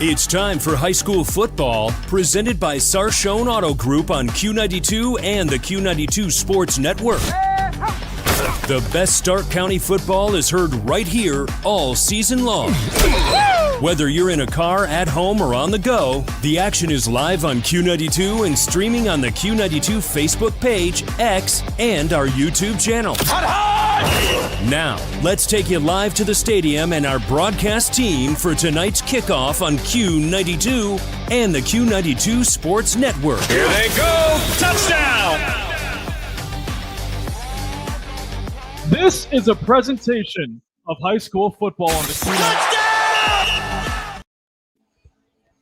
It's time for high school football, presented by Sarshone Auto Group on Q92 and the Q92 Sports Network. The best Stark County football is heard right here all season long. Whether you're in a car, at home, or on the go, the action is live on Q92 and streaming on the Q92 Facebook page, X, and our YouTube channel. Now, let's take you live to the stadium and our broadcast team for tonight's kickoff on Q92 and the Q92 Sports Network. Here they go! Touchdown! This is a presentation of high school football on the Q92.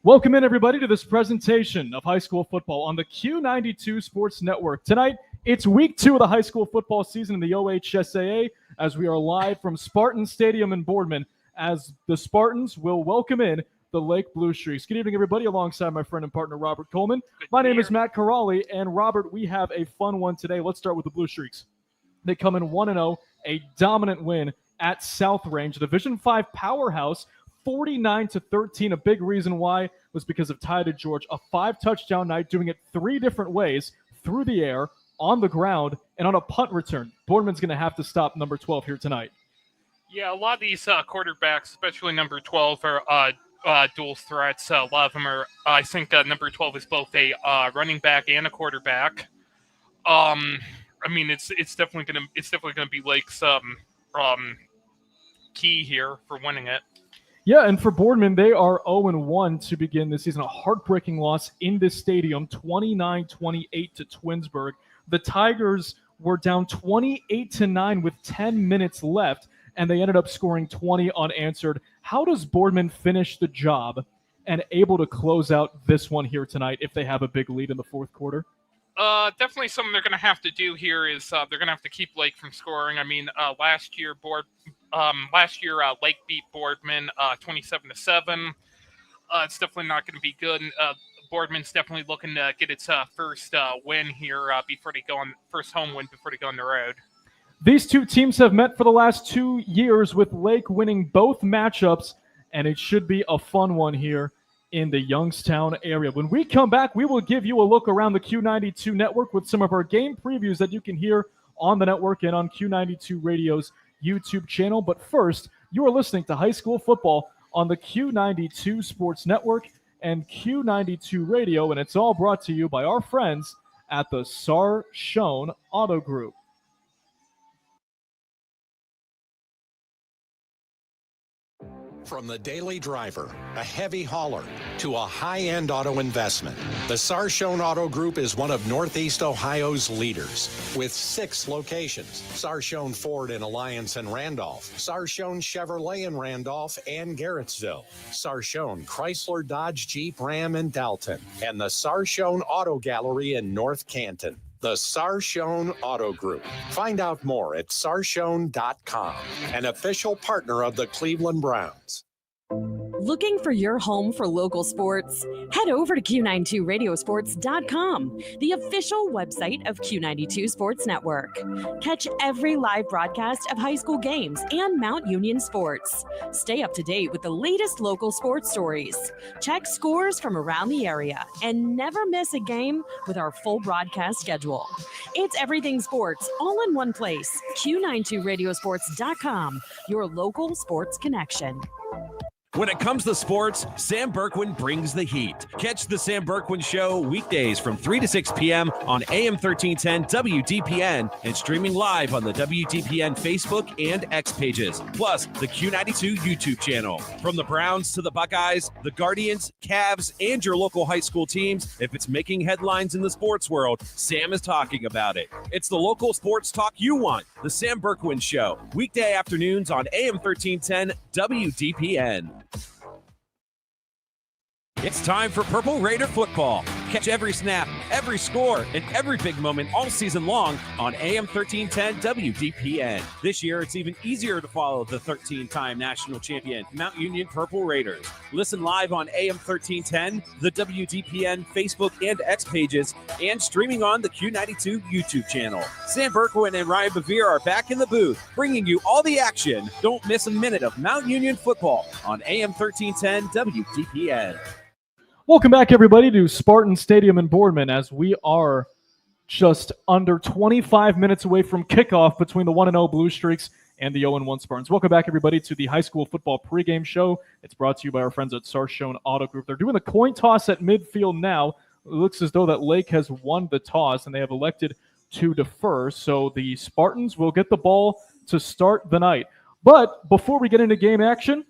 Welcome in, everybody, to this presentation of high school football on the Q92 Sports Network. Tonight, it's week 2 of the high school football season in the OHSAA as we are live from Spartan Stadium in Boardman as the Spartans will welcome in the Lake Blue Streaks. Good evening, everybody, alongside my friend and partner, Robert Coleman. My name is Matt Corrali, and Robert, we have a fun one today. Let's start with the Blue Streaks. They come in 1-0, a dominant win at South Range, a Division 5 powerhouse, 49-13. A big reason why was because of Ty DeGeorge, a 5-touchdown night, doing it 3 different ways, through the air, on the ground, and on a punt return. Boardman's going to have to stop number 12 here tonight. Yeah, a lot of these quarterbacks, especially number 12, are dual threats. A lot of them are, I think number 12 is both a running back and a quarterback. I mean, it's definitely gonna be Lake's key here for winning it. Yeah, and for Boardman, they are 0-1 to begin this season. A heartbreaking loss in this stadium, 29-28 to Twinsburg. The Tigers were down 28-9 with 10 minutes left, and they ended up scoring 20 unanswered. How does Boardman finish the job and able to close out this one here tonight if they have a big lead in the fourth quarter? Definitely something they're going to have to do here is they're going to have to keep Lake from scoring. I mean, last year Lake beat Boardman 27-7. It's definitely not going to be good. Boardman's definitely looking to get its first win here first home win before they go on the road. These two teams have met for the last 2 years, with Lake winning both matchups, and it should be a fun one here in the Youngstown area. When we come back, we will give you a look around the Q92 network with some of our game previews that you can hear on the network and on Q92 Radio's YouTube channel. But first, you are listening to high school football on the Q92 Sports Network and Q92 Radio, and it's all brought to you by our friends at the Sarshone Auto Group. From the daily driver, a heavy hauler, to a high-end auto investment, the Sarshone Auto Group is one of Northeast Ohio's leaders. With 6 locations: Sarshone Ford in Alliance and Randolph, Sarshone Chevrolet in Randolph and Garrettsville, Sarshone Chrysler Dodge Jeep Ram in Dalton, and the Sarshone Auto Gallery in North Canton. The Sarshone Auto Group. Find out more at sarshone.com, an official partner of the Cleveland Browns. Looking for your home for local sports? Head over to Q92radiosports.com, the official website of Q92 Sports Network. Catch every live broadcast of high school games and Mount Union sports. Stay up to date with the latest local sports stories. Check scores from around the area and never miss a game with our full broadcast schedule. It's everything sports all in one place. Q92radiosports.com, your local sports connection. When it comes to sports, Sam Berkwin brings the heat. Catch the Sam Berkwin Show weekdays from 3 to 6 p.m. on AM 1310 WDPN and streaming live on the WDPN Facebook and X pages, plus the Q92 YouTube channel. From the Browns to the Buckeyes, the Guardians, Cavs, and your local high school teams, if it's making headlines in the sports world, Sam is talking about it. It's the local sports talk you want. The Sam Berkwin Show, weekday afternoons on AM 1310 WDPN. It's time for Purple Raider football. Catch every snap, every score, and every big moment all season long on AM 1310 WDPN. This year, it's even easier to follow the 13-time national champion Mount Union Purple Raiders. Listen live on AM 1310, the WDPN Facebook and X pages, and streaming on the Q92 YouTube channel. Sam Berkwin and Ryan Bevere are back in the booth, bringing you all the action. Don't miss a minute of Mount Union football on AM 1310 WDPN. Welcome back, everybody, to Spartan Stadium in Boardman, as we are just under 25 minutes away from kickoff between the 1-0 Blue Streaks and the 0-1 Spartans. Welcome back, everybody, to the high school football pregame show. It's brought to you by our friends at Sarshone Auto Group. They're doing the coin toss at midfield now. It looks as though that Lake has won the toss, and they have elected to defer. So the Spartans will get the ball to start the night. But before we get into game action,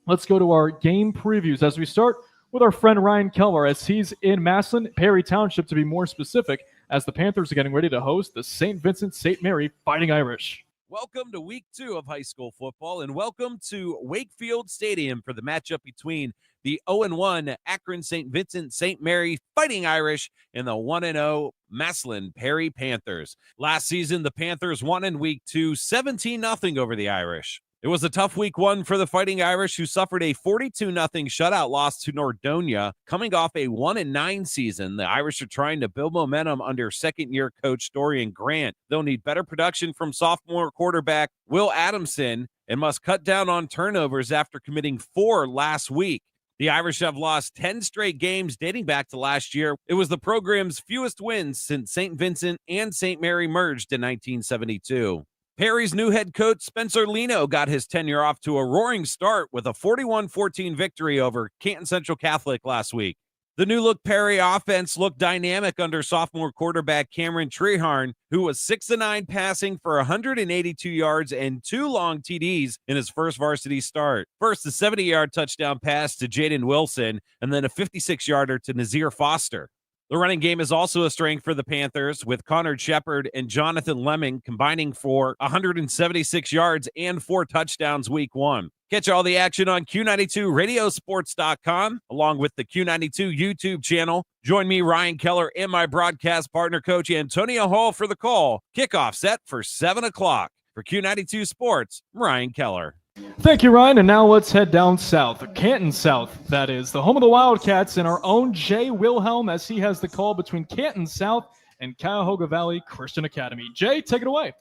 let's go to our game previews as we start with our friend Ryan Keller, as he's in Massillon, Perry Township to be more specific, as the Panthers are getting ready to host the St. Vincent St. Mary Fighting Irish. Welcome to week 2 of high school football, and welcome to Wakefield Stadium for the matchup between the 0-1 Akron St. Vincent St. Mary Fighting Irish and the 1-0 Massillon Perry Panthers. Last season, the Panthers won in week 2, 17-0 over the Irish. It was a tough week 1 for the Fighting Irish, who suffered a 42-0 shutout loss to Nordonia. Coming off a 1-9 season, the Irish are trying to build momentum under second-year coach Dorian Grant. They'll need better production from sophomore quarterback Will Adamson and must cut down on turnovers after committing 4 last week. The Irish have lost 10 straight games dating back to last year. It was the program's fewest wins since St. Vincent and St. Mary merged in 1972. Perry's new head coach, Spencer Lino, got his tenure off to a roaring start with a 41-14 victory over Canton Central Catholic last week. The new-look Perry offense looked dynamic under sophomore quarterback Cameron Treharn, who was 6-9 passing for 182 yards and 2 long TDs in his first varsity start. First, a 70-yard touchdown pass to Jaden Wilson, and then a 56-yarder to Nazir Foster. The running game is also a strength for the Panthers, with Connor Shepard and Jonathan Lemming combining for 176 yards and 4 touchdowns week 1. Catch all the action on Q92radiosports.com, along with the Q92 YouTube channel. Join me, Ryan Keller, and my broadcast partner, Coach Antonio Hall, for the call. Kickoff set for 7 o'clock. For Q92 Sports, Ryan Keller. Thank you, Ryan. And now let's head down south, Canton South, that is, the home of the Wildcats, and our own Jay Wilhelm, as he has the call between Canton South and Cuyahoga Valley Christian Academy. Jay, take it away.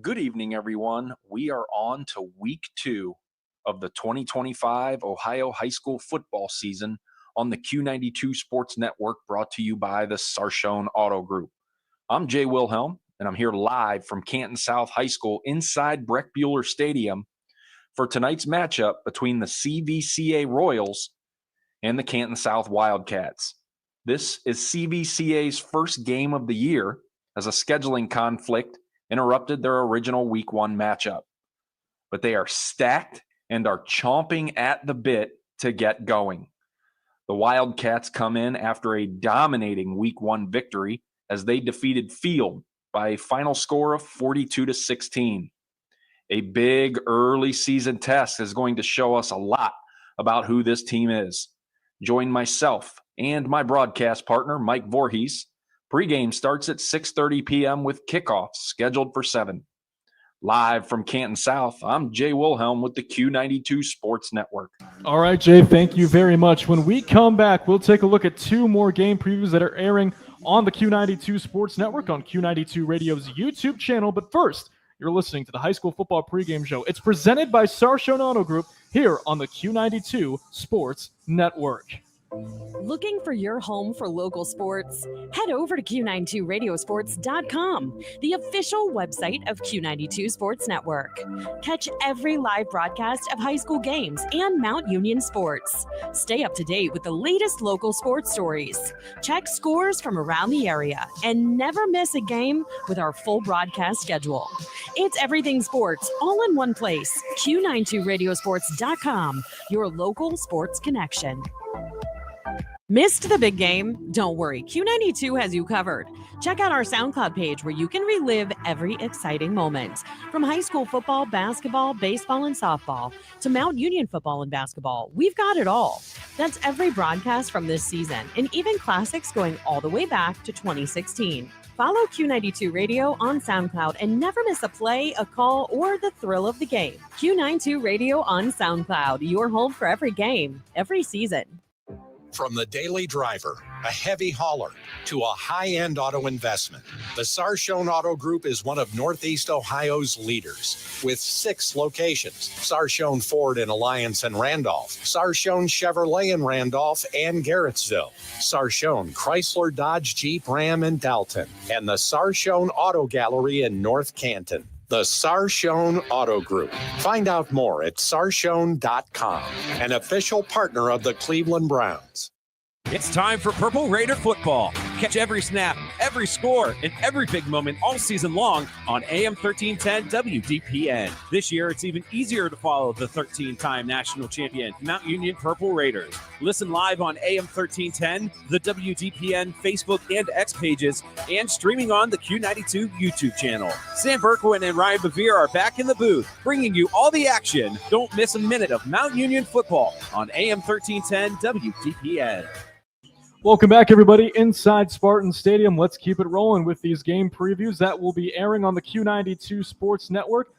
Good evening, everyone. We are on to week 2 of the 2025 Ohio high school football season on the Q92 Sports Network, brought to you by the Sarshone Auto Group. I'm Jay Wilhelm, and I'm here live from Canton South High School inside Breck Bueller Stadium for tonight's matchup between the CVCA Royals and the Canton South Wildcats. This is CVCA's first game of the year, as a scheduling conflict interrupted their original week 1 matchup. But they are stacked and are chomping at the bit to get going. The Wildcats come in after a dominating week 1 victory as they defeated Field by a final score of 42-16. A big early season test is going to show us a lot about who this team is. Join myself and my broadcast partner, Mike Voorhees. Pregame starts at 6:30 p.m. with kickoffs scheduled for 7. Live from Canton South, I'm Jay Wilhelm with the Q92 Sports Network. All right, Jay, thank you very much. When we come back, we'll take a look at 2 more game previews that are airing on the Q92 Sports Network on Q92 Radio's YouTube channel. But first, you're listening to the High School Football Pregame Show. It's presented by Sarshone Auto Group here on the Q92 Sports Network. Looking for your home for local sports? Head over to Q92radiosports.com, the official website of Q92 Sports Network. Catch every live broadcast of high school games and Mount Union sports. Stay up to date with the latest local sports stories. Check scores from around the area and never miss a game with our full broadcast schedule. It's everything sports all in one place. Q92radiosports.com, your local sports connection. Missed the big game? Don't worry, Q92 has you covered. Check out our SoundCloud page where you can relive every exciting moment. From high school football, basketball, baseball, and softball to Mount Union football and basketball, we've got it all. That's every broadcast from this season and even classics going all the way back to 2016. Follow Q92 Radio on SoundCloud and never miss a play, a call, or the thrill of the game. Q92 Radio on SoundCloud, your home for every game, every season. From the daily driver, a heavy hauler, to a high-end auto investment, the Sarshone Auto Group is one of Northeast Ohio's leaders. With 6 locations, Sarshone Ford in Alliance and Randolph, Sarshone Chevrolet in Randolph and Garrettsville, Sarshone Chrysler Dodge Jeep Ram in Dalton, and the Sarshone Auto Gallery in North Canton. The Sarshone Auto Group. Find out more at sarshone.com, an official partner of the Cleveland Browns. It's time for Purple Raider football. Catch every snap, every score, and every big moment all season long on AM 1310 WDPN. This year, it's even easier to follow the 13-time national champion, Mount Union Purple Raiders. Listen live on AM 1310, the WDPN Facebook and X pages, and streaming on the Q92 YouTube channel. Sam Berkwin and Ryan Bevere are back in the booth, bringing you all the action. Don't miss a minute of Mount Union football on AM 1310 WDPN. Welcome back, everybody, inside Spartan Stadium. Let's keep it rolling with these game previews that will be airing on the Q92 Sports Network.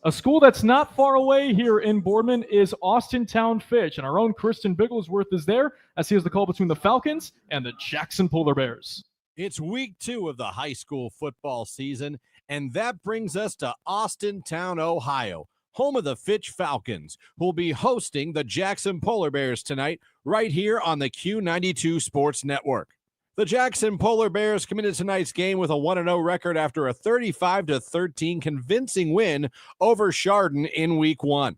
A school that's not far away here in Boardman is Austintown Fitch, and our own Christian Bigglesworth is there as he has the call between the Falcons and the Jackson Polar Bears. It's week 2 of the high school football season, and that brings us to Austintown, Ohio, home of the Fitch Falcons, who will be hosting the Jackson Polar Bears tonight right here on the Q92 Sports Network. The Jackson Polar Bears come into tonight's game with a 1-0 record after a 35-13 convincing win over Chardon in week 1.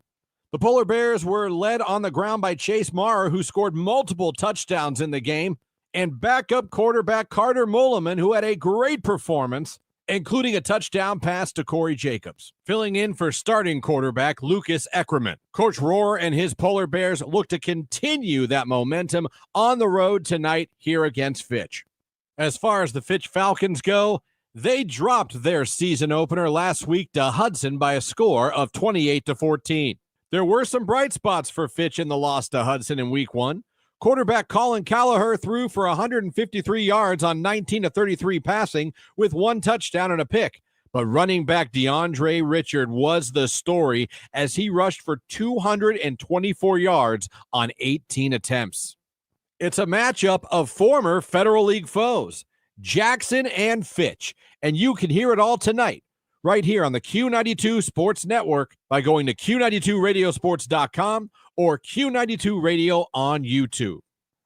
The Polar Bears were led on the ground by Chase Marr, who scored multiple touchdowns in the game, and backup quarterback Carter Mulliman, who had a great performance, including a touchdown pass to Corey Jacobs. Filling in for starting quarterback Lucas Eckerman. Coach Rohr and his Polar Bears look to continue that momentum on the road tonight here against Fitch. As far as the Fitch Falcons go, they dropped their season opener last week to Hudson by a score of 28-14. There were some bright spots for Fitch in the loss to Hudson in week 1. Quarterback Colin Callagher threw for 153 yards on 19-33 passing with 1 touchdown and a pick. But running back DeAndre Richard was the story as he rushed for 224 yards on 18 attempts. It's a matchup of former Federal League foes, Jackson and Fitch, and you can hear it all tonight right here on the Q92 Sports Network by going to Q92radiosports.com or Q92 Radio on YouTube.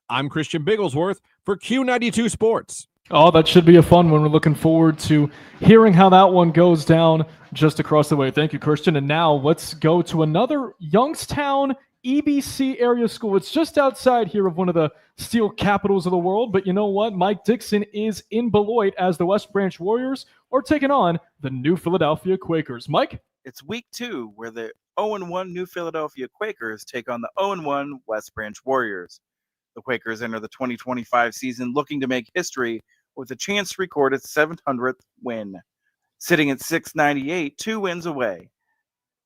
I'm Christian Bigglesworth for Q92 Sports. Oh, that should be a fun one. We're looking forward to hearing how that one goes down just across the way. Thank you, Christian. And now let's go to another Youngstown EBC area school. It's just outside here of one of the steel capitals of the world. But you know what? Mike Dixon is in Beloit as the West Branch Warriors are taking on the New Philadelphia Quakers. Mike? It's week 2 where the 0-1 New Philadelphia Quakers take on the 0-1 West Branch Warriors. The Quakers enter the 2025 season looking to make history with a chance to record its 700th win. Sitting at 698, 2 wins away.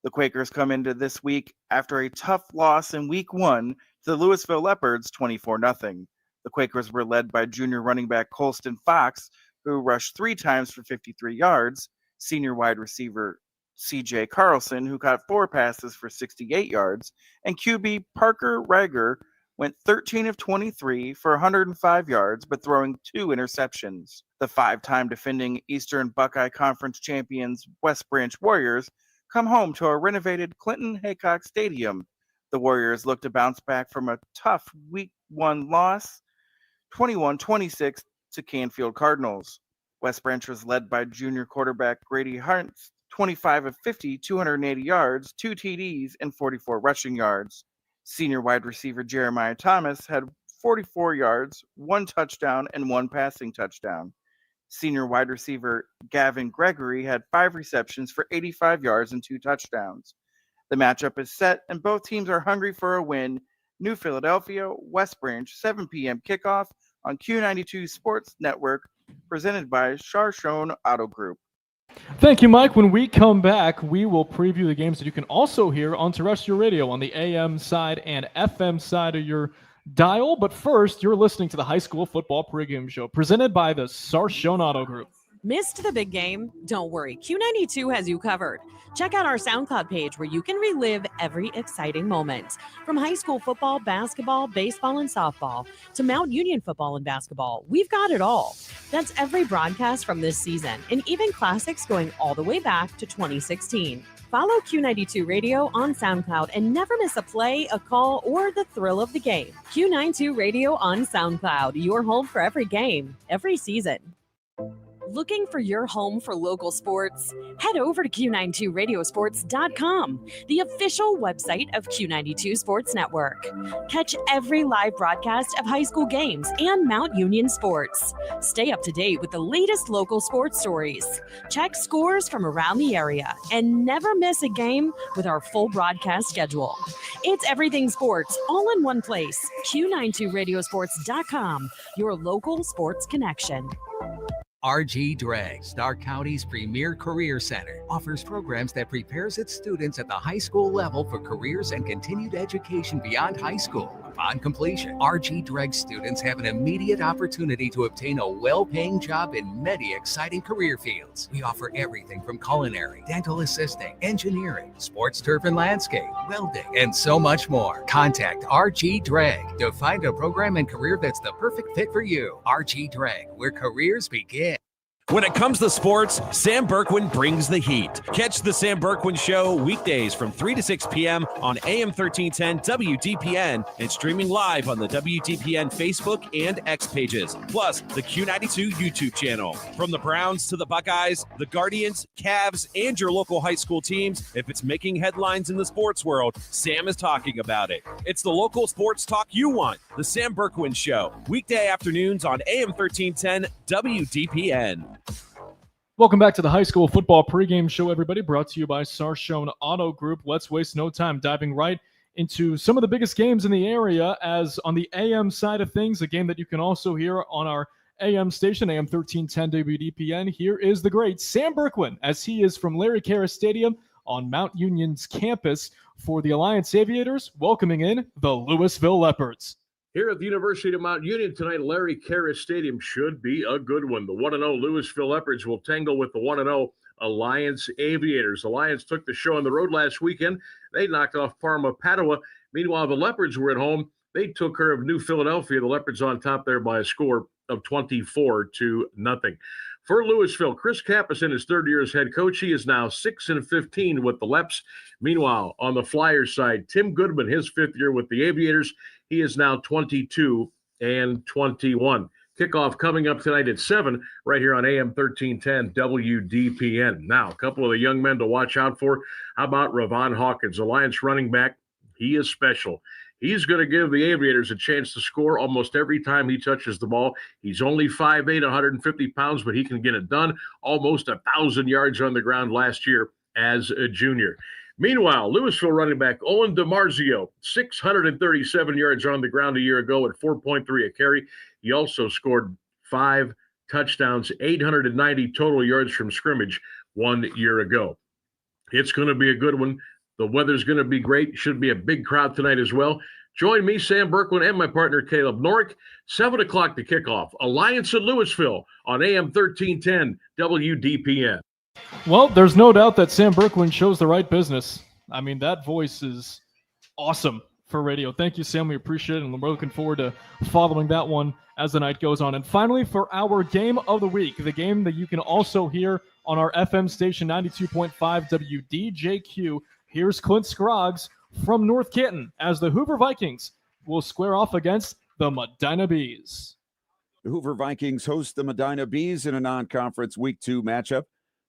The Quakers come into this week after a tough loss in week 1 to the Louisville Leopards 24-0. The Quakers were led by junior running back Colston Fox, who rushed 3 times for 53 yards, senior wide receiver C.J. Carlson, who caught 4 passes for 68 yards, and QB Parker Rager went 13 of 23 for 105 yards, but throwing 2 interceptions. The 5-time defending Eastern Buckeye Conference champions West Branch Warriors come home to a renovated Clinton Haycock Stadium. The Warriors look to bounce back from a tough week 1 loss, 21-26 to Canfield Cardinals. West Branch was led by junior quarterback Grady Hunt, 25 of 50, 280 yards, 2 TDs, and 44 rushing yards. Senior wide receiver Jeremiah Thomas had 44 yards, 1 touchdown, and 1 passing touchdown. Senior wide receiver Gavin Gregory had 5 receptions for 85 yards and 2 touchdowns. The matchup is set, and both teams are hungry for a win, New Philadelphia, West Branch, 7 p.m. kickoff on Q92 Sports Network, presented by Sarshone Auto Group. Thank you, Mike. When we come back, we will preview the games that you can also hear on terrestrial radio on the AM side and FM side of your dial. But first, you're listening to the High School Football Pregame Show, presented by the Sarshone Auto Group. Missed the big game? Don't worry, Q92 has you covered. Check out our SoundCloud page where you can relive every exciting moment. From high school football, basketball, baseball, and softball to Mount Union football and basketball, we've got it all. That's every broadcast from this season, and even classics going all the way back to 2016. Follow Q92 Radio on SoundCloud and never miss a play, a call, or the thrill of the game. Q92 Radio on SoundCloud, your home for every game, every season. Looking for your home for local sports? Head over to Q92Radiosports.com, the official website of Q92 Sports Network. Catch every live broadcast of high school games and Mount Union sports. Stay up to date with the latest local sports stories. Check scores from around the area and never miss a game with our full broadcast schedule. It's everything sports all in one place. Q92Radiosports.com, your local sports connection. RG Drag, Stark County's premier career center, offers programs that prepares its students at the high school level for careers and continued education beyond high school. Upon completion, RG Drag students have an immediate opportunity to obtain a well-paying job in many exciting career fields. We offer everything from culinary, dental assisting, engineering, sports turf and landscape, welding, and so much more. Contact RG Drag to find a program and career that's the perfect fit for you. RG Drag, where careers begin. When it comes to sports, Sam Berkwin brings the heat. Catch the Sam Berkwin Show weekdays from 3 to 6 p.m. on AM 1310 WDPN and streaming live on the WDPN Facebook and X pages, plus the Q92 YouTube channel. From the Browns to the Buckeyes, the Guardians, Cavs, and your local high school teams, if it's making headlines in the sports world, Sam is talking about it. It's the local sports talk you want. The Sam Berkwin Show, weekday afternoons on AM 1310 WDPN. Welcome back to the High School Football Pregame Show, everybody, brought to you by Sarshone Auto Group. Let's waste no time diving right into some of the biggest games in the area, as on the AM side of things, a game that you can also hear on our AM station, AM 1310 WDPN. Here is the great Sam Berkwin, as he is from Larry Karras Stadium on Mount Union's campus for the Alliance Aviators, welcoming in the Louisville Leopards. Here at the University of Mount Union tonight, Larry Karras Stadium should be a good one. The 1-0 Louisville Leopards will tangle with the 1-0 Alliance Aviators. Alliance took the show on the road last weekend. They knocked off Parma Padua. Meanwhile, the Leopards were at home. They took care of New Philadelphia. The Leopards on top there by a score of 24-0. For Louisville, Chris Kappas in his third year as head coach. He is now 6-15 with the Leps. Meanwhile, on the Flyers side, Tim Goodman, his fifth year with the Aviators. He is now 22-21. Kickoff coming up tonight at 7 right here on AM 1310 WDPN. Now, a couple of the young men to watch out for. How about Ravon Hawkins, Alliance running back? He is special. He's going to give the Aviators a chance to score almost every time he touches the ball. He's only 5'8", 150 pounds, but he can get it done. Almost 1,000 yards on the ground last year as a junior. Meanwhile, Louisville running back Owen DiMarzio, 637 yards on the ground a year ago at 4.3 a carry. He also scored 5 touchdowns, 890 total yards from scrimmage 1 year ago. It's going to be a good one. The weather's going to be great. Should be a big crowd tonight as well. Join me, Sam Berkwin, and my partner, Caleb Norick. 7 o'clock to kickoff. Alliance at Louisville on AM 1310 WDPN. Well, there's no doubt that Sam Berkwin chose the right business. I mean, that voice is awesome for radio. Thank you, Sam. We appreciate it, and we're looking forward to following that one as the night goes on. And finally, for our game of the week, the game that you can also hear on our FM station, 92.5 WDJQ, here's Clint Scroggs from North Canton as the Hoover Vikings will square off against the Medina Bees. The Hoover Vikings host the Medina Bees in a non-conference Week 2 matchup.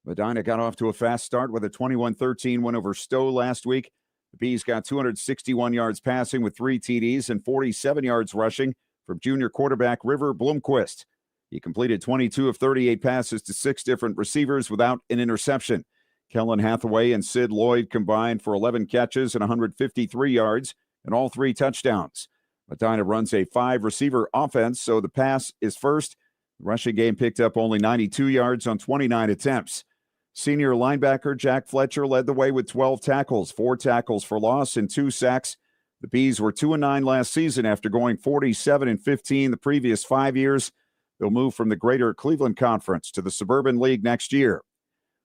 Medina got off to a fast start with a 21-13 win over Stowe last week. The Bees got 261 yards passing with 3 TDs and 47 yards rushing from junior quarterback River Blomquist. He completed 22 of 38 passes to 6 different receivers without an interception. Kellen Hathaway and Sid Lloyd combined for 11 catches and 153 yards. and all 3 touchdowns. Medina runs a 5-receiver offense, so the pass is first. The rushing game picked up only 92 yards on 29 attempts. Senior linebacker Jack Fletcher led the way with 12 tackles, 4 tackles for loss, and 2 sacks. The Bees were 2-9 last season after going 47-15 the previous 5 years. They'll move from the Greater Cleveland Conference to the Suburban League next year.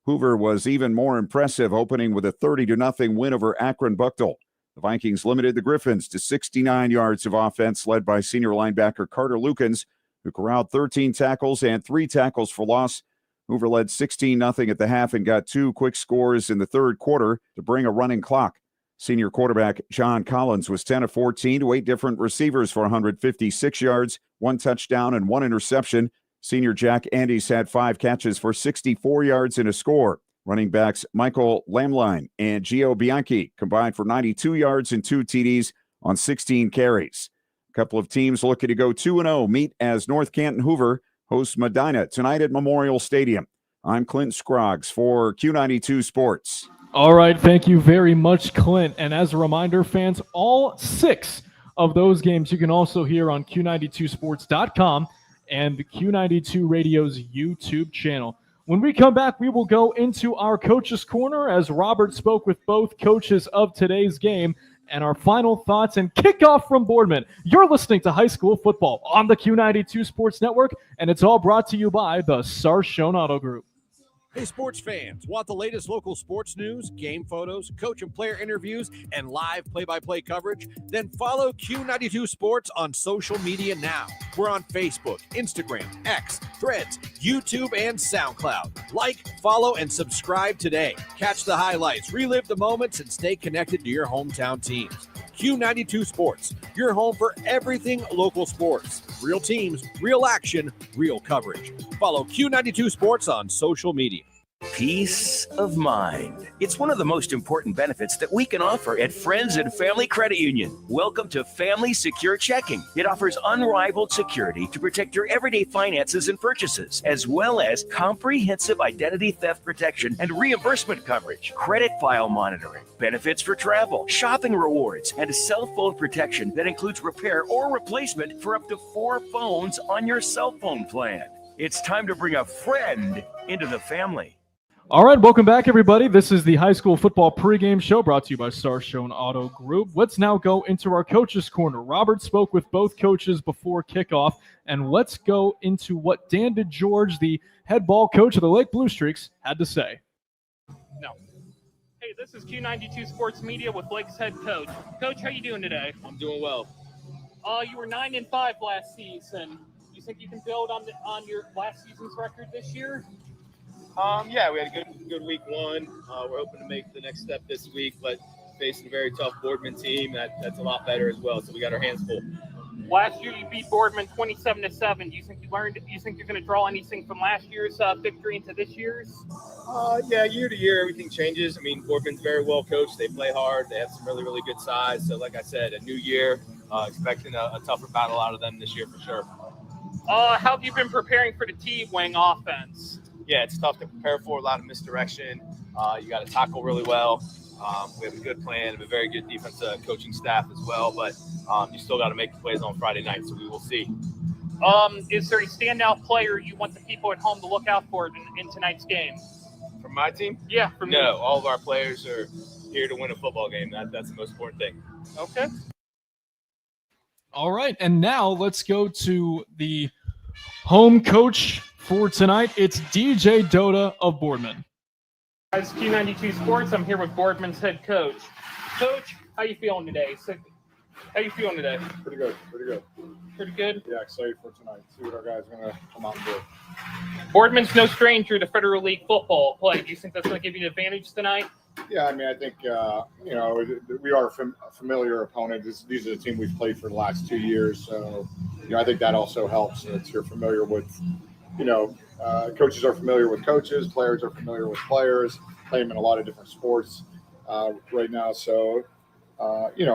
Hoover was even more impressive, opening with a 30-0 win over Akron Buchtel. The Vikings limited the Griffins to 69 yards of offense, led by senior linebacker Carter Lukens, who corralled 13 tackles and 3 tackles for loss. Hoover led 16-0 at the half and got 2 quick scores in the third quarter to bring a running clock. Senior quarterback John Collins was 10 of 14 to 8 different receivers for 156 yards, 1 touchdown, and 1 interception. Senior Jack Andes had 5 catches for 64 yards and a score. Running backs Michael Lamline and Gio Bianchi combined for 92 yards and 2 TDs on 16 carries. A couple of teams looking to go 2-0 meet as North Canton Hoover hosts Medina tonight at Memorial Stadium. I'm Clint Scroggs for Q92 Sports. All right, thank you very much, Clint. And as a reminder, fans, all 6 of those games you can also hear on Q92sports.com and the Q92 Radio's YouTube channel. When we come back, we will go into our Coach's Corner as Robert spoke with both coaches of today's game and our final thoughts and kickoff from Boardman. You're listening to high school football on the Q92 Sports Network, and it's all brought to you by the Sarshone Auto Group. Hey, sports fans, want the latest local sports news, game photos, coach and player interviews, and live play-by-play coverage? Then follow Q92 Sports on social media now. We're on Facebook, Instagram, X, Threads, YouTube, and SoundCloud. Like, follow, and subscribe today. Catch the highlights, relive the moments, and stay connected to your hometown teams. Q92 Sports, your home for everything local sports. Real teams, real action, real coverage. Follow Q92 Sports on social media. Peace of mind. It's one of the most important benefits that we can offer at Friends and Family Credit Union. Welcome to Family Secure Checking. It offers unrivaled security to protect your everyday finances and purchases, as well as comprehensive identity theft protection and reimbursement coverage, credit file monitoring, benefits for travel, shopping rewards, and a cell phone protection that includes repair or replacement for up to 4 phones on your cell phone plan. It's time to bring a friend into the family. All right, welcome back, everybody. This is the high school football pregame show brought to you by Sarshone Auto Group. Let's now go into our Coach's Corner. Robert spoke with both coaches before kickoff, and let's go into what Dan DeGeorge, the head ball coach of the Lake Blue Streaks, had to say. No. Hey, this is Q92 Sports Media with Lake's head coach. Coach, how you doing today? I'm doing well. You were 9-5 last season. You think you can build on your last season's record this year? Yeah, we had a good week 1. We're hoping to make the next step this week, but facing a very tough Boardman team that's a lot better as well. So we got our hands full. Last year you beat Boardman 27-7. Do you think you're going to draw anything from last year's victory into this year's? Yeah, year to year everything changes. I mean, Boardman's very well coached. They play hard. They have some really, really good size. So like I said, a new year, expecting a tougher battle out of them this year for sure. How have you been preparing for the T-wing offense? Yeah, it's tough to prepare for, a lot of misdirection. You got to tackle really well. We have a good plan, a very good defensive coaching staff as well, but you still got to make the plays on Friday night, so we will see. Is there a standout player you want the people at home to look out for in tonight's game? From my team? Yeah, from me. No, all of our players are here to win a football game. That's the most important thing. Okay. All right, and now let's go to the home coach for tonight. It's DJ Doda of Boardman. Guys, Q92 Sports. I'm here with Boardman's head coach. Coach, how you feeling today? Pretty good. Pretty good? Yeah, excited for tonight. See what our guys are going to come out and do. Boardman's no stranger to Federal League football play. Do you think that's going to give you an advantage tonight? Yeah, I mean, I think, we are a familiar opponent. These are the team we've played for the last 2 years. So, I think that also helps. You're familiar with, coaches are familiar with coaches, players are familiar with players, play them in a lot of different sports right now. So,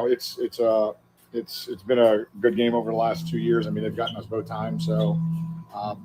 it's been a good game over the last 2 years. I mean, they've gotten us both times. So,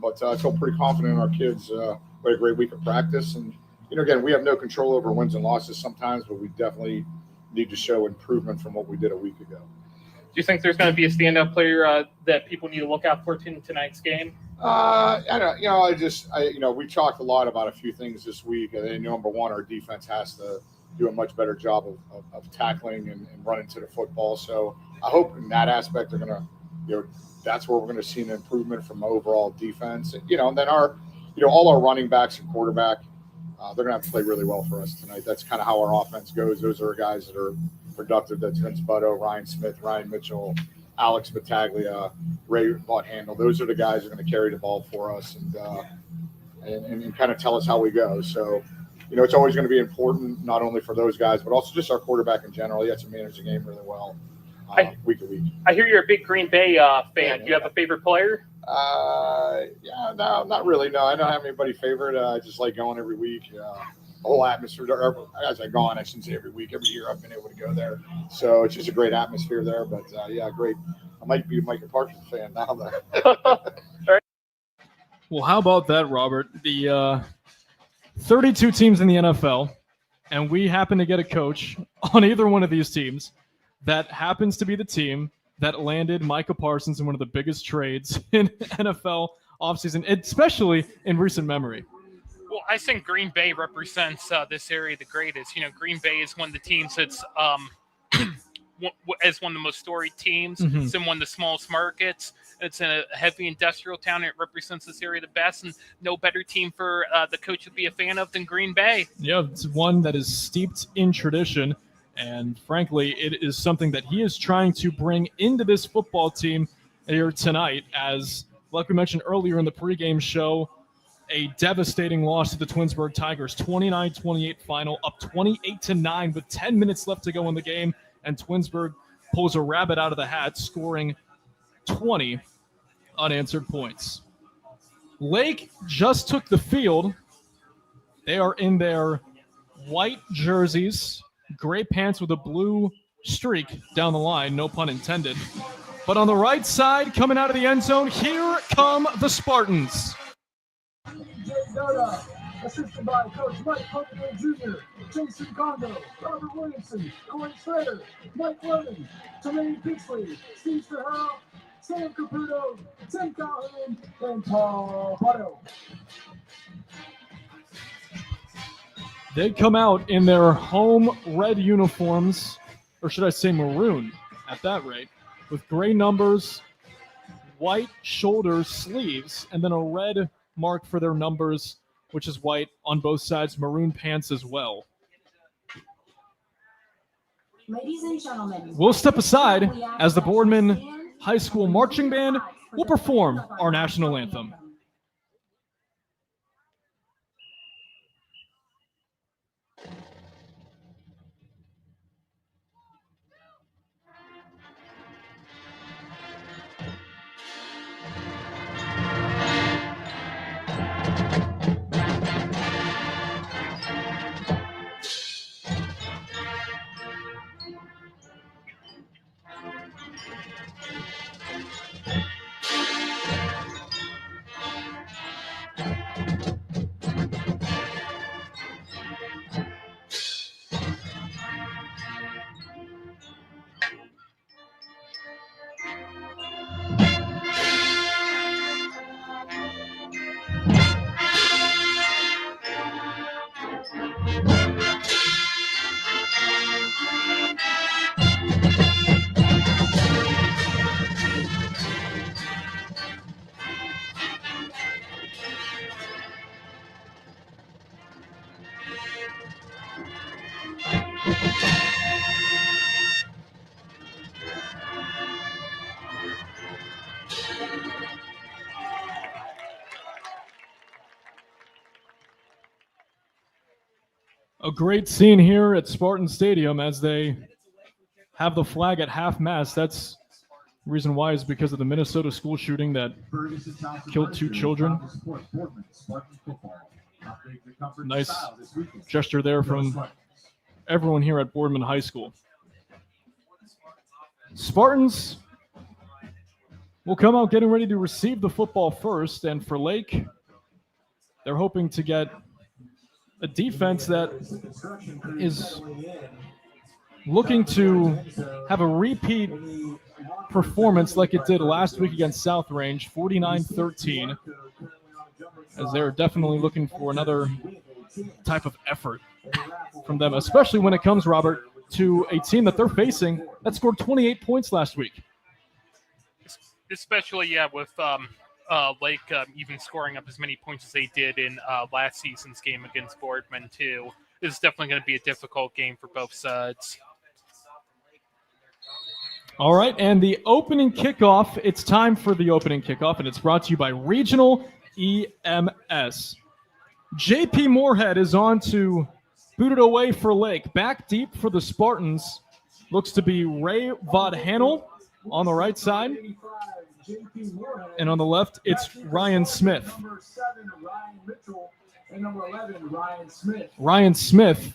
but I feel pretty confident in our kids. We had a great week of practice. And, again, we have no control over wins and losses sometimes, but we definitely need to show improvement from what we did a week ago. Do you think there's going to be a standout player that people need to look out for in tonight's game? I don't. We talked a lot about a few things this week. I think number one, our defense has to do a much better job of tackling and running to the football. So I hope in that aspect they're going to, that's where we're going to see an improvement from overall defense. And then all our running backs and quarterback, they're going to have to play really well for us tonight. That's kind of how our offense goes. Those are guys that are productive. That's Vince Butto, Ryan Smith, Ryan Mitchell, Alex Battaglia, Ray Vaught-Handel. Those are the guys that are going to carry the ball for us and kind of tell us how we go. So, it's always going to be important, not only for those guys, but also just our quarterback in general. He has to manage the game really well week to week. I hear you're a big Green Bay fan. Do you have a favorite player? No, not really. No, I don't have anybody favorite. I just like going every week. The whole atmosphere, as I go on, I shouldn't say every week, every year I've been able to go there. So it's just a great atmosphere there. But great. I might be a Micah Parsons fan now, though. Well, how about that, Robert? The 32 teams in the NFL, and we happen to get a coach on either one of these teams that happens to be the team that landed Micah Parsons in one of the biggest trades in NFL offseason, especially in recent memory. Well, I think Green Bay represents this area the greatest. Green Bay is one of the teams that's as one of the most storied teams. Mm-hmm. It's in one of the smallest markets. It's in a heavy industrial town. It represents this area the best, and no better team for the coach to be a fan of than Green Bay. Yeah, it's one that is steeped in tradition, and frankly, it is something that he is trying to bring into this football team here tonight. As, like we mentioned earlier in the pregame show, a devastating loss to the Twinsburg Tigers, 29-28 final, up 28-9 with 10 minutes left to go in the game, and Twinsburg pulls a rabbit out of the hat, scoring 20 unanswered points. Lake just took the field. They are in their white jerseys, gray pants with a blue streak down the line, no pun intended. But on the right side, coming out of the end zone, here come the Spartans. Assisted by Coach Mike Huckabee Jr., Jason Condo, Robert Williamson, Corey Schrader, Mike Lemon, Tremaine Pixley, Steve Sahara, Sam Caputo, Tim Calhoun, and Paul Butto. They come out in their home red uniforms, or should I say maroon at that rate, with gray numbers, white shoulder sleeves, and then a red mark for their numbers, which is white on both sides, maroon pants as well. Ladies and gentlemen, We'll step aside as the Boardman High School Marching Band will perform our national anthem. A great scene here at Spartan Stadium as they have the flag at half-mast. That's the reason why is because of the Minnesota school shooting that killed 2 children. Nice gesture there from everyone here at Boardman High School. Spartans will come out getting ready to receive the football first, and for Lake, they're hoping to get a defense that is looking to have a repeat performance like it did last week against South Range, 49-13, as they're definitely looking for another type of effort from them, especially when it comes, Robert, to a team that they're facing that scored 28 points last week. Especially, with Lake even scoring up as many points as they did in last season's game against Boardman, too. This is definitely going to be a difficult game for both sides. All right, and the opening kickoff, it's time for the opening kickoff, and it's brought to you by Regional EMS. JP Moorhead is on to boot it away for Lake. Back deep for the Spartans. Looks to be Ray Vodhanel on the right side. And on the left, it's Ryan Smith. Ryan Smith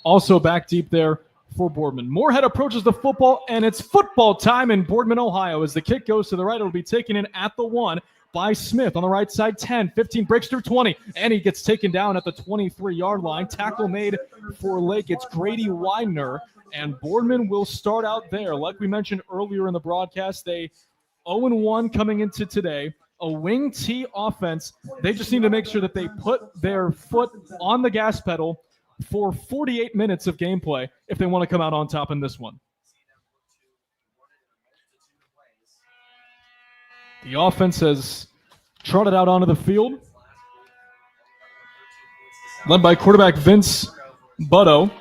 also back deep there for Boardman. Moorhead approaches the football, and it's football time in Boardman, Ohio. As the kick goes to the right, it'll be taken in at the 1 by Smith. On the right side, 10, 15, breaks through 20, and he gets taken down at the 23-yard line. Tackle made for Lake. It's Grady Widener, and Boardman will start out there. Like we mentioned earlier in the broadcast, they 0-1 coming into today. A wing T offense. They just need to make sure that they put their foot on the gas pedal for 48 minutes of gameplay if they want to come out on top in this one. The offense has trotted out onto the field, led by quarterback Vince Butto.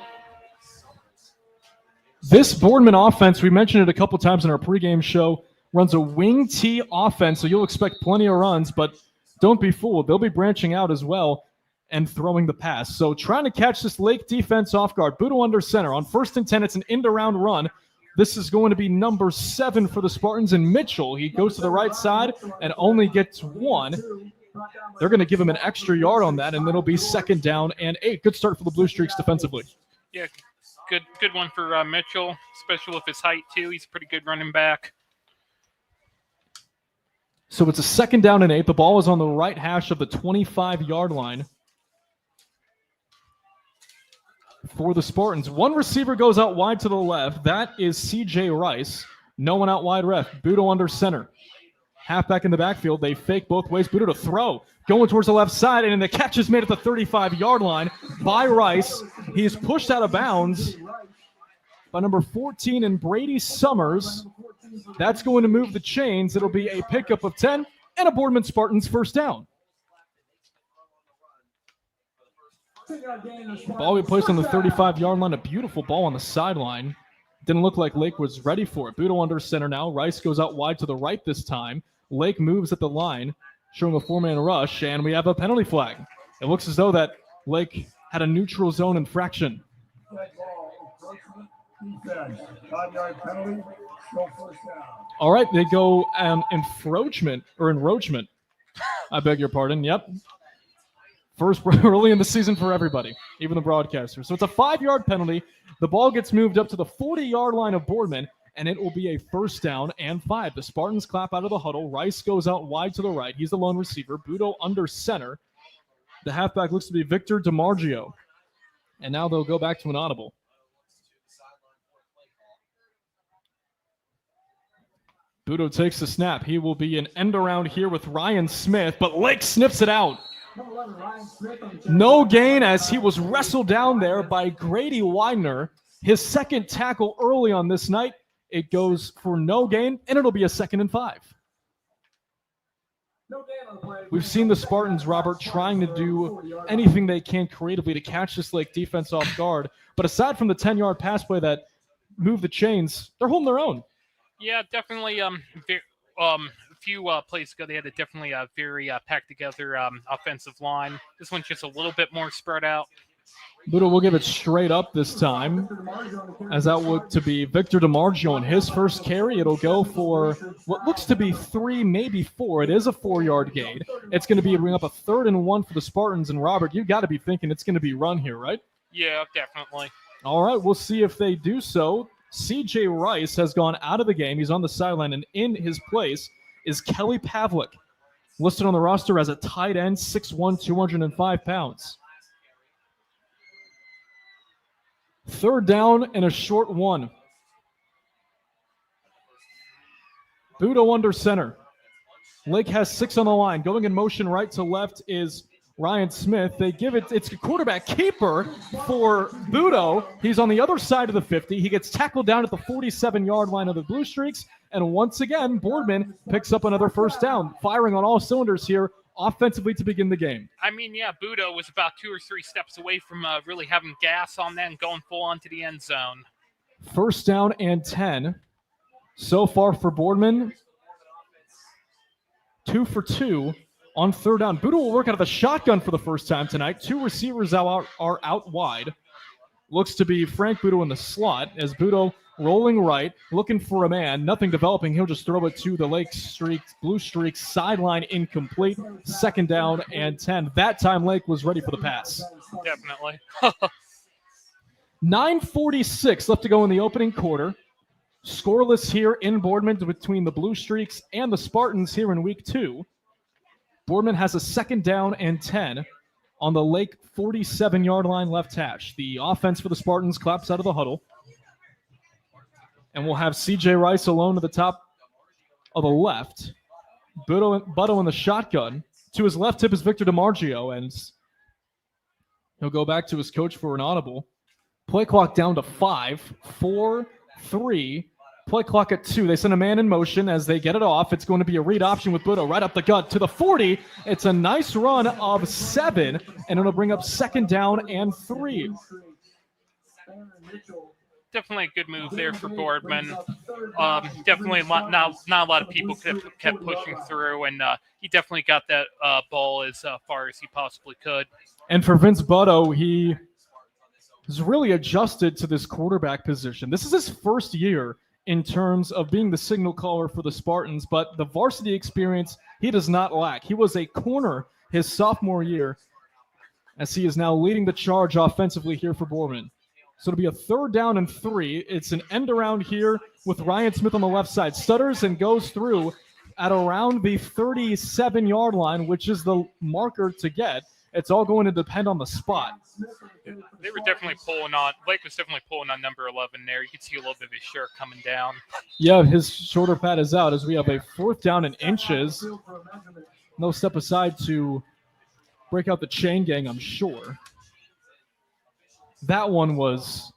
This Boardman offense, we mentioned it a couple times in our pregame show, runs a wing T offense, so you'll expect plenty of runs, but don't be fooled. They'll be branching out as well and throwing the pass. So trying to catch this Lake defense off guard. Budo under center. On 1st and 10, it's an end-around run. This is going to be number 7 for the Spartans, and Mitchell. He goes to the right side and only gets 1. They're going to give him an extra yard on that, and then it'll be 2nd down and 8. Good start for the Blue Streaks defensively. Yeah, good one for Mitchell, especially with his height, too. He's a pretty good running back. So it's a 2nd down and 8. The ball is on the right hash of the 25-yard line for the Spartans. One receiver goes out wide to the left. That is C.J. Rice. No one out wide ref. Budo under center. Halfback in the backfield. They fake both ways. Budo to throw. Going towards the left side, and the catch is made at the 35-yard line by Rice. He is pushed out of bounds by number 14 and Brady Summers. That's going to move the chains. It'll be a pickup of 10 and a Boardman Spartans 1st down. Ball we placed on the 35-yard line. A beautiful ball on the sideline. Didn't look like Lake was ready for it. Budo under center now. Rice goes out wide to the right this time. Lake moves at the line, showing a 4-man rush, and we have a penalty flag. It looks as though that Lake had a neutral zone infraction. All right, they go encroachment. I beg your pardon. Yep. First early in the season for everybody, even the broadcasters. So it's a 5-yard penalty. The ball gets moved up to the 40-yard line of Boardman, and it will be a 1st down and 5. The Spartans clap out of the huddle. Rice goes out wide to the right. He's the lone receiver. Budo under center. The halfback looks to be Victor DiMargio. And now they'll go back to an audible. Budo takes the snap. He will be an end around here with Ryan Smith, but Lake sniffs it out. No gain as he was wrestled down there by Grady Widener. His 2nd tackle early on this night. It goes for no gain, and it'll be a 2nd and 5. We've seen the Spartans, Robert, trying to do anything they can creatively to catch this Lake defense off guard. But aside from the 10-yard pass play that moved the chains, they're holding their own. Yeah, definitely. A few plays ago, they had a definitely very packed together offensive line. This one's just a little bit more spread out. Budo will give it straight up this time, as that looked to be Victor DiMargio in his first carry. It'll go for what looks to be 3, maybe 4. It is a 4-yard gain. It's going to be bring up a 3rd and 1 for the Spartans. And Robert, you've got to be thinking it's going to be run here, right? Yeah, definitely. All right, we'll see if they do so. C.J. Rice has gone out of the game. He's on the sideline, and in his place is Kelly Pavlik, listed on the roster as a tight end, 6'1", 205 pounds. Third down and a short one. Budo under center. Lake has 6 on the line. Going in motion right to left is Ryan Smith. They give it, it's a quarterback keeper for Budo. He's on the other side of the 50. He gets tackled down at the 47-yard line of the Blue Streaks. And once again, Boardman picks up another first down, firing on all cylinders here offensively to begin the game. I mean, yeah, Budo was about 2 or 3 steps away from really having gas on that and going full onto the end zone. First down and 10. So far for Boardman, 2 for 2 on third down. Budo will work out of the shotgun for the first time tonight. 2 receivers are out wide. Looks to be Frank Budo in the slot as Budo rolling right, looking for a man. Nothing developing. He'll just throw it to the Blue Streaks sideline, incomplete. Second down and 10. That time Lake was ready for the pass. Definitely. 9:46 left to go in the opening quarter. Scoreless here in Boardman between the Blue Streaks and the Spartans here in week 2. Boardman has a second down and 10 on the Lake 47-yard line left hash. The offense for the Spartans claps out of the huddle. And we'll have C.J. Rice alone to the top of the left. Butto in the shotgun. To his left tip is Victor DiMargio, and he'll go back to his coach for an audible. Play clock down to 5, 4, 3. Play clock at 2. They send a man in motion as they get it off. It's going to be a read option with Budo right up the gut to the 40. It's a nice run of 7, and it'll bring up second down and 3. Definitely a good move there for Boardman. Definitely not a lot of people kept pushing through, and he definitely got that ball as far as he possibly could. And for Vince Butto, he has really adjusted to this quarterback position. This is his first year in terms of being the signal caller for the Spartans, but the varsity experience he does not lack. He was a corner his sophomore year, as he is now leading the charge offensively here for Boardman. So it'll be a third down and 3. It's an end around here with Ryan Smith on the left side. Stutters and goes through at around the 37-yard line, which is the marker to get. It's all going to depend on the spot. They were definitely pulling on. Blake was definitely pulling on number 11 there. You could see a little bit of his shirt coming down. Yeah, his shoulder pad is out as we have a fourth down and inches. No step aside to break out the chain gang, I'm sure. That one was,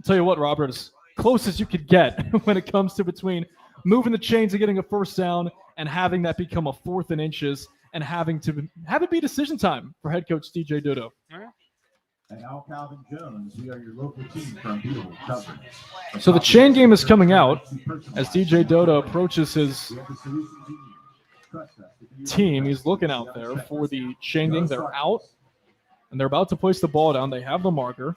I'll tell you what, Robert, as close as you could get when it comes to between moving the chains and getting a first down and having that become a fourth and inches and having to have it be decision time for head coach DJ Dudo. And now Calvin Jones, we are your local team from Beetle coverage. So the chain game is coming out as DJ Dodo approaches his team. He's looking out there for the chain game. They're out, and they're about to place the ball down. They have the marker.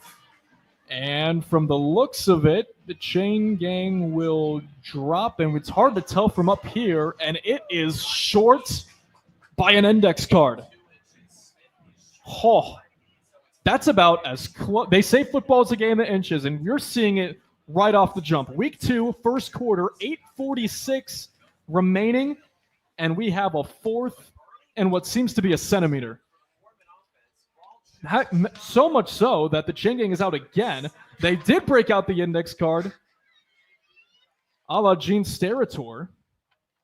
And from the looks of it, the chain gang will drop, and it's hard to tell from up here, and it is short by an index card. Oh, that's about as close. They say football's a game of inches, and you're seeing it right off the jump. Week 2, first quarter, 8:46 remaining, and we have a fourth and what seems to be a centimeter. So much so that the chain gang is out again. They did break out the index card, a la Gene Steratore.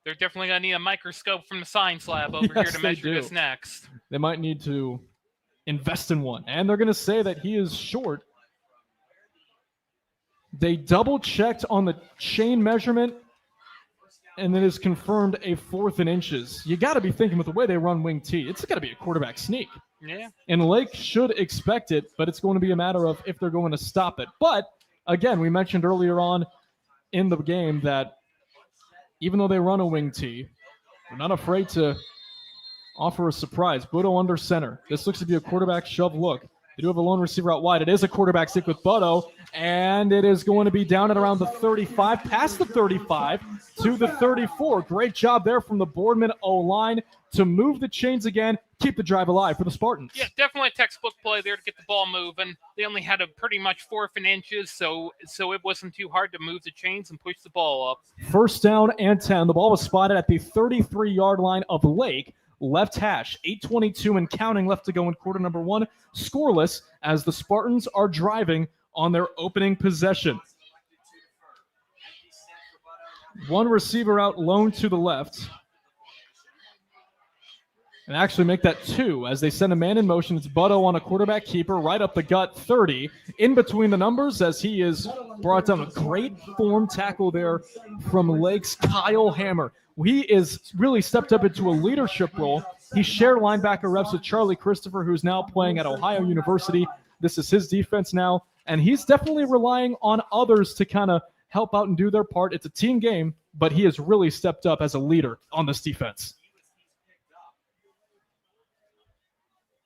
They're definitely going to need a microscope from the science lab over here to measure this next. They might need to invest in one. And they're going to say that he is short. They double-checked on the chain measurement, and then is confirmed a fourth and inches. You got to be thinking with the way they run wing T, it's got to be a quarterback sneak. Yeah. And Lake should expect it, but it's going to be a matter of if they're going to stop it. But, again, we mentioned earlier on in the game that even though they run a wing T, they're not afraid to offer a surprise. Butto under center. This looks to be a quarterback shove look. They do have a lone receiver out wide. It is a quarterback stick with Butto, and it is going to be down at around the 35, past the 35 to the 34. Great job there from the Boardman O-line to move the chains again, keep the drive alive for the Spartans. Yeah, definitely a textbook play there to get the ball moving. They only had a pretty much fourth and inches, so it wasn't too hard to move the chains and push the ball up. First down and 10. The ball was spotted at the 33-yard line of Lake. Left hash, 8:22 and counting left to go in quarter number 1. Scoreless as the Spartans are driving on their opening possession. One receiver out lone to the left. And actually make that 2 as they send a man in motion. It's Butto on a quarterback keeper right up the gut, 30. In between the numbers as he is brought down. A great form tackle there from Lake's Kyle Hammer. He is really stepped up into a leadership role. He shared linebacker reps with Charlie Christopher, who's now playing at Ohio University. This is his defense now, and he's definitely relying on others to kind of help out and do their part. It's a team game, but he has really stepped up as a leader on this defense.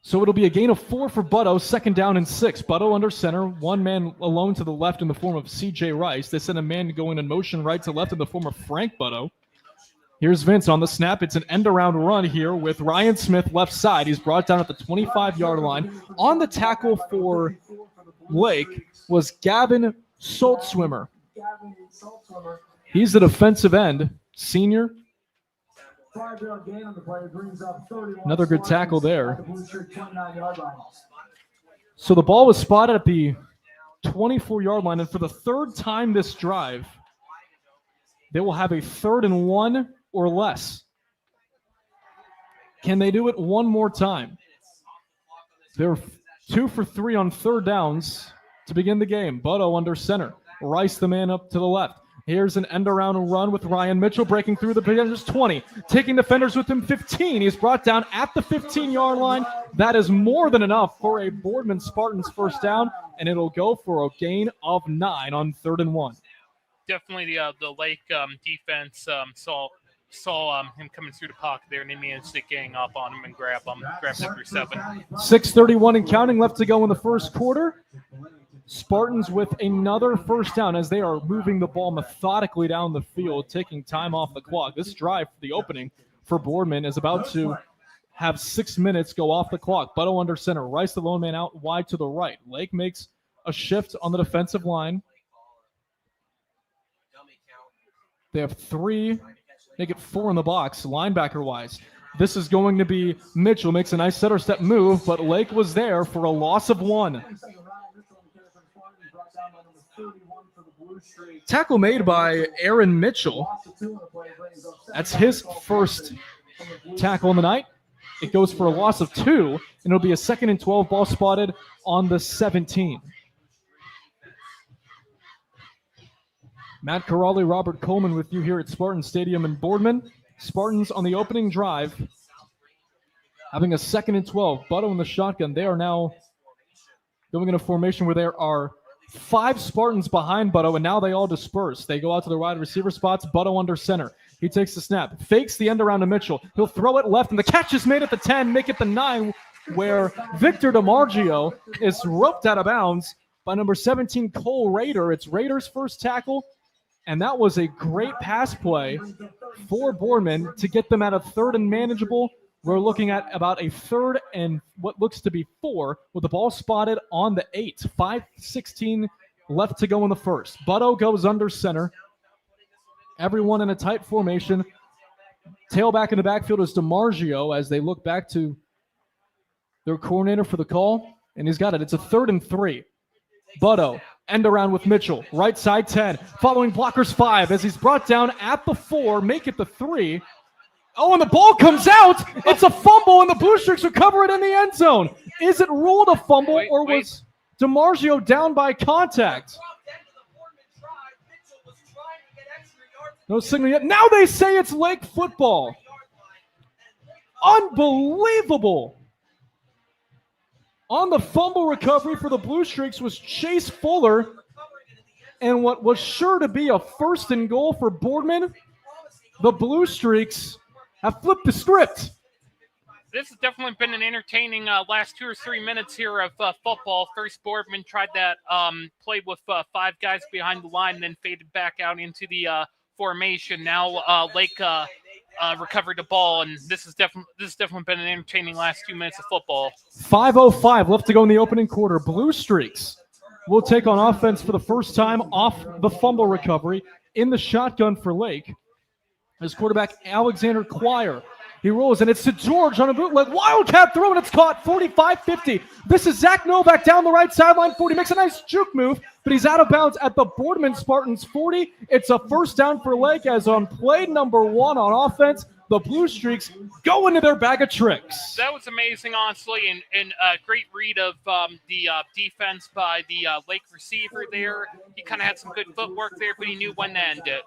So it'll be a gain of 4 for Butto, 2nd down and 6. Butto under center, one man alone to the left in the form of C.J. Rice. They send a man going in motion right to left in the form of Frank Butto. Here's Vince on the snap. It's an end-around run here with Ryan Smith left side. He's brought down at the 25-yard line. On the tackle for Lake was Gavin Saltzwimmer. He's the defensive end, senior. Another good tackle there. So the ball was spotted at the 24-yard line, and for the 3rd time this drive, they will have a 3rd and 1 or less. Can they do it one more time? They're 2 for 3 on 3rd downs to begin the game. Butto under center. Rice the man up to the left. Here's an end-around run with Ryan Mitchell breaking through the defenders 20, taking defenders with him 15. He's brought down at the 15-yard line. That is more than enough for a Boardman Spartans 1st down, and it'll go for a gain of 9 on 3rd and 1. Definitely the Lake defense saw him coming through the pocket there, and they managed to gang up on him and grab him through 7. 6:31 and counting left to go in the first quarter. Spartans with another 1st down as they are moving the ball methodically down the field, taking time off the clock. This drive, the opening for Boardman, is about to have 6 minutes go off the clock. Butto under center. Rice, the lone man, out wide to the right. Lake makes a shift on the defensive line. They have 3, make it 4 in the box, linebacker-wise. This is going to be Mitchell, makes a nice center step move, but Lake was there for a loss of 1. Tackle made by Aaron Mitchell. That's his first tackle in the night. It goes for a loss of 2, and it'll be a 2nd and 12 ball spotted on the 17. Matt Corrali, Robert Coleman with you here at Spartan Stadium in Boardman. Spartans on the opening drive, having a 2nd and 12. Butto in the shotgun. They are now going in a formation where there are 5 Spartans behind Butto, and now they all disperse. They go out to the wide receiver spots. Butto under center. He takes the snap, fakes the end around to Mitchell. He'll throw it left, and the catch is made at the 10, make it the 9, where Victor DiMargio is roped out of bounds by number 17, Cole Rader. It's Rader's first tackle, and that was a great pass play for Boardman to get them at a 3rd and manageable. We're looking at about a 3rd and what looks to be 4 with the ball spotted on the 8. 5:16 left to go in the first. Butto goes under center. Everyone in a tight formation. Tailback in the backfield is DiMargio as they look back to their coordinator for the call, and he's got it. It's a 3rd and 3. Butto, end around with Mitchell. Right side 10. Following blockers 5 as he's brought down at the 4. Make it the 3. Oh, and the ball comes out. It's a fumble, and the Blue Streaks recover it in the end zone. Is it ruled a fumble, or was DiMargio down by contact? No signal yet. Now they say it's Lake football. Unbelievable. On the fumble recovery for the Blue Streaks was Chase Fuller, and what was sure to be a 1st and goal for Boardman, the Blue Streaks have flipped the script. This has definitely been an entertaining last 2 or 3 minutes here of football. First, Boardman tried that play with 5 guys behind the line, then faded back out into the formation. Now Lake recovered the ball, and this has definitely been an entertaining last 2 minutes of football. 5:05 left to go in the opening quarter. Blue Streaks will take on offense for the first time off the fumble recovery in the shotgun for Lake. His quarterback, Alexander Quire, He rolls, and it's to George on a bootleg. Wildcat throw, and it's caught. 45-50. This is Zach Novak down the right sideline. 40 makes a nice juke move, but he's out of bounds at the Boardman Spartans 40. It's a first down for Lake, as on play number 1 on offense, the Blue Streaks go into their bag of tricks. That was amazing, honestly, and a great read of the defense by the Lake receiver there. He kind of had some good footwork there, but he knew when to end it.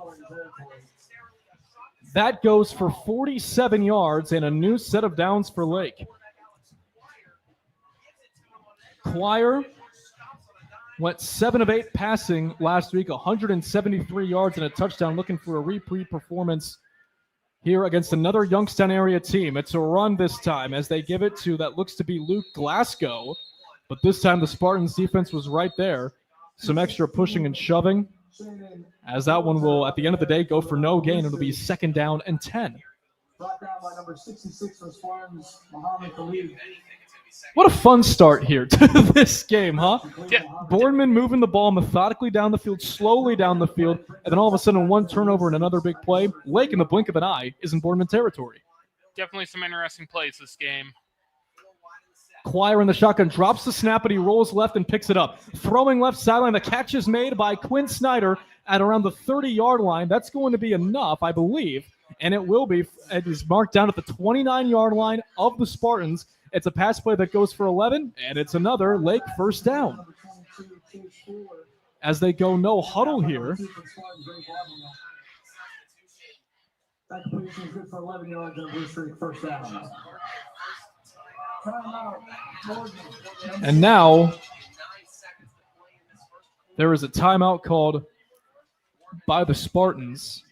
That goes for 47 yards and a new set of downs for Lake. Quire went 7 of 8 passing last week, 173 yards and a touchdown, looking for a repeat performance here against another Youngstown area team. It's a run this time as they give it to that looks to be Luke Glasgow, but this time the Spartans defense was right there. Some extra pushing and shoving, as that one will, at the end of the day, go for no gain. It'll be 2nd down and 10. Brought down by number 66 for Spartans, Muhammad Khalid. What a fun start here to this game, huh? Yeah. Boardman moving the ball methodically down the field, slowly down the field, and then all of a sudden one turnover and another big play. Lake, in the blink of an eye, is in Boardman territory. Definitely some interesting plays this game. Quire in the shotgun, drops the snap, but he rolls left and picks it up. Throwing left sideline, the catch is made by Quinn Snyder at around the 30-yard line. That's going to be enough, I believe, and it will be. It is marked down at the 29-yard line of the Spartans. It's a pass play that goes for 11, and it's another Lake first down. As they go no huddle here. That completion is good for 11 yards and a Blue Streak first down. And now there is a timeout called by the Spartans.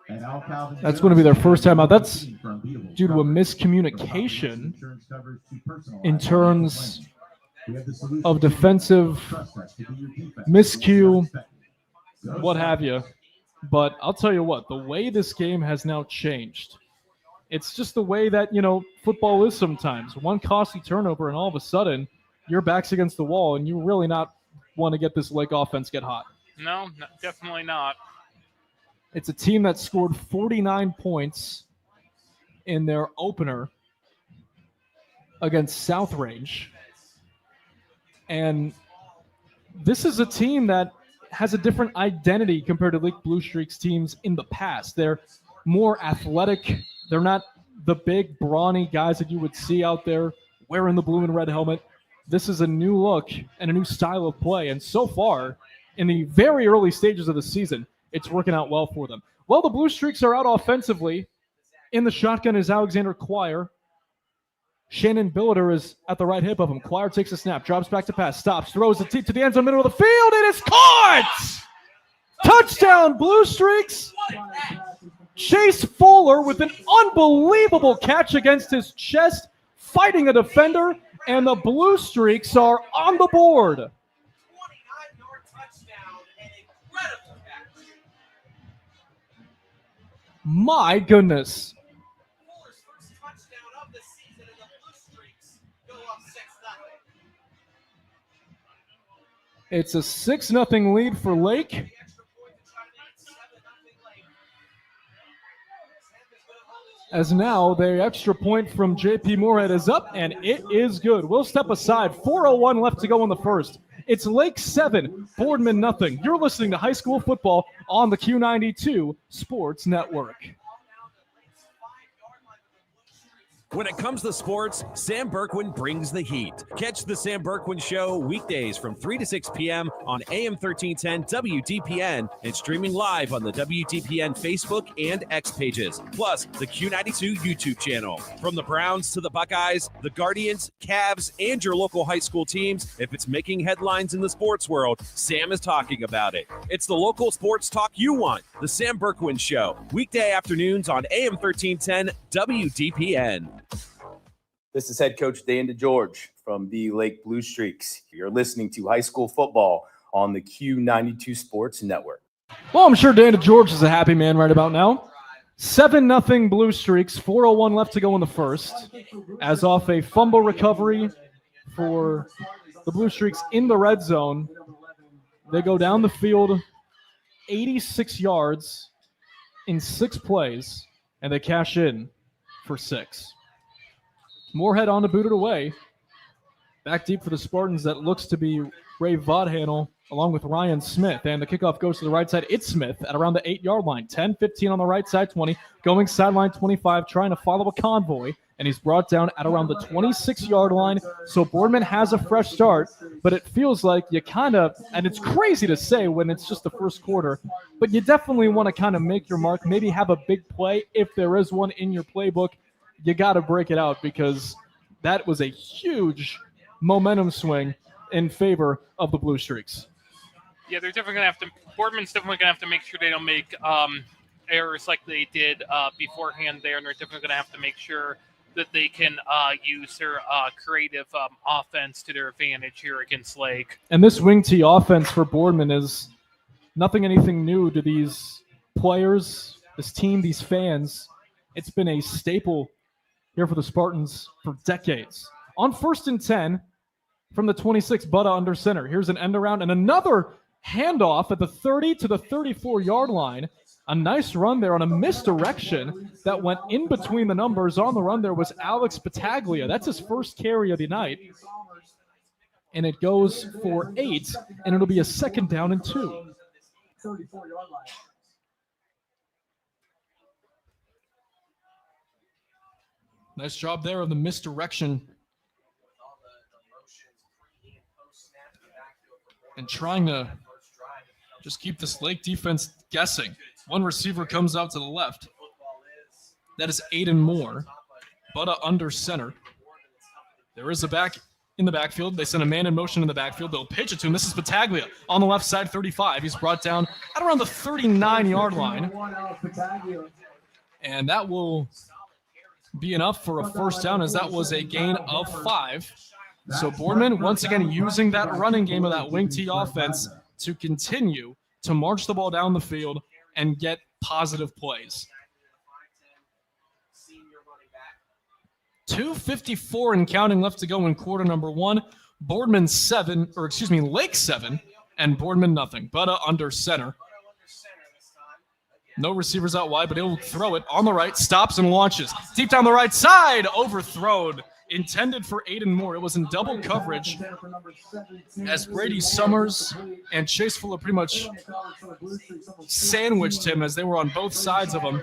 That's going to be their first timeout. That's due to a miscommunication in terms of defensive miscue, what have you. But I'll tell you what, the way this game has now changed, it's just the way that, football is sometimes. One costly turnover, and all of a sudden, your back's against the wall, and you really not want to get this Lake offense get hot. No, definitely not. It's a team that scored 49 points in their opener against South Range. And this is a team that has a different identity compared to Lake Blue Streaks teams in the past. They're more athletic. They're not the big, brawny guys that you would see out there wearing the blue and red helmet. This is a new look and a new style of play. And so far, in the very early stages of the season, it's working out well for them. Well, the Blue Streaks are out offensively. In the shotgun is Alexander Quire. Shannon Billiter is at the right hip of him. Quire takes a snap, drops back to pass, stops, throws it to the end zone, middle of the field. It is caught! Touchdown, Blue Streaks! Chase Fuller with an unbelievable catch against his chest, fighting a defender, and the Blue Streaks are on the board. My goodness. It's a 6-0 lead for Lake. As now the extra point from JP Moorhead is up, and it is good. We'll step aside. 4:01 left to go in the first. It's Lake 7, Boardman nothing. You're listening to high school football on the Q92 Sports Network. When it comes to sports, Sam Berkwin brings the heat. Catch the Sam Berkwin Show weekdays from 3 to 6 p.m. on AM 1310 WDPN and streaming live on the WDPN Facebook and X pages, plus the Q92 YouTube channel. From the Browns to the Buckeyes, the Guardians, Cavs, and your local high school teams, if it's making headlines in the sports world, Sam is talking about it. It's the local sports talk you want. The Sam Berkwin Show, weekday afternoons on AM 1310 WDPN. This is head coach Dan DeGeorge from the Lake Blue Streaks. You're listening to high school football on the Q92 Sports Network. Well, I'm sure Dan DeGeorge is a happy man right about now. 7-0 Blue Streaks, 4:01 left to go in the first. As off a fumble recovery for the Blue Streaks in the red zone, they go down the field 86 yards in 6 plays, and they cash in for 6. Moorhead on to boot it away. Back deep for the Spartans, that looks to be Ray Vodhandel along with Ryan Smith. And the kickoff goes to the right side. It's Smith at around the 8-yard line. 10, 15 on the right side, 20. Going sideline 25, trying to follow a convoy. And he's brought down at around the 26-yard line. So Boardman has a fresh start, but it feels like you kind of, and it's crazy to say when it's just the first quarter, but you definitely want to kind of make your mark, maybe have a big play. If there is one in your playbook, you got to break it out because that was a huge momentum swing in favor of the Blue Streaks. Yeah, they're definitely going to have to, Boardman's definitely going to have to make sure they don't make errors like they did beforehand there, and they're definitely going to have to make sure that they can use their creative offense to their advantage here against Lake. And this wing tee offense for Boardman is anything new to these players, this team, these fans. It's been a staple here for the Spartans for decades. On 1st and 10 from the 26, Butta under center. Here's an end around and another handoff at the 30 to the 34-yard line. A nice run there on a misdirection that went in between the numbers. On the run there was Alex Battaglia. That's his first carry of the night. And it goes for 8, and it'll be a 2nd down and 2. 34-yard line. Nice job there of the misdirection. And trying to just keep this Lake defense guessing. One receiver comes out to the left. That is Aiden Moore. Butta under center. There is a back in the backfield. They send a man in motion in the backfield. They'll pitch it to him. This is Battaglia on the left side, 35. He's brought down at around the 39-yard line. And that will be enough for a first down, as that was a gain of 5. So Boardman, once again, using that running game of that wing tee offense to continue to march the ball down the field and get positive plays. 2:54 and counting left to go in quarter number 1. Lake 7, and Boardman nothing. Butta under center. No receivers out wide, but he'll throw it on the right, stops and launches. Deep down the right side, overthrown. Intended for Aiden Moore. It was in double coverage as Brady Summers and Chase Fuller pretty much sandwiched him as they were on both sides of him.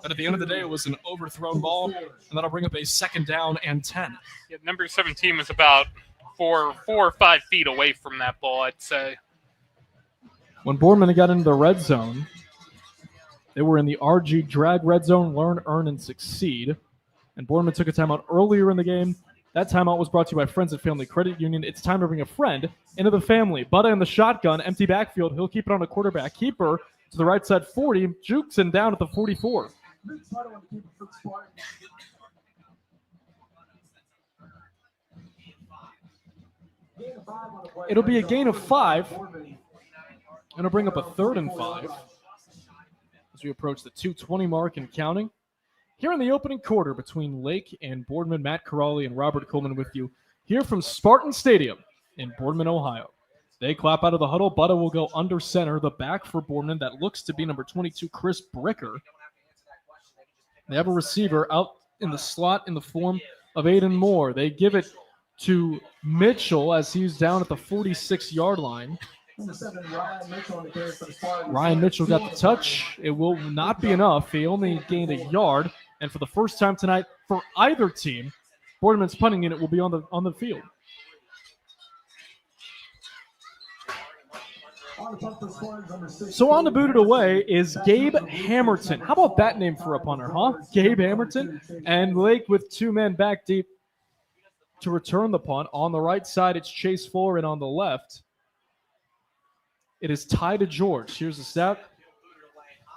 But at the end of the day, it was an overthrown ball, and that'll bring up a 2nd down and 10. Yeah, number 17 was about 4 or 5 feet away from that ball, I'd say. When Boardman got into the red zone, they were in the RG drag red zone, learn, earn, and succeed. And Boardman took a timeout earlier in the game. That timeout was brought to you by Friends and Family Credit Union. It's time to bring a friend into the family. Butta in the shotgun, empty backfield. He'll keep it on a quarterback keeper to the right side 40. Jukes and down at the 44. It'll be a gain of 5. And it'll bring up a 3rd and 5 as we approach the 2:20 mark and counting. Here in the opening quarter between Lake and Boardman, Matt Corrali and Robert Coleman with you here from Spartan Stadium in Boardman, Ohio. They clap out of the huddle. Butta will go under center. The back for Boardman, that looks to be number 22, Chris Bricker. They have a receiver out in the slot in the form of Aiden Moore. They give it to Mitchell as he's down at the 46-yard line. Ryan Mitchell got the touch. It will not be enough. He only gained a yard. And for the first time tonight for either team, Boardman's punting unit will be on the field. So on to boot it away is Gabe Hammerton. How about that name for a punter, huh? Gabe Hammerton. And Lake with 2 men back deep to return the punt. On the right side, it's Chase Fuller, and on the left, it is Ty to George. Here's the snap.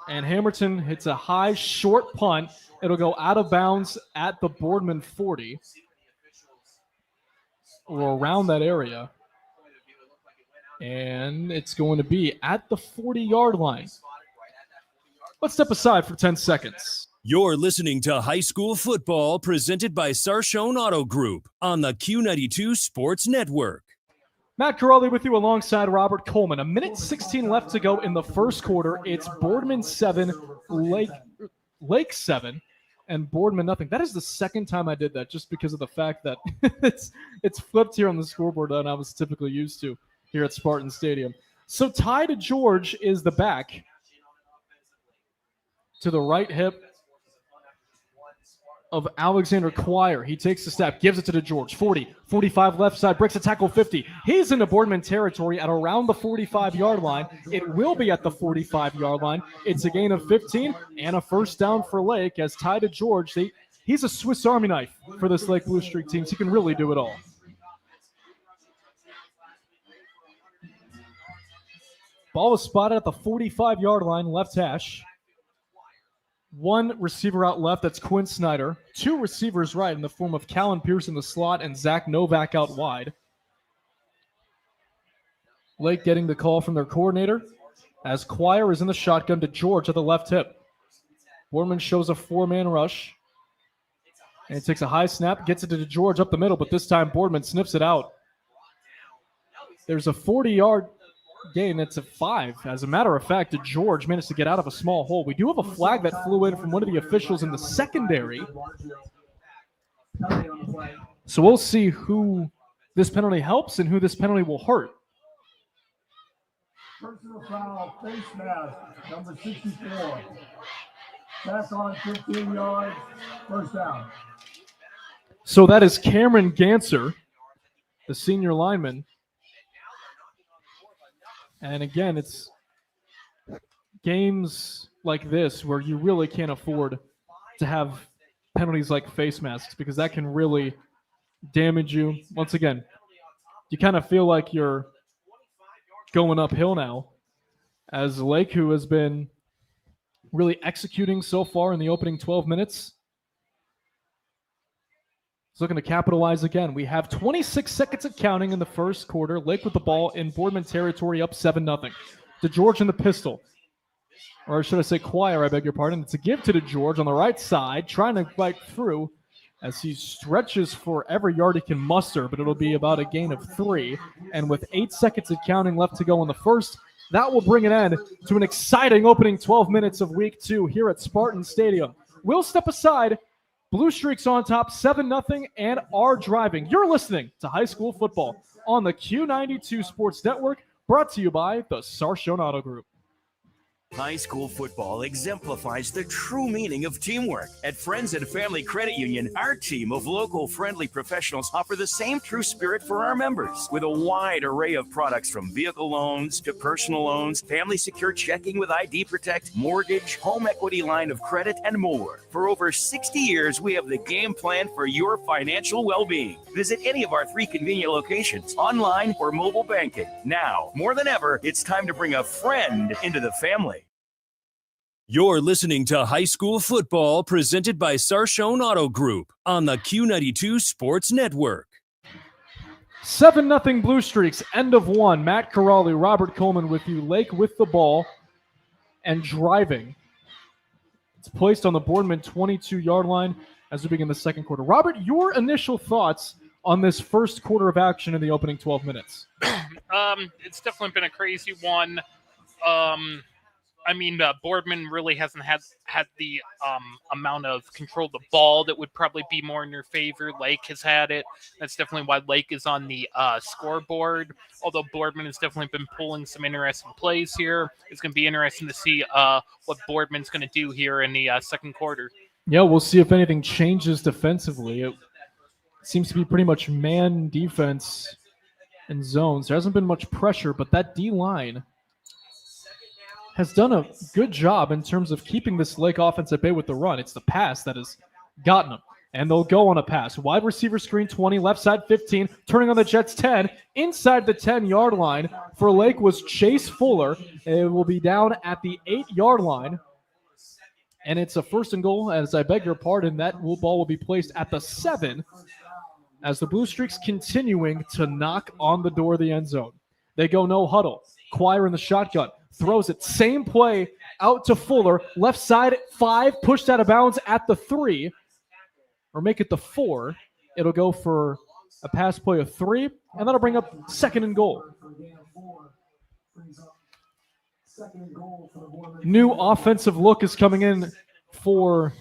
And Hammerton hits a high, short punt. It'll go out of bounds at the Boardman 40 or around that area. And it's going to be at the 40-yard line. Let's step aside for 10 seconds. You're listening to High School Football presented by Sarshone Auto Group on the Q92 Sports Network. Matt Corrali with you alongside Robert Coleman. 1:16 left to go in the first quarter. It's Boardman 7, Lake 7, and Boardman nothing. That is the second time I did that, just because of the fact that it's flipped here on the scoreboard than I was typically used to here at Spartan Stadium. So Ty to George is the back. To the right hip of Alexander Quire. He takes the step, gives it to George. 40, 45 left side, breaks a tackle 50. He's into Boardman territory at around the 45-yard line. It will be at the 45-yard line. It's a gain of 15 and a first down for Lake as Ty to George. He's a Swiss Army knife for this Lake Blue Streak team. He can really do it all. Ball is spotted at the 45-yard line, left hash. One receiver out left, that's Quinn Snyder. Two receivers right in the form of Callan Pierce in the slot and Zach Novak out wide. Lake getting the call from their coordinator as Quire is in the shotgun to George at the left hip. Boardman shows a four-man rush. And he takes a high snap, gets it to George up the middle, but this time Boardman sniffs it out. There's a 40-yard gain. It's a 5. As a matter of fact, George managed to get out of a small hole. We do have a flag that flew in from one of the officials in the secondary. So we'll see who this penalty helps and who this penalty will hurt. Personal foul, face mask, number 64. Back on 15 yards, first down. So that is Cameron Ganser, the senior lineman. And again, it's games like this where you really can't afford to have penalties like face masks because that can really damage you. Once again, you kind of feel like you're going uphill now as Lake, who has been really executing so far in the opening 12 minutes, is looking to capitalize again. We have 26 seconds of counting in the first quarter. Lake with the ball in Boardman territory, up 7-0. To George in the pistol. Or should I say Quire, I beg your pardon. It's a give to George on the right side, trying to fight through as he stretches for every yard he can muster, but it'll be about a gain of 3. And with 8 seconds of counting left to go in the first, that will bring an end to an exciting opening 12 minutes of Week 2 here at Spartan Stadium. We'll step aside. Blue Streaks on top, 7-0, and are driving. You're listening to High School Football on the Q92 Sports Network, brought to you by the Sarshone Auto Group. High school football exemplifies the true meaning of teamwork. At Friends and Family Credit Union, our team of local friendly professionals offer the same true spirit for our members with a wide array of products from vehicle loans to personal loans, family secure checking with ID Protect, mortgage, home equity line of credit, and more. For over 60 years, we have the game plan for your financial well-being. Visit any of our 3 convenient locations, online or mobile banking. Now, more than ever, it's time to bring a friend into the family. You're listening to High School Football presented by Sarshone Auto Group on the Q92 Sports Network. 7-0 Blue Streaks, end of 1. Matt Corrali, Robert Coleman with you. Lake with the ball and driving. It's placed on the Boardman 22-yard line as we begin the second quarter. Robert, your initial thoughts on this first quarter of action in the opening 12 minutes? It's definitely been a crazy one. Boardman really hasn't had the amount of control of the ball that would probably be more in your favor. Lake has had it. That's definitely why Lake is on the scoreboard. Although Boardman has definitely been pulling some interesting plays here. It's going to be interesting to see what Boardman's going to do here in the second quarter. Yeah, we'll see if anything changes defensively. It seems to be pretty much man defense and zones. There hasn't been much pressure, but that D-line has done a good job in terms of keeping this Lake offense at bay with the run. It's the pass that has gotten them. And they'll go on a pass. Wide receiver screen 20, left side 15, turning on the Jets 10. Inside the 10-yard line for Lake was Chase Fuller. It will be down at the 8-yard line. And it's a first and goal, as I beg your pardon. That ball will be placed at the 7 as the Blue Streaks continuing to knock on the door of the end zone. They go no huddle. Quire in the shotgun. Throws it. Same play out to Fuller. Left side 5, pushed out of bounds at the 3. Or make it the 4. It'll go for a pass play of 3, and that'll bring up 2nd and goal. New offensive look is coming in for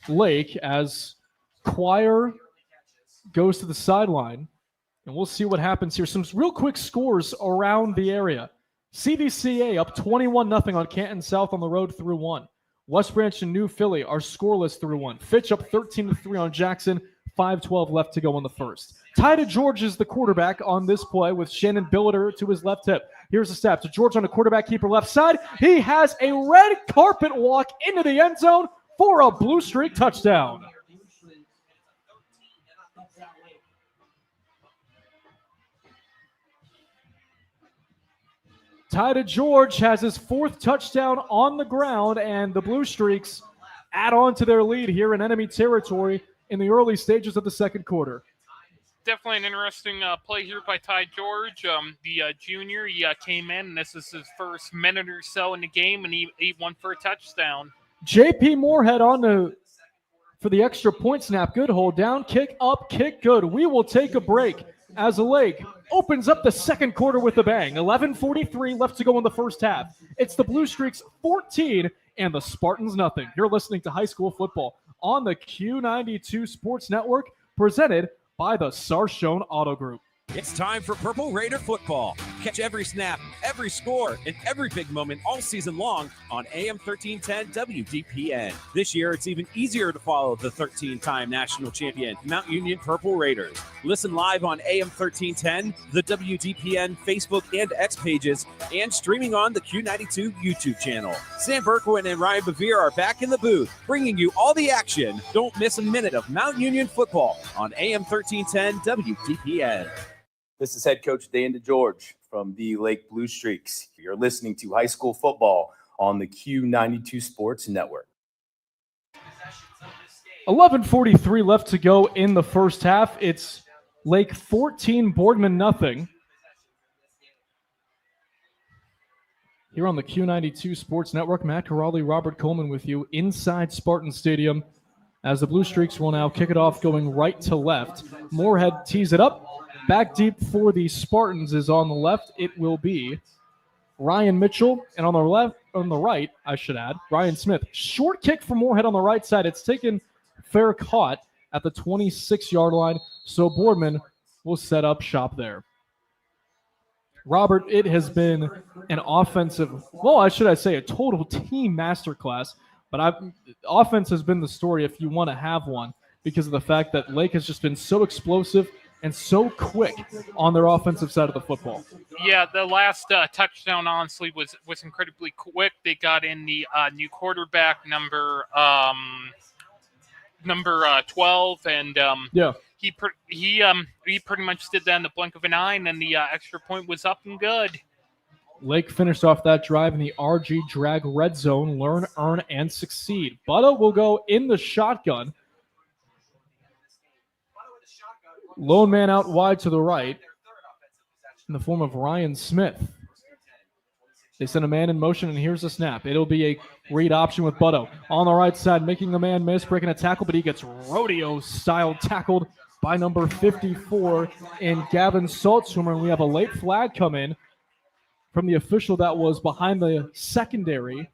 Lake as Choir goes to the sideline, and we'll see what happens here. Some real quick scores around the area. CVCA up 21-0 on Canton South on the road through 1. West Branch and New Philly are scoreless through 1. Fitch up 13-3 on Jackson. 5:12 left to go in the first. Ty George is the quarterback on this play with Shannon Billiter to his left hip. Here's the snap to George on the quarterback keeper left side. He has a red carpet walk into the end zone for a Blue Streak touchdown. Ty George has his 4th touchdown on the ground, and the Blue Streaks add on to their lead here in enemy territory in the early stages of the second quarter. Definitely an interesting play here by Ty George. The junior, he came in, and this is his first minute or so in the game, and he won for a touchdown. J.P. Moorhead for the extra point snap. Good hold down, kick up, kick good. We will take a break as Lake opens up the second quarter with a bang. 11:43 left to go in the first half. It's the Blue Streaks 14 and the Spartans nothing. You're listening to high school football on the Q92 Sports Network, presented by the Sarshone Auto Group. It's time for Purple Raider football. Catch every snap, every score, and every big moment all season long on AM 1310 WDPN. This year, it's even easier to follow the 13-time national champion, Mount Union Purple Raiders. Listen live on AM 1310, the WDPN Facebook and X pages, and streaming on the Q92 YouTube channel. Sam Berkwin and Ryan Bevere are back in the booth, bringing you all the action. Don't miss a minute of Mount Union football on AM 1310 WDPN. This is head coach Dan DeGeorge from the Lake Blue Streaks. You're listening to high school football on the Q92 Sports Network. 11:43 left to go in the first half. It's Lake 14, Boardman nothing. Here on the Q92 Sports Network, Matt Corrali, Robert Coleman with you inside Spartan Stadium as the Blue Streaks will now kick it off going right to left. Moorhead tees it up. Back deep for the Spartans is on the left. It will be Ryan Mitchell, and on the right, I should add, Ryan Smith. Short kick for Moorhead on the right side. It's taken fair caught at the 26-yard line, so Boardman will set up shop there. Robert, it has been an offensive, a total team masterclass, but offense has been the story if you want to have one because of the fact that Lake has just been so explosive and so quick on their offensive side of the football. Yeah, the last touchdown, honestly, was incredibly quick. They got in the new quarterback, number 12, and he pretty much did that in the blink of an eye, and then the extra point was up and good. Lake finished off that drive in the RG Drag red zone. Learn, earn, and succeed. Butta will go in the shotgun. Lone man out wide to the right in the form of Ryan Smith. They send a man in motion, and here's the snap. It'll be a read option with Butto on the right side, making the man miss, breaking a tackle, but he gets rodeo-style tackled by number 54 in Gavin Saltzheimer, and we have a late flag come in from the official that was behind the secondary.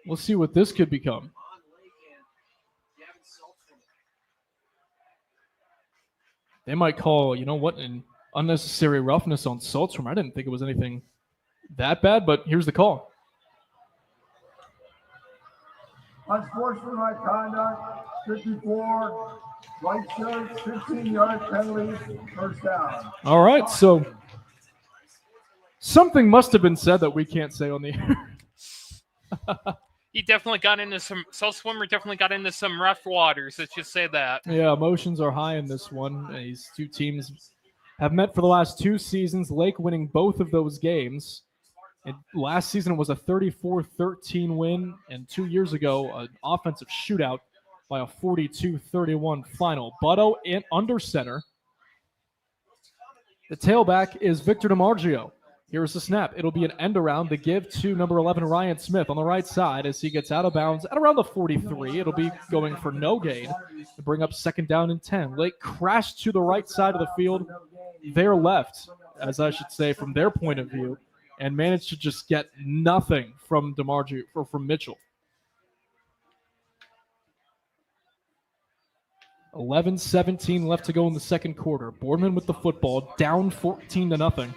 We'll see what this could become. They might call, an unnecessary roughness on Saltzheimer. I didn't think it was anything that bad, but here's the call. Unsportsmanlike conduct, 54, white shirt, 15-yard penalty, first down. All right, so something must have been said that we can't say on the air. He definitely got into Saltzheimer definitely got into some rough waters. Let's just say that. Yeah, emotions are high in this one. These two teams have met for the last 2 seasons. Lake winning both of those games. Last season it was a 34-13 win, and 2 years ago an offensive shootout by a 42-31 final. Butto under center. The tailback is Victor DiMargio. Here's the snap. It'll be an end around. The give to number 11, Ryan Smith, on the right side as he gets out of bounds at around the 43. It'll be going for no gain to bring up 2nd down and 10. Lake crashed to the right side of the field, their left, as I should say, from their point of view, and managed to just get nothing from DeMargio or from Mitchell. 11-17 left to go in the second quarter. Boardman with the football, down 14-0.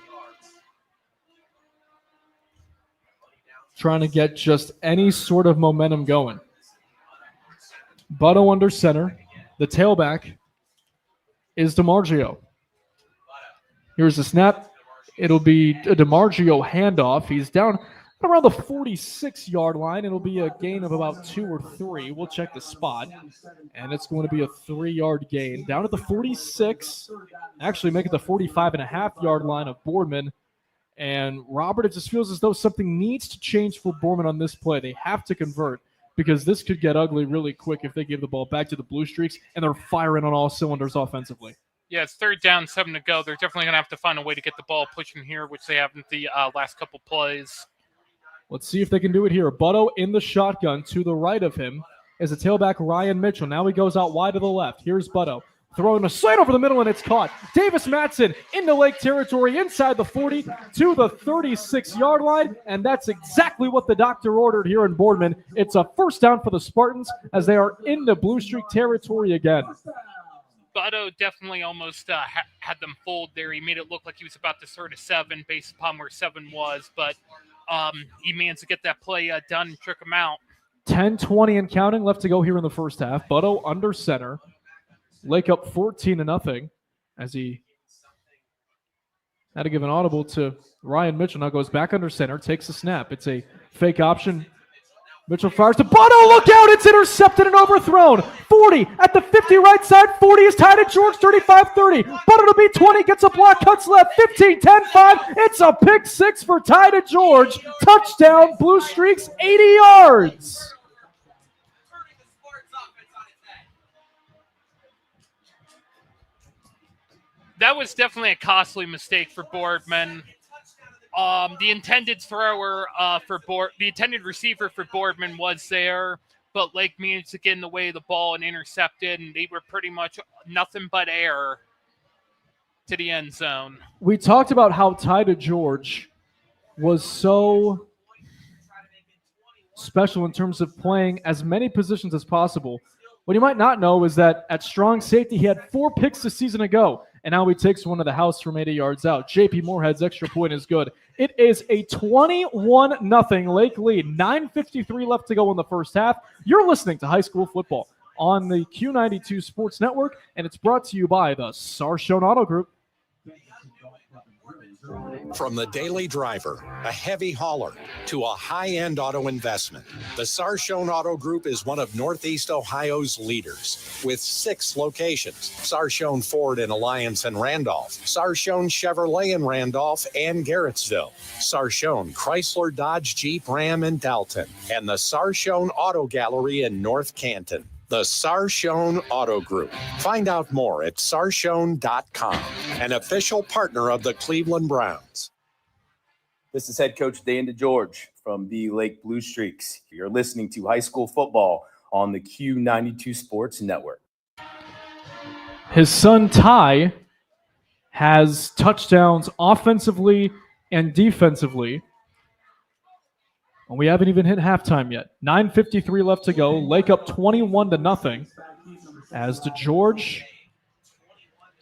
Trying to get just any sort of momentum going. Butto under center. The tailback is DeMargio. Here's the snap. It'll be a DeMargio handoff. He's down around the 46-yard line. It'll be a gain of about 2 or 3. We'll check the spot. And it's going to be a 3-yard gain. Down at the 46. Actually make it the 45.5-yard line of Boardman. And Robert, it just feels as though something needs to change for Boardman on this play. They have to convert because this could get ugly really quick if they give the ball back to the Blue Streaks and they're firing on all cylinders offensively. Yeah, it's 3rd down, 7 to go. They're definitely going to have to find a way to get the ball pushing here, which they haven't the last couple plays. Let's see if they can do it here. Butto in the shotgun. To the right of him is a tailback, Ryan Mitchell. Now he goes out wide to the left. Here's Butto. Throwing a slant over the middle, and it's caught. Davis Matson into Lake territory, inside the 40 to the 36-yard line, and that's exactly what the doctor ordered here in Boardman. It's a 1st down for the Spartans as they are in the Blue Streak territory again. Butto definitely almost had them fold there. He made it look like he was about to start a 7 based upon where 7 was, but he managed to get that play done and trick him out. 10-20 and counting left to go here in the first half. Butto under center. Lake up 14-0 as he had to give an audible to Ryan Mitchell. Now goes back under center, takes a snap. It's a fake option. Mitchell fires to Butto. Look out! It's intercepted and overthrown. 40 at the 50 right side. 40 is tied at George. 35-30. Butto to be 20. Gets a block. Cuts left. 15, 10, 5. It's a pick 6 for Ty to George. Touchdown. Blue Streaks 80 yards. That was definitely a costly mistake for Boardman. The intended the intended receiver for Boardman was there, but Lake managed to get in the way of the ball and intercepted, and they were pretty much nothing but air to the end zone. We talked about how Ty to George was so special in terms of playing as many positions as possible. What you might not know is that at strong safety, he had 4 picks a season ago, and now he takes one to the house from 80 yards out. JP Moorhead's extra point is good. It is a 21-0 Lake lead. 9:53 left to go in the first half. You're listening to High School Football on the Q92 Sports Network, and it's brought to you by the Sarshone Auto Group. From the daily driver, a heavy hauler, to a high-end auto investment, the Sarshone Auto Group is one of Northeast Ohio's leaders. With 6 locations: Sarshone Ford in Alliance and Randolph, Sarshone Chevrolet in Randolph and Garrettsville, Sarshone Chrysler Dodge Jeep Ram in Dalton, and the Sarshone Auto Gallery in North Canton. The Sarshone Auto Group. Find out more at sarshone.com, an official partner of the Cleveland Browns. This is head coach Dan DeGeorge from the Lake Blue Streaks. You're listening to High School Football on the Q92 Sports Network. His son Ty has touchdowns offensively and defensively. And we haven't even hit halftime yet. 9:53 left to go. Lake up 21-0. As DeGeorge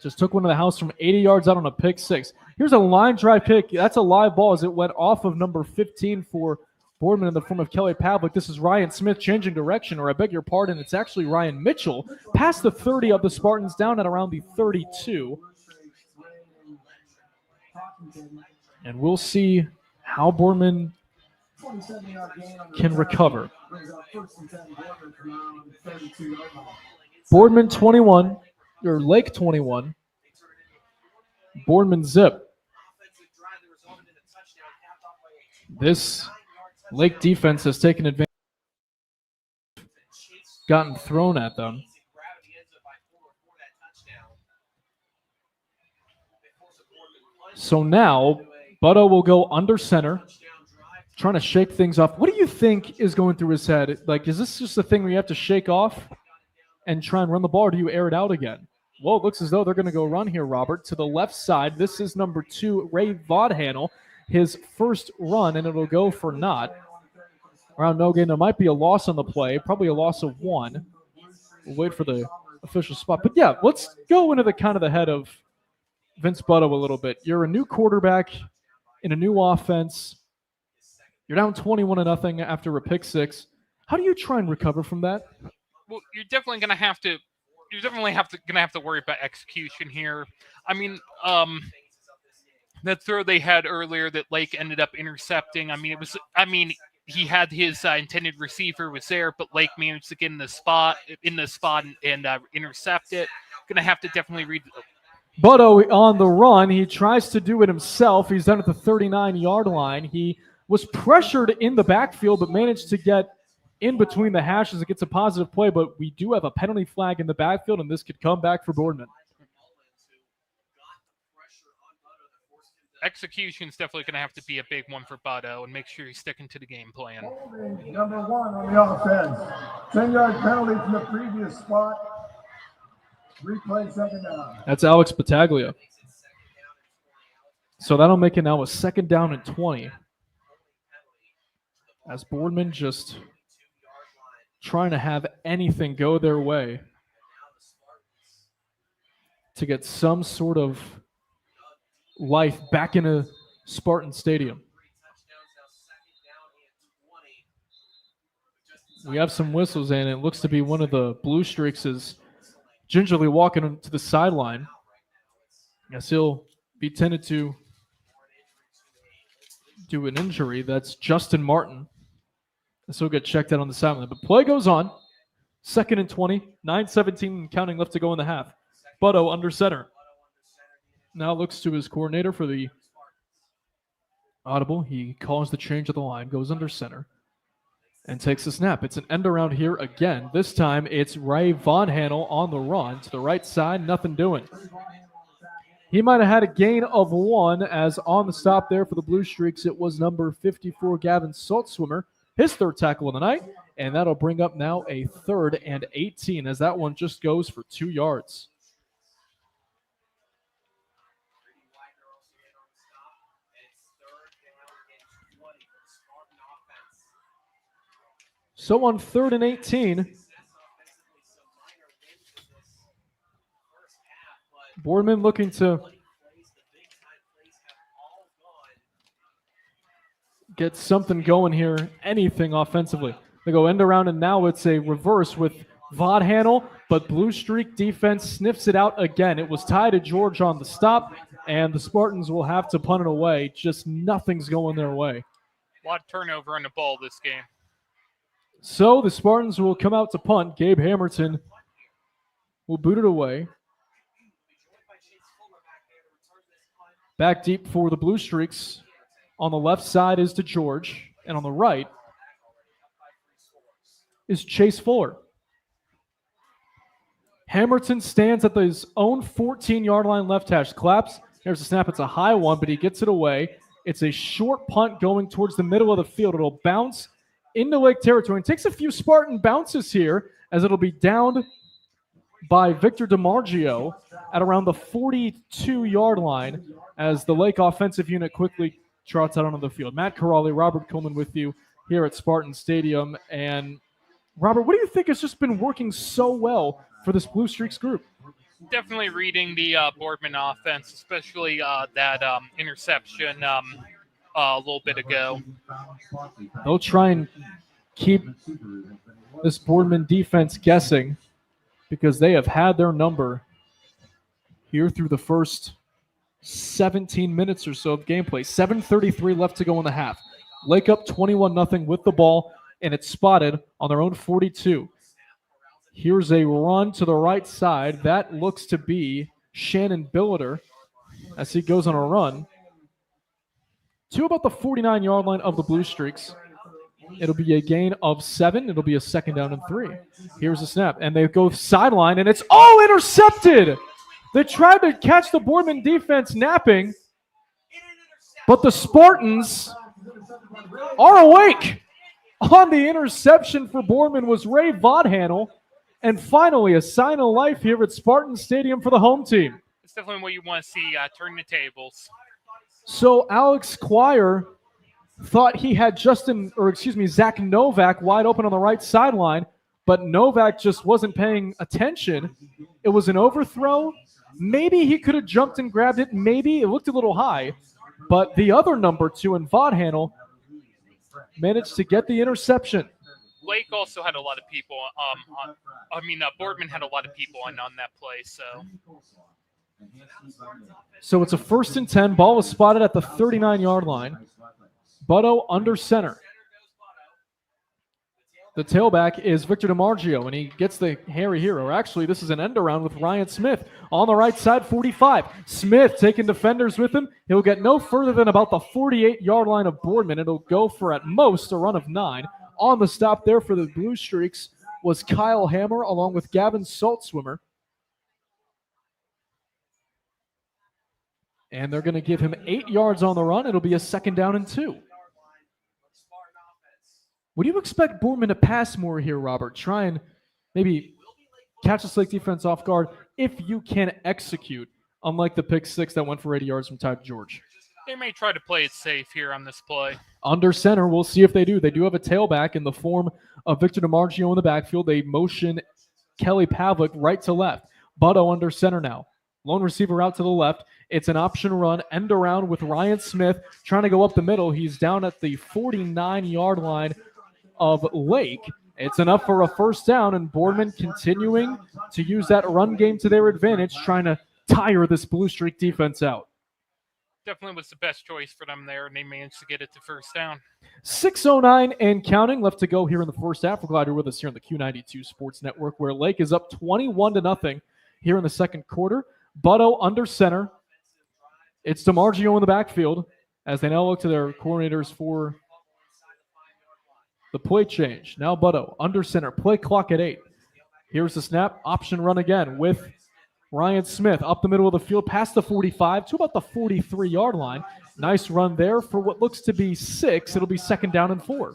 just took one to the house from 80 yards out on a pick 6. Here's a line drive pick. That's a live ball as it went off of number 15 for Boardman in the form of Kelly Pavlik. This is Ryan Smith changing direction, or I beg your pardon, it's actually Ryan Mitchell past the 30 of the Spartans, down at around the 32. And we'll see how Boardman can recover. Boardman 21, or Lake 21. Boardman zip. This Lake defense has taken advantage, gotten thrown at them. So now Butto will go under center, trying to shake things off. What do you think is going through his head? Like, is this just a thing where you have to shake off and try and run the ball, or do you air it out again? Well, it looks as though they're going to go run here, Robert, to the left side. This is number 2, Ray Vodhandel, his first run, and it'll go for naught. Around no gain, there might be a loss on the play, probably a loss of 1. We'll wait for the official spot. But yeah, let's go into the kind of the head of Vince Butto a little bit. You're a new quarterback in a new offense. You're down 21-0 after a pick 6. How do you try and recover from that? Well, you're definitely going to have to. You're definitely gonna have to worry about execution here. I mean, that throw they had earlier that Lake ended up intercepting. He had his intended receiver was there, but Lake managed to get in the spot and intercept it. Going to have to definitely read. Butto on the run. He tries to do it himself. He's done at the 39-yard line. He was pressured in the backfield, but managed to get in between the hashes. It gets a positive play, but we do have a penalty flag in the backfield, and this could come back for Boardman. Execution is definitely going to have to be a big one for Butto, and make sure he's sticking to the game plan. Number 1 on the offense. 10-yard penalty from the previous spot. Replay second down. That's Alex Battaglia. So that'll make it now a 2nd down and 20. As Boardman just trying to have anything go their way to get some sort of life back into Spartan Stadium. We have some whistles, and it looks to be one of the Blue Streaks is gingerly walking to the sideline. Guess he'll be tended to do an injury. That's Justin Martin. This will get checked out on the sideline. But play goes on. 2nd and 20. 9:17 counting left to go in the half. Butto under center. Now looks to his coordinator for the audible. He calls the change of the line, goes under center, and takes a snap. It's an end around here again. This time it's Ray Vodhandel on the run to the right side. Nothing doing. He might have had a gain of 1 as on the stop there for the Blue Streaks. It was number 54, Gavin Saltswimmer. His 3rd tackle of the night, and that'll bring up now a 3rd and 18 as that one just goes for 2 yards. So on 3rd and 18, Boardman looking to get something going here, anything offensively. They go end around, and now it's a reverse with Vodhandel, but Blue Streak defense sniffs it out again. It was tied to George on the stop, and the Spartans will have to punt it away. Just nothing's going their way. A lot of turnover on the ball this game. So the Spartans will come out to punt. Gabe Hamilton will boot it away. Back deep for the Blue Streaks. On the left side is to George, and on the right is Chase Fuller. Hamilton stands at his own 14-yard line left hash. Claps. There's a snap. It's a high one, but he gets it away. It's a short punt going towards the middle of the field. It'll bounce into Lake territory and takes a few Spartan bounces here as it'll be downed by Victor DiMargio at around the 42-yard line as the Lake offensive unit quickly trots out onto the field. Matt Corrali, Robert Coleman with you here at Spartan Stadium. And Robert, what do you think has just been working so well for this Blue Streaks group? Definitely reading the Boardman offense, especially that interception a little bit ago. They'll try and keep this Boardman defense guessing because they have had their number here through the first 17 minutes or so of gameplay. 7:33 left to go in the half. Lake up 21-0 with the ball, and it's spotted on their own 42. Here's a run to the right side. That looks to be Shannon Billiter as he goes on a run to about the 49-yard line of the Blue Streaks. It'll be a gain of 7. It'll be a 2nd down and 3. Here's the snap, and they go sideline, and it's all intercepted. They tried to catch the Boardman defense napping, But the Spartans are awake. On the interception for Boardman was Ray Vodhandel. And finally, a sign of life here at Spartan Stadium for the home team. It's definitely what you want to see, turn the tables. So Alex Quire thought he had Zach Novak wide open on the right sideline, but Novak just wasn't paying attention. It was an overthrow. Maybe he could have jumped and grabbed it. Maybe it looked a little high, but the other number 2 in Vodhandel managed to get the interception. Lake also had a lot of people. Boardman had a lot of people on that play. So it's a 1st and 10. Ball was spotted at the 39-yard line. Butto under center. The tailback is Victor DiMargio, and he gets the hairy hero. Actually, this is an end around with Ryan Smith on the right side, 45. Smith taking defenders with him. He'll get no further than about the 48-yard line of Boardman. It'll go for, at most, a run of 9. On the stop there for the Blue Streaks was Kyle Hammer along with Gavin Saltswimmer. And they're going to give him 8 yards on the run. It'll be a 2nd down and 2. Would you expect Boardman to pass more here, Robert? Try and maybe catch the Lake defense off guard if you can execute, unlike the pick 6 that went for 80 yards from Ty George. They may try to play it safe here on this play. Under center, we'll see if they do. They do have a tailback in the form of Victor DiMargio in the backfield. They motion Kelly Pavlik right to left. Butto under center now. Lone receiver out to the left. It's an option run, end around with Ryan Smith trying to go up the middle. He's down at the 49-yard line of Lake. It's enough for a 1st down, and Boardman continuing to use that run game to their advantage, trying to tire this Blue Streak defense out. Definitely was the best choice for them there, and they managed to get it to 1st down. 6:09 and counting left to go here in the first half. We're glad you're with us here on the Q92 Sports Network, where Lake is up 21-0 here in the second quarter. Butto under center. It's DiMargio in the backfield as they now look to their coordinators for the play change. Now Butto under center. Play clock at 8. Here's the snap. Option run again with Ryan Smith up the middle of the field, past the 45 to about the 43-yard line. Nice run there for what looks to be 6. It'll be 2nd down and 4.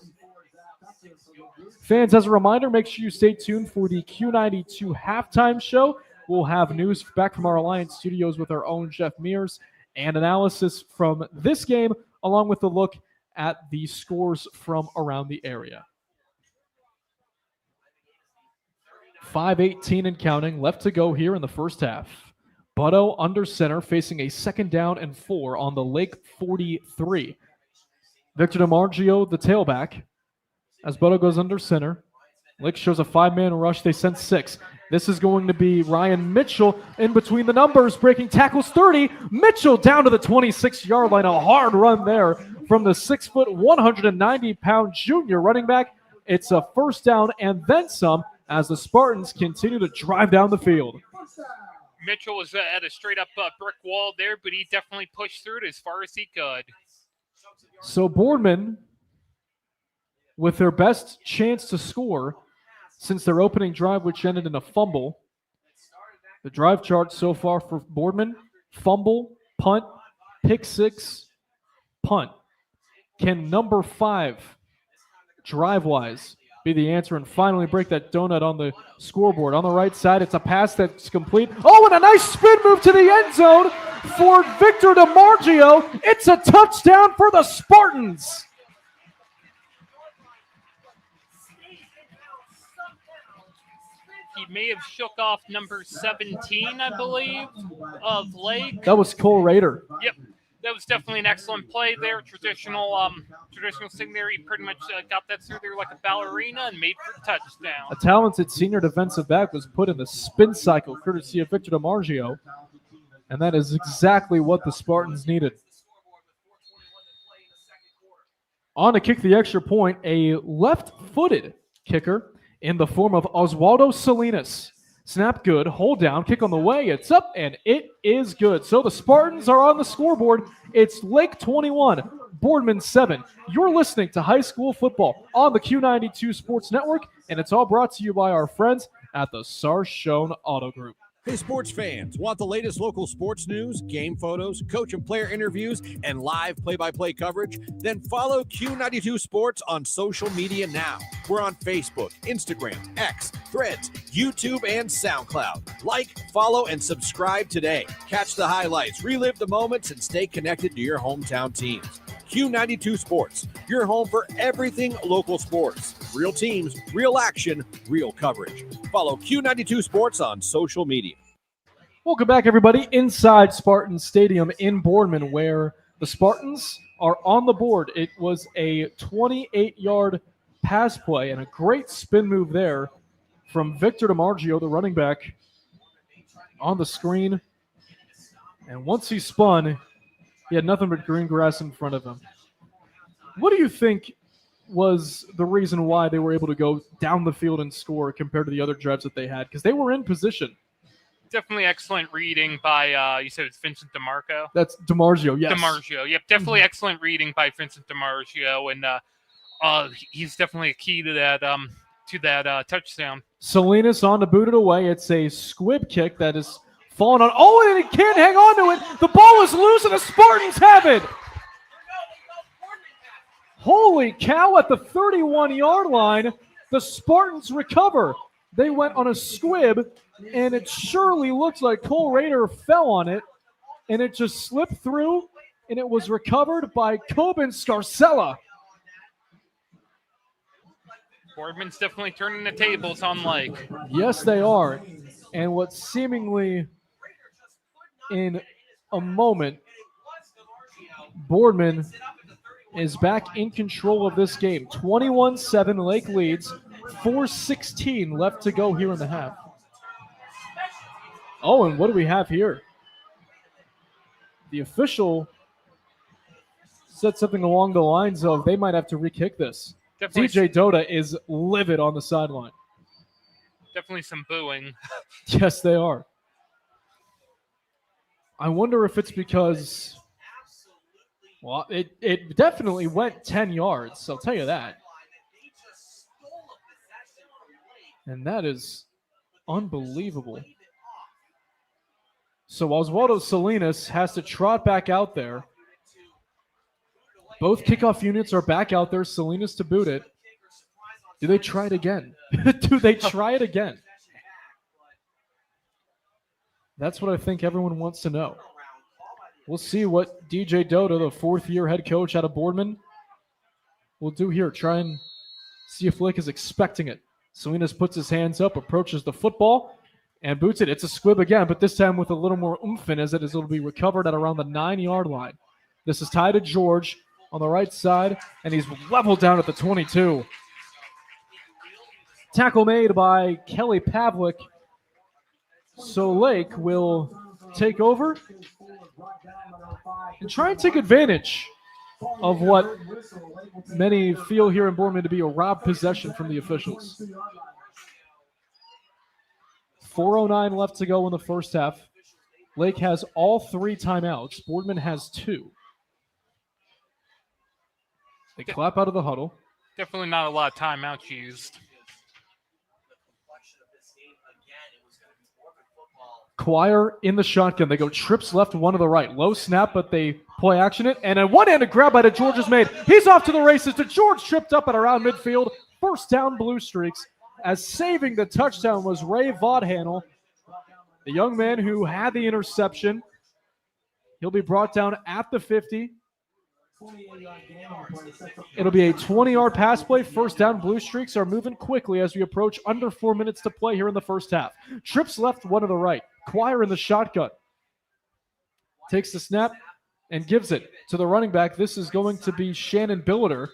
Fans, as a reminder, make sure you stay tuned for the Q92 halftime show. We'll have news back from our Alliance studios with our own Jeff Mears and analysis from this game, along with a look at the scores from around the area. 5:18 and counting left to go here in the first half. Butto under center facing a 2nd down and 4 on the Lake 43. Victor DiMargio, the tailback, as Butto goes under center. Lake shows a 5-man rush. They send 6. This is going to be Ryan Mitchell in between the numbers, breaking tackles 30. Mitchell down to the 26-yard line. A hard run there from the 6-foot, 190-pound junior running back. It's a 1st down and then some as the Spartans continue to drive down the field. Mitchell was at a straight-up brick wall there, but he definitely pushed through it as far as he could. So Boardman, with their best chance to score since their opening drive, which ended in a fumble. The drive chart so far for Boardman: fumble, punt, pick 6, punt. Can number 5, drive-wise, be the answer and finally break that donut on the scoreboard? On the right side, it's a pass that's complete. Oh, and a nice spin move to the end zone for Victor DiMargio. It's a touchdown for the Spartans. He may have shook off number 17, I believe, of Lake. That was Cole Rader. Yep. That was definitely an excellent play there. Traditional thing there. He pretty much got that through there like a ballerina and made for a touchdown. A talented senior defensive back was put in the spin cycle courtesy of Victor DiMargio, and that is exactly what the Spartans needed. On to kick the extra point, a left-footed kicker in the form of Oswaldo Salinas. Snap good, hold down, kick on the way, it's up, and it is good. So the Spartans are on the scoreboard. It's Lake 21, Boardman 7. You're listening to high school football on the Q92 Sports Network, and it's all brought to you by our friends at the Sarshone Auto Group. Hey, sports fans, want the latest local sports news, game photos, coach and player interviews, and live play-by-play coverage? Then follow Q92 Sports on social media now. We're on Facebook, Instagram, X, Threads, YouTube, and SoundCloud. Like, follow, and subscribe today. Catch the highlights, relive the moments, and stay connected to your hometown teams. Q92 Sports, your home for everything local sports. Real teams, real action, real coverage. Follow Q92 Sports on social media. Welcome back, everybody, inside Spartan Stadium in Boardman, where the Spartans are on the board. It was a 28-yard pass play and a great spin move there from Victor DiMargio, the running back, on the screen. And once he spun, he had nothing but green grass in front of him. What do you think was the reason why they were able to go down the field and score compared to the other drives that they had? Because they were in position. Definitely excellent reading by, you said it's Vincent DiMarco? That's DiMargio, yes. DiMargio, yep. Definitely excellent reading by Vincent DiMargio, and he's definitely a key to that touchdown. Salinas on to boot it away. It's a squib kick that is falling on. Oh, and he can't hang on to it. The ball is loose, and the Spartans have it. Holy cow, at the 31-yard line, the Spartans recover. They went on a squib, and it surely looks like Cole Rader fell on it, and it just slipped through, and it was recovered by Coben Scarcella. Boardman's definitely turning the tables on Lake. Yes, they are. And what seemingly in a moment, Boardman is back in control of this game. 21-7, Lake leads. 4:16 left to go here in the half. Oh, and what do we have here? The official said something along the lines of they might have to re-kick this. Definitely. DJ Dota is livid on the sideline. Definitely some booing. Yes, they are. I wonder if it's because, well, it definitely went 10 yards, I'll tell you that. And that is unbelievable. So Oswaldo Salinas has to trot back out there. Both kickoff units are back out there. Salinas to boot it. Do they try it again? Do they try it again? That's what I think everyone wants to know. We'll see what DJ Dota, the fourth-year head coach out of Boardman, will do here. Try and see if Lake is expecting it. Salinas puts his hands up, approaches the football, and boots it. It's a squib again, but this time with a little more oomph in as it'll be recovered at around the 9-yard line. This is tied to George on the right side, and he's leveled down at the 22. Tackle made by Kelly Pavlik. So Lake will take over and try and take advantage of what many feel here in Boardman to be a robbed possession from the officials. 4:09 left to go in the first half. Lake has all 3 timeouts. Boardman has 2. They clap out of the huddle. Definitely not a lot of timeouts used. Quire in the shotgun. They go trips left, one to the right. Low snap, but they play action it. And a one-handed grab by DeGeorge is made. He's off to the races. DeGeorge tripped up at around midfield. First down, Blue Streaks. As saving the touchdown was Ray Vodhanel, the young man who had the interception. He'll be brought down at the 50. It'll be a 20-yard pass play. First down. Blue Streaks are moving quickly as we approach under 4 minutes to play here in the first half. Trips left, one to the right. Quire in the shotgun. Takes the snap and gives it to the running back. This is going to be Shannon Billiter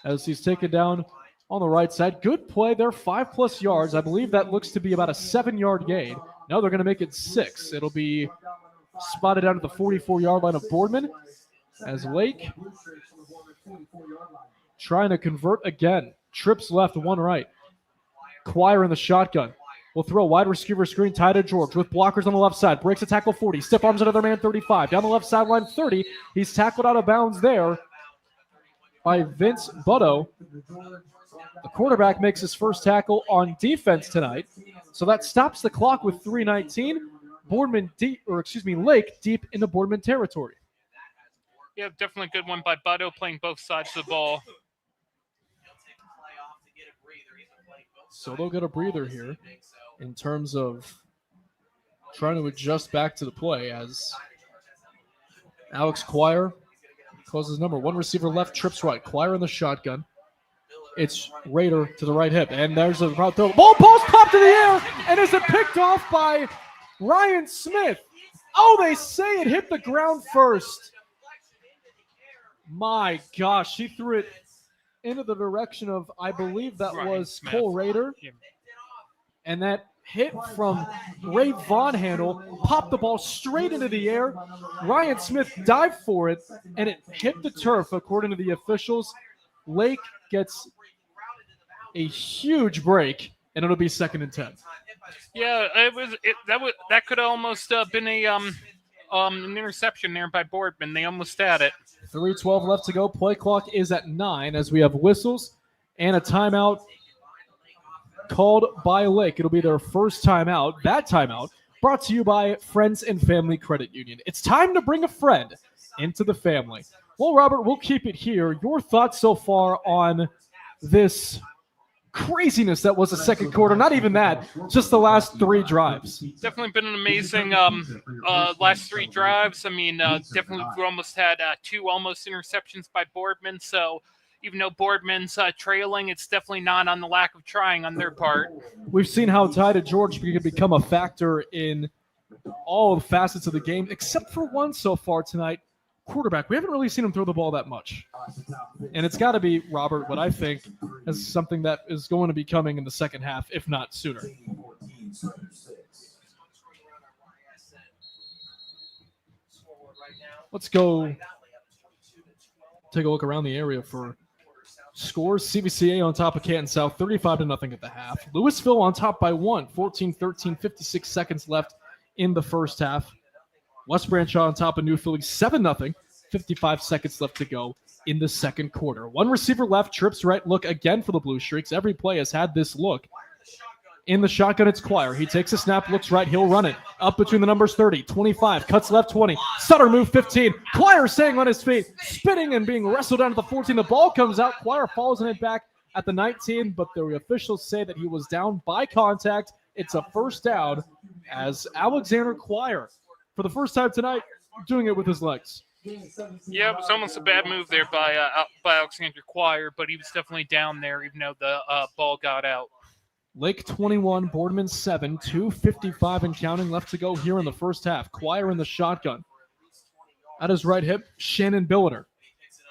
as he's taken down on the right side. Good play there, 5+ yards. I believe that looks to be about a 7-yard gain. No, they're going to make it 6. It'll be spotted out at the 44-yard line of Boardman as Lake trying to convert again. Trips left, one right. Quire in the shotgun. Will throw a wide receiver screen tied to George with blockers on the left side. Breaks a tackle 40. Stiff arms another man 35. Down the left sideline 30. He's tackled out of bounds there by Vince Butto. The quarterback makes his first tackle on defense tonight. So that stops the clock with 3:19. Lake deep into Boardman territory. Yeah, definitely a good one by Butto, playing both sides of the ball. So they'll get a breather here in terms of trying to adjust back to the play as Alex Quire calls his number. One receiver left, trips right. Quire in the shotgun. It's Raider to the right hip. And there's a route throw. Ball post popped to the air. And is it picked off by Ryan Smith? Oh, they say it hit the ground first. My gosh, she threw it into the direction of, I believe that was Smith. Cole Raider. And that hit from Ray Von Handel popped the ball straight into the air. Ryan Smith dived for it, and it hit the turf, according to the officials. Lake gets a huge break, and it'll be 2nd and 10. Yeah, that could almost been an interception there by Boardman. They almost had it. 3:12 left to go. Play clock is at 9 as we have whistles and a timeout called by Lake. It'll be their first timeout. That timeout brought to you by Friends and Family Credit Union. It's time to bring a friend into the family. Well, Robert, we'll keep it here. Your thoughts so far on this craziness that was the second quarter? Not even that, just the last 3 drives. Definitely been an amazing last 3 drives. I mean, definitely we almost had 2 almost interceptions by Boardman. So even though Boardman's trailing, it's definitely not on the lack of trying on their part. We've seen how Ty George can become a factor in all the facets of the game, except for one so far tonight. Quarterback. We haven't really seen him throw the ball that much. And it's got to be, Robert, what I think is something that is going to be coming in the second half, if not sooner. Let's go take a look around the area for scores. CVCA on top of Canton South, 35-0 at the half. Louisville on top by 1, 14-13, 56 seconds left in the first half. West Branch on top of New Philly, 7-0, 55 seconds left to go in the second quarter. One receiver left, trips right, look again for the Blue Streaks. Every play has had this look. In the shotgun, it's Quire. He takes a snap, looks right, he'll run it. Up between the numbers 30, 25, cuts left 20. Sutter move 15. Quire staying on his feet, spinning and being wrestled down to the 14. The ball comes out. Quire falls in it back at the 19, but the officials say that he was down by contact. It's a first down as Alexander Quire, for the first time tonight, doing it with his legs. Yeah, it was almost a bad move there by Alexander Quire, but he was definitely down there, even though the ball got out. Lake 21, Boardman 7, 2:55 and counting left to go here in the first half. Quire in the shotgun. At his right hip, Shannon Billiter.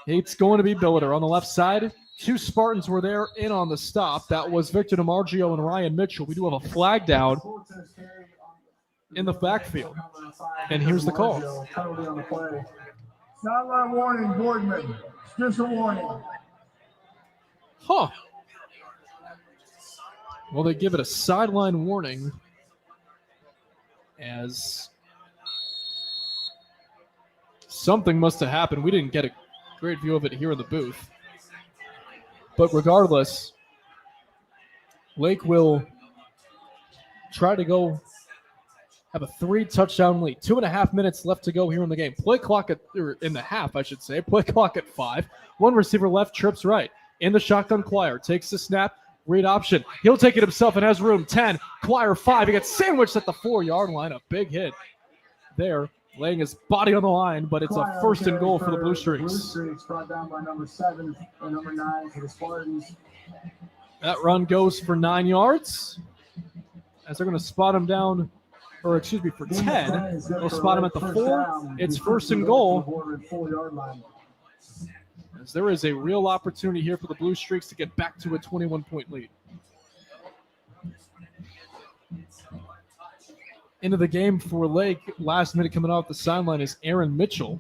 It's going to be Billiter on the left side. 2 Spartans were there in on the stop. That was Victor DiMargio and Ryan Mitchell. We do have a flag down in the backfield. And here's the call. Sideline warning, Boardman. Just a warning. Huh. Well, they give it a sideline warning as something must have happened. We didn't get a great view of it here in the booth. But regardless, Lake will try to go have a 3-touchdown lead. 2.5 minutes left to go here in the game. Play clock in the half, I should say. Play clock at 5. One receiver left, trips right. In the shotgun, Quire takes the snap. Read option. He'll take it himself and has room. 10. Quire 5. He gets sandwiched at the 4-yard line. A big hit there, laying his body on the line, but it's a first and goal for the Blue Streaks. Blue Streaks brought down by number 7 and number 9 for the Spartans. That run goes for 9 yards. As they're going to spot him down, or excuse me, for 10. They'll spot him at the 4. It's first and goal. As there is a real opportunity here for the Blue Streaks to get back to a 21-point lead. Into the game for Lake, last minute coming off the sideline is Aaron Mitchell.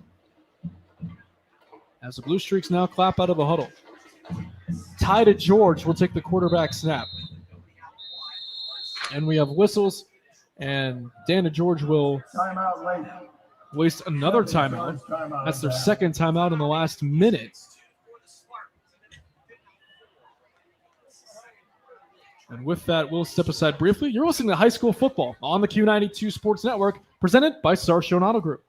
As the Blue Streaks now clap out of the huddle. Ty George will take the quarterback snap. And we have whistles, and Dan George will waste another timeout. That's their second timeout in the last minute. And with that, we'll step aside briefly. You're listening to High School Football on the Q92 Sports Network, presented by Sarshone Auto Group.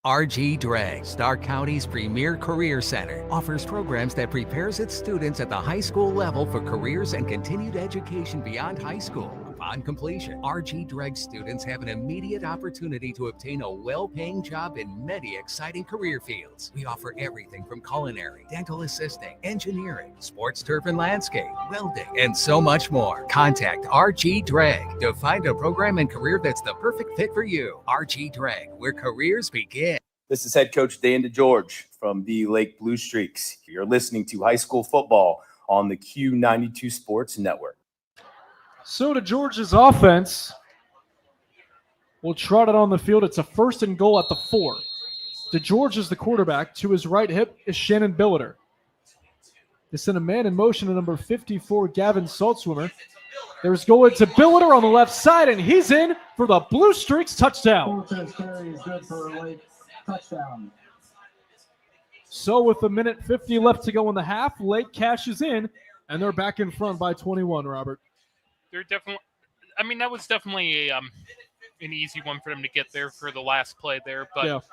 RG Drag, Stark County's premier career center, offers programs that prepares its students at the high school level for careers and continued education beyond high school. Upon completion, RG Drag students have an immediate opportunity to obtain a well-paying job in many exciting career fields. We offer everything from culinary, dental assisting, engineering, sports turf and landscape, welding, and so much more. Contact RG Drag to find a program and career that's the perfect fit for you. RG Drag, where careers begin. This is head coach Dan DeGeorge from the Lake Blue Streaks. You're listening to High School Football on the Q92 Sports Network. So DeGeorge's offense will trot it on the field. It's a 1st and goal at the 4. DeGeorge is the quarterback. To his right hip is Shannon Billiter. They send a man in motion to number 54, Gavin Saltswimmer. There's going to Billiter on the left side, and he's in for the Blue Streaks touchdown. Carry is good for a late touchdown. So with a minute 50 left to go in the half, Lake cashes in, and they're back in front by 21, Robert. They're definitely, I mean, that was definitely an easy one for them to get there for the last play there. But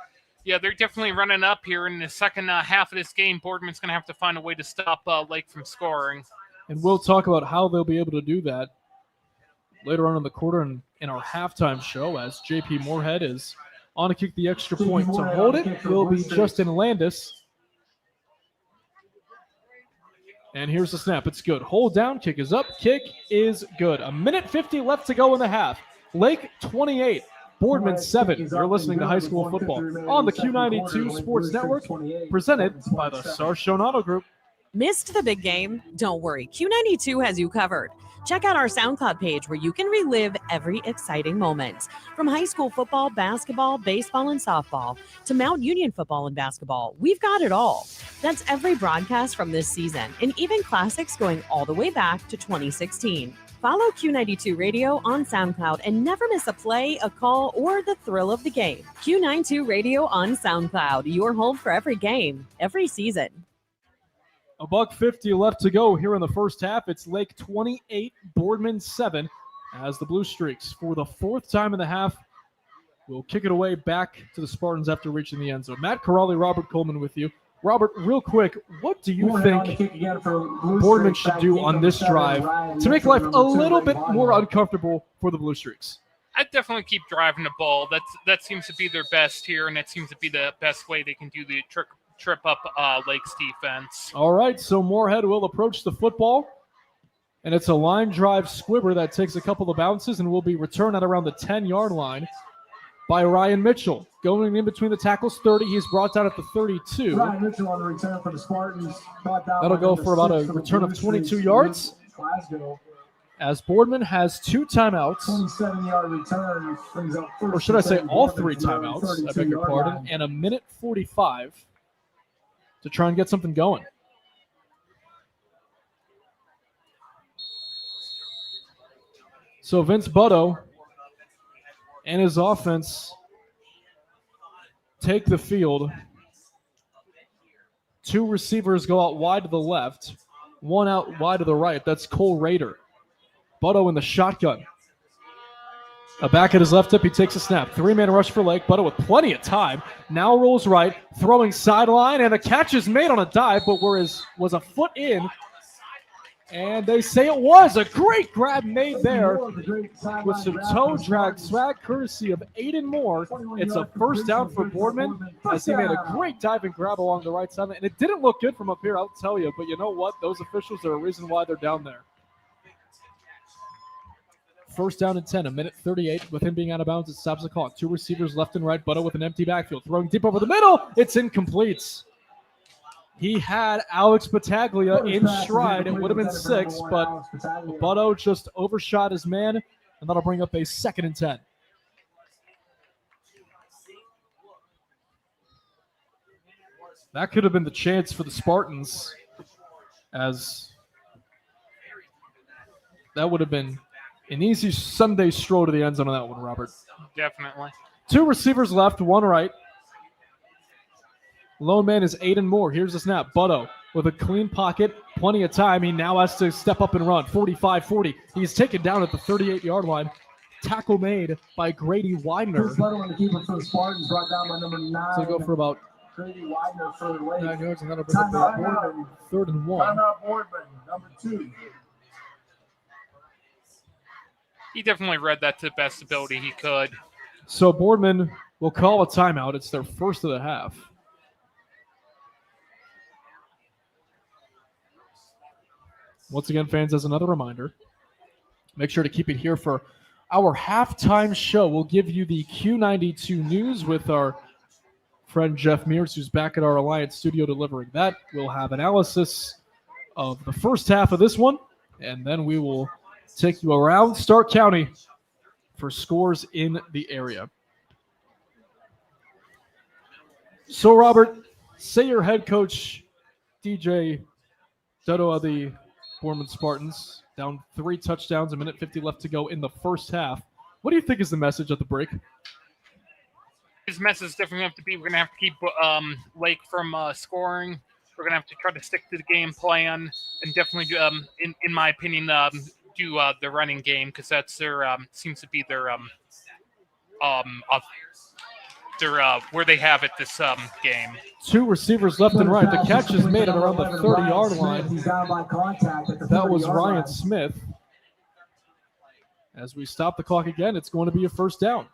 yeah, they're definitely running up here in the second half of this game. Boardman's going to have to find a way to stop Lake from scoring. And we'll talk about how they'll be able to do that later on in the quarter and in our halftime show, as JP Moorhead is on to kick the extra point. To hold it will be Justin Landis. And here's the snap. It's good. Hold down. Kick is up. Kick is good. A minute 50 left to go in the half. Lake 28. Boardman 7. You're listening to High School Football on the Q92 Sports Network, presented by the Sarshone Auto Group. Missed the big game? Don't worry. Q92 has you covered. Check out our SoundCloud page where you can relive every exciting moment. From high school football, basketball, baseball, and softball to Mount Union football and basketball, we've got it all. That's every broadcast from this season, and even classics going all the way back to 2016. Follow Q92 Radio on SoundCloud and never miss a play, a call, or the thrill of the game. Q92 Radio on SoundCloud, your home for every game, every season. $1:50 left to go here in the first half. It's Lake 28, Boardman 7, as the Blue Streaks, for the 4th time in the half, will kick it away back to the Spartans after reaching the end zone. Matt Corrali, Robert Coleman with you. Robert, real quick, what do you think Boardman should do on this drive to make life a little bit more uncomfortable for the Blue Streaks? I'd definitely keep driving the ball. That seems to be their best here, and that seems to be the best way they can do the trip up Lake's defense. All right, so Moorhead will approach the football, and it's a line drive squibber that takes a couple of bounces and will be returned at around the 10-yard line by Ryan Mitchell. Going in between the tackles, 30. He's brought down at the 32. Ryan Mitchell on the return for the Spartans. That'll go for about a return of 22 yards. Glasgow. As Boardman has 2 timeouts. 27-yard return brings up first. Or should I say all 3 timeouts, I beg your pardon, and a minute 45 to try and get something going. So Vince Butto and his offense take the field. 2 receivers go out wide to the left, 1 out wide to the right. That's Cole Rader. Butto in the shotgun. A back at his left hip, he takes a snap. 3-man rush for Lake. Butto with plenty of time. Now rolls right, throwing sideline, and the catch is made on a dive, but was a foot in. And they say it was a great grab made there with some toe drag swag courtesy of Aiden Moore. It's a first down for Boardman as he made a great dive and grab along the right side. And it didn't look good from up here, I'll tell you. But you know what? Those officials are a reason why they're down there. First down and 10, a minute 38. With him being out of bounds, it stops the clock. 2 receivers left and right. Butto with an empty backfield. Throwing deep over the middle. It's incomplete. He had Alex Battaglia in stride. It would have been 6, but Butto just overshot his man, and that'll bring up a 2nd and 10. That could have been the chance for the Spartans, as that would have been an easy Sunday stroll to the end zone on that one, Robert. Definitely. 2 receivers left, 1 right. Lone man is Aiden Moore. Here's the snap. Butto with a clean pocket, plenty of time. He now has to step up and run. 45-40. He's taken down at the 38-yard line. Tackle made by Grady Widener. Chris Butler, the keeper for the Spartans, brought down by number 9. So go for about Grady Widener for the Lake. 9 yards, and that'll bring up Boardman, 3rd and 1. Timeout Boardman, number 2. He definitely read that to the best ability he could. So Boardman will call a timeout. It's their first of the half. Once again, fans, as another reminder, make sure to keep it here for our halftime show. We'll give you the Q92 news with our friend Jeff Mears, who's back at our Alliance studio delivering that. We'll have analysis of the first half of this one, and then we will take you around Stark County for scores in the area. So, Robert, say your head coach, DJ Dodo of the Boardman Spartans, down 3 touchdowns, a minute 50 left to go in the first half. What do you think is the message at the break? His message is definitely have to be, we're going to have to keep Lake from scoring. We're going to have to try to stick to the game plan and definitely, in my opinion, do the running game, because that's their seems to be their where they have it this game. 2 receivers left and right. The catch is made at around the 30-yard line. He's down by contact at the That was 30-yard Ryan line. Smith. As we stop the clock again, it's going to be a first down.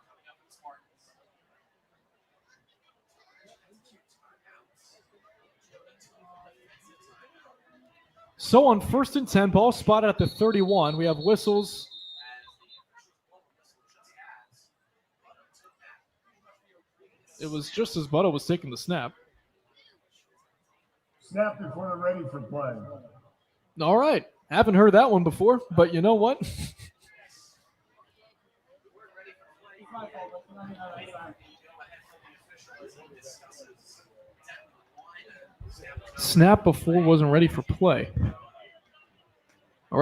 So on 1st and 10, ball spotted at the 31. We have whistles. It was just as Butto was taking the snap. Snap before they're ready for play. All right. Haven't heard that one before, but you know what? Snap before wasn't ready for play. A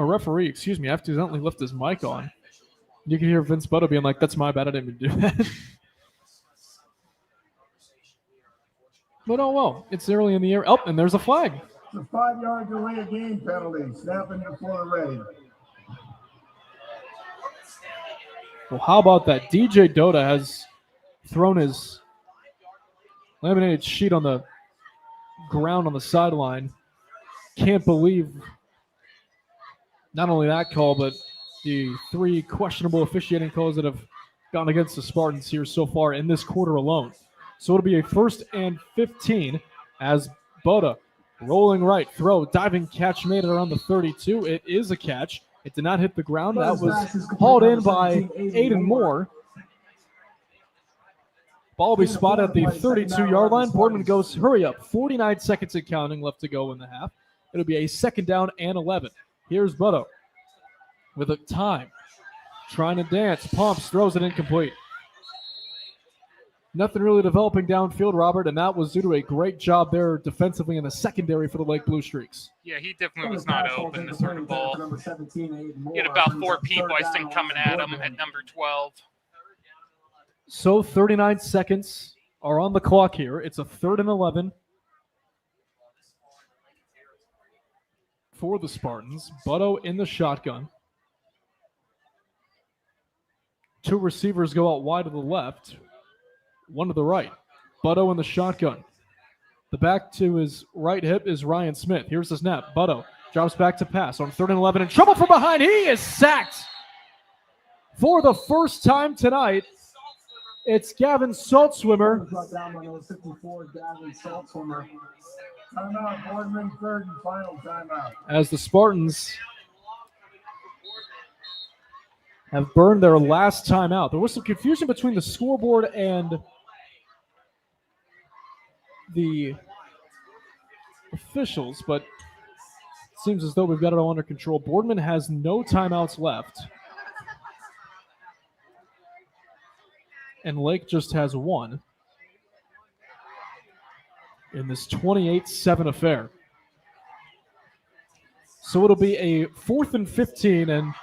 referee, excuse me, accidentally left his mic on. You can hear Vince Butto being like, "That's my bad, I didn't even do that." But oh well, it's early in the year. Oh, and there's a flag. It's a 5-yard delay of game penalty. Snapping before they're ready. Well, how about that? DJ Doda has thrown his laminated sheet on the ground on the sideline. Can't believe not only that call, but the 3 questionable officiating calls that have gone against the Spartans here so far in this quarter alone. So it'll be a 1st and 15 as Boda rolling right, throw, diving catch made it around the 32. It is a catch. It did not hit the ground. That was hauled in by Aiden Moore. Ball will be spotted at the 32-yard line. Boardman goes, hurry up. 49 seconds and counting left to go in the half. It'll be a 2nd down and 11. Here's Butto with a time. Trying to dance. Pumps, throws it incomplete. Nothing really developing downfield, Robert, and that was due to a great job there defensively in the secondary for the Lake Blue Streaks. Yeah, he definitely was not open to throw the ball. He had about 4 people, I think, coming at him at number 12. So 39 seconds are on the clock here. It's a 3rd and 11 for the Spartans. Butto in the shotgun. 2 receivers go out wide to the left. 1 to the right. Butto in the shotgun. The back to his right hip is Ryan Smith. Here's the snap. Butto drops back to pass on 3rd and 11. In trouble from behind. He is sacked for the first time tonight. It's Gavin Saltswimmer. Timeout, Boardman, 3rd and final timeout. As the Spartans have burned their last timeout. There was some confusion between the scoreboard and the officials, but it seems as though we've got it all under control. Boardman has no timeouts left. And Lake just has 1 in this 28-7 affair. So it'll be a 4th and 15, and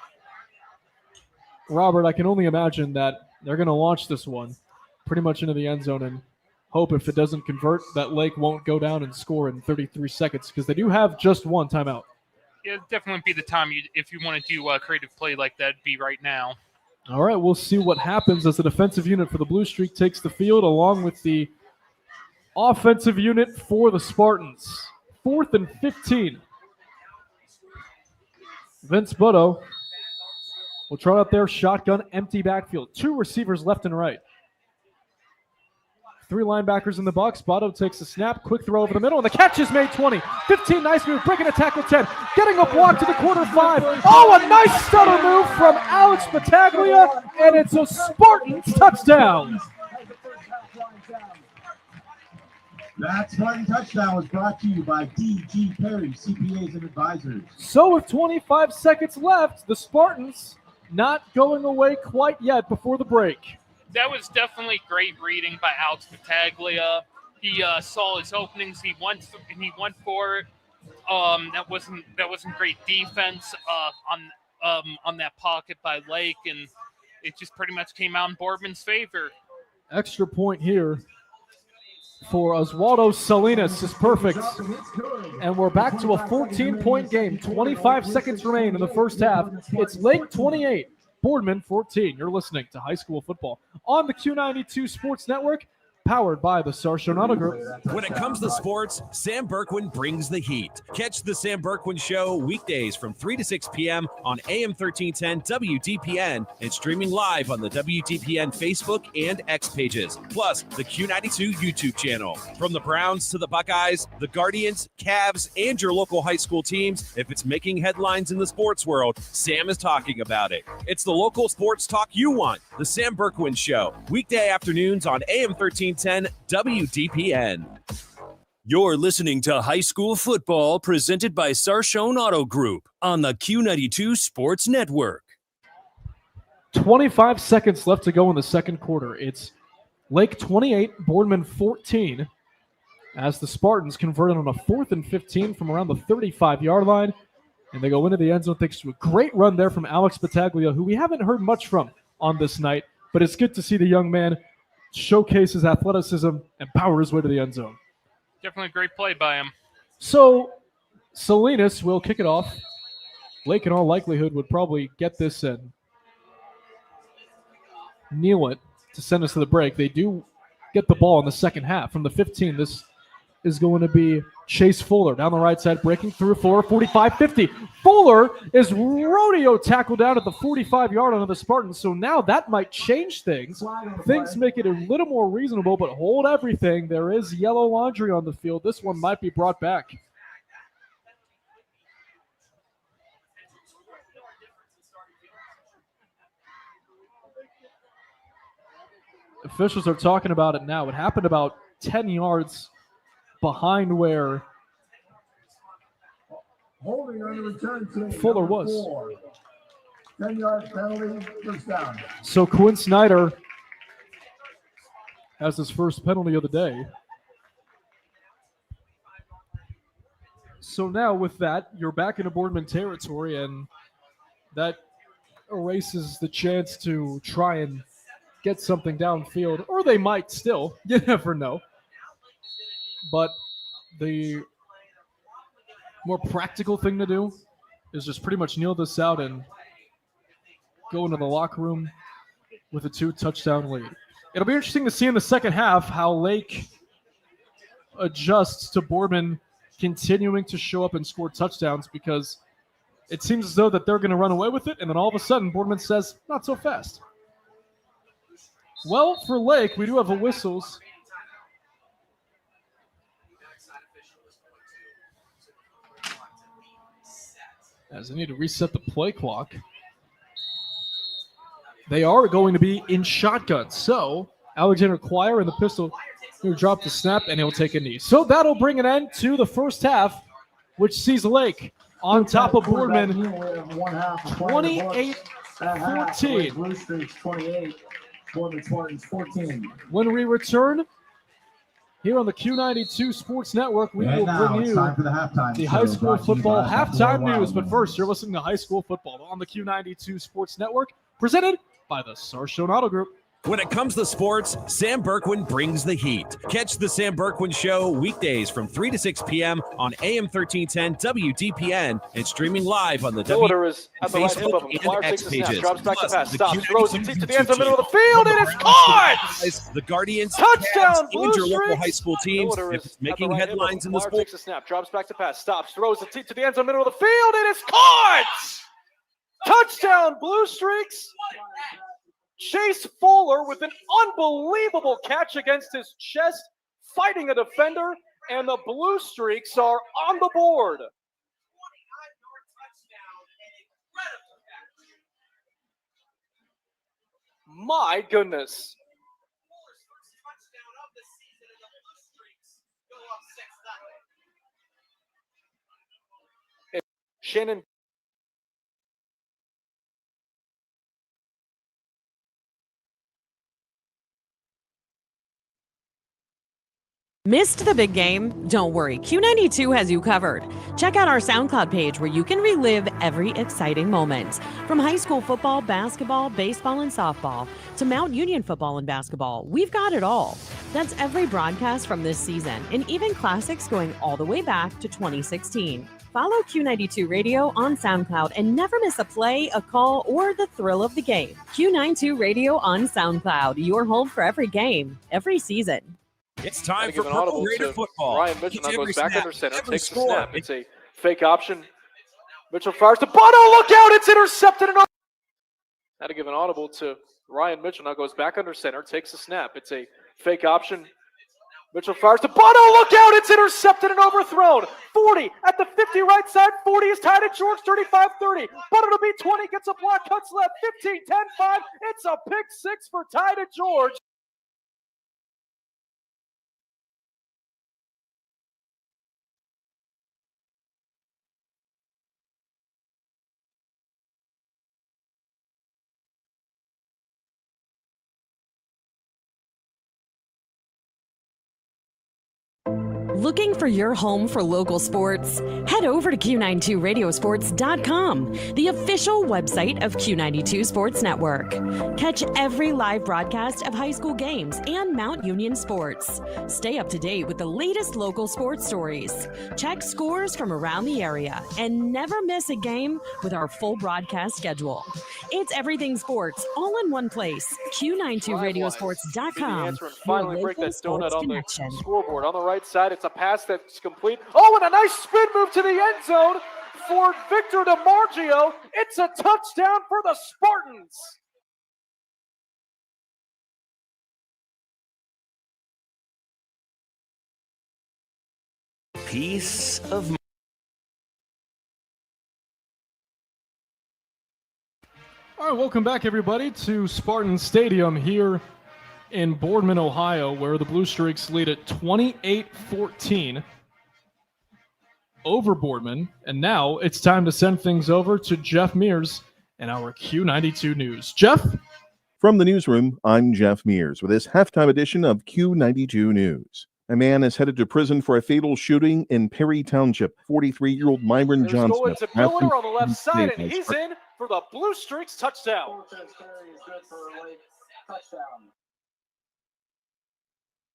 Robert, I can only imagine that they're going to launch this one pretty much into the end zone and hope if it doesn't convert that Lake won't go down and score in 33 seconds because they do have just one timeout. Yeah, definitely be the time if you want to do a creative play like that, be right now. All right, we'll see what happens as the defensive unit for the Blue Streak takes the field along with the offensive unit for the Spartans. 4th and 15. Vince Butto will try out their shotgun empty backfield. 2 receivers left and right. 3 linebackers in the box. Botto takes the snap, quick throw over the middle, and the catch is made 20. 15, nice move, breaking a tackle 10. Getting a block to the quarter 5. Oh, a nice stutter move from Alex Battaglia, and it's a Spartans touchdown. That Spartan touchdown was brought to you by D.G. Perry, CPAs and Advisors. So with 25 seconds left, the Spartans not going away quite yet before the break. That was definitely great reading by Alex Battaglia. He saw his openings. He went for it. That wasn't great defense on that pocket by Lake, and it just pretty much came out in Boardman's favor. Extra point here for Oswaldo Salinas is perfect. And we're back to a 14-point game. 25 seconds remain in the first half. It's Lake 28. Boardman 14. You're listening to High School Football on the Q92 Sports Network, powered by the Sarshon Auto Group. When it comes to sports, Sam Berkwin brings the heat. Catch the Sam Berkwin Show weekdays from 3 to 6 p.m. on AM 1310 WDPN and streaming live on the WDPN Facebook and X pages, plus the Q92 YouTube channel. From the Browns to the Buckeyes, the Guardians, Cavs, and your local high school teams, if it's making headlines in the sports world, Sam is talking about it. It's the local sports talk you want. The Sam Berkwin Show, weekday afternoons on AM 1310 WDPN. You're listening to High School Football presented by Sarshon Auto Group on the Q92 Sports Network. 25 seconds left to go in the second quarter. It's Lake 28, Boardman 14, as the Spartans converted on a 4th and 15 from around the 35-yard line, and they go into the end zone thanks to a great run there from Alex Battaglia, who we haven't heard much from on this night, but it's good to see the young man showcase his athleticism and power his way to the end zone. Definitely a great play by him. So Salinas will kick it off. Lake, in all likelihood, would probably get this and kneel it to send us to the break. They do get the ball in the second half. From the 15, this is going to be Chase Fuller down the right side, breaking through Fuller, 45-50. Fuller is rodeo tackled down at the 45-yard line of the Spartans, so now that might change things. Things make it a little more reasonable, but hold everything. There is yellow laundry on the field. This one might be brought back. Officials are talking about it now. It happened about 10 yards behind where Fuller was. 10-yard penalty, first down. So Quinn Snyder has his first penalty of the day. So now with that, you're back into Boardman territory, and that erases the chance to try and get something downfield, or they might still. You never know. But the more practical thing to do is just pretty much kneel this out and go into the locker room with a 2-touchdown lead. It'll be interesting to see in the second half how Lake adjusts to Boardman continuing to show up and score touchdowns, because it seems as though that they're going to run away with it, and then all of a sudden Boardman says, not so fast. Well, for Lake, we do have a whistles. As they need to reset the play clock. They are going to be in shotgun. So Alexander Quire in the pistol, he'll drop the snap and he'll take a knee. So that'll bring an end to the first half, which sees Lake on top of Boardman 28-14. Blue Streaks 28, Boardman Spartans 14. When we return here on the Q92 Sports Network, we will bring you the high school football halftime news. But first, you're listening to High School Football on the Q92 Sports Network, presented by the Sarshon Auto Group. When it comes to sports, Sam Berkwin brings the heat. Catch the Sam Berkwin Show weekdays from 3 to 6 p.m. on AM 1310 WDPN and streaming live on the Miller is at the right hip of Facebook him. Flyer and takes X the snap, pages. drops back to Plus, pass, the stops, Q92 throws it deep to the end zone, YouTube middle of the channel. field, and it's caught! The Guardians, Touchdown, Cavs, Blue and your local Streaks! high school teams. Miller If is it's at the making right hip of headlines him. in the Flyer sport. takes the snap, drops back to pass, stops, throws it deep to the end zone, middle of the field, and it's caught! Touchdown, Blue Streaks! Chase Fuller with an unbelievable catch against his chest, fighting a defender, and the Blue Streaks are on the board. My goodness. Shannon. Missed the big game? Don't worry, Q92 has you covered. Check out our SoundCloud page where you can relive every exciting moment. From high school football, basketball, baseball, and softball to Mount Union football and basketball, we've got it all. That's every broadcast from this season and even classics going all the way back to 2016. Follow Q92 Radio on SoundCloud and never miss a play, a call, or the thrill of the game. Q92 Radio on SoundCloud, your home for every game, every season. It's time Gotta for give an audible Purple Raider to football. Ryan Mitchell It's now every goes back snap, under center, every takes the score. snap. It's a fake option. Mitchell fires to Bono. Look out! It's intercepted. Had to give an audible to Ryan Mitchell. Now goes back under center, takes the snap. It's a fake option. Mitchell fires to Bono. Look out! It's intercepted and overthrown. 40 at the 50 right side. 40 is tied at George. 35-30. Bono to beat 20. Gets a block. Cuts left. 15, 10, 5. It's a pick six for tied at George. Looking for your home for local sports? Head over to Q92Radiosports.com, the official website of Q92 Sports Network. Catch every live broadcast of high school games and Mount Union sports. Stay up to date with the latest local sports stories. Check scores from around the area and never miss a game with our full broadcast schedule. It's everything sports all in one place. Q92Radiosports.com. Answer and finally break that donut on connection. the scoreboard. On the right side, it's a pass that's complete. Oh, and a nice spin move to the end zone for Victor DiMargio. It's a touchdown for the Spartans. Peace of mind. All right, welcome back, everybody, to Spartan Stadium here in Boardman, Ohio, where the Blue Streaks lead at 28-14 over Boardman. And now it's time to send things over to Jeff Mears and our Q92 News. Jeff? From the newsroom, I'm Jeff Mears with this halftime edition of Q92 News. A man is headed to prison for a fatal shooting in Perry Township. 43-year-old Myron There's Johnson. going to Miller on the left side, and he's in for the Blue Streaks touchdown.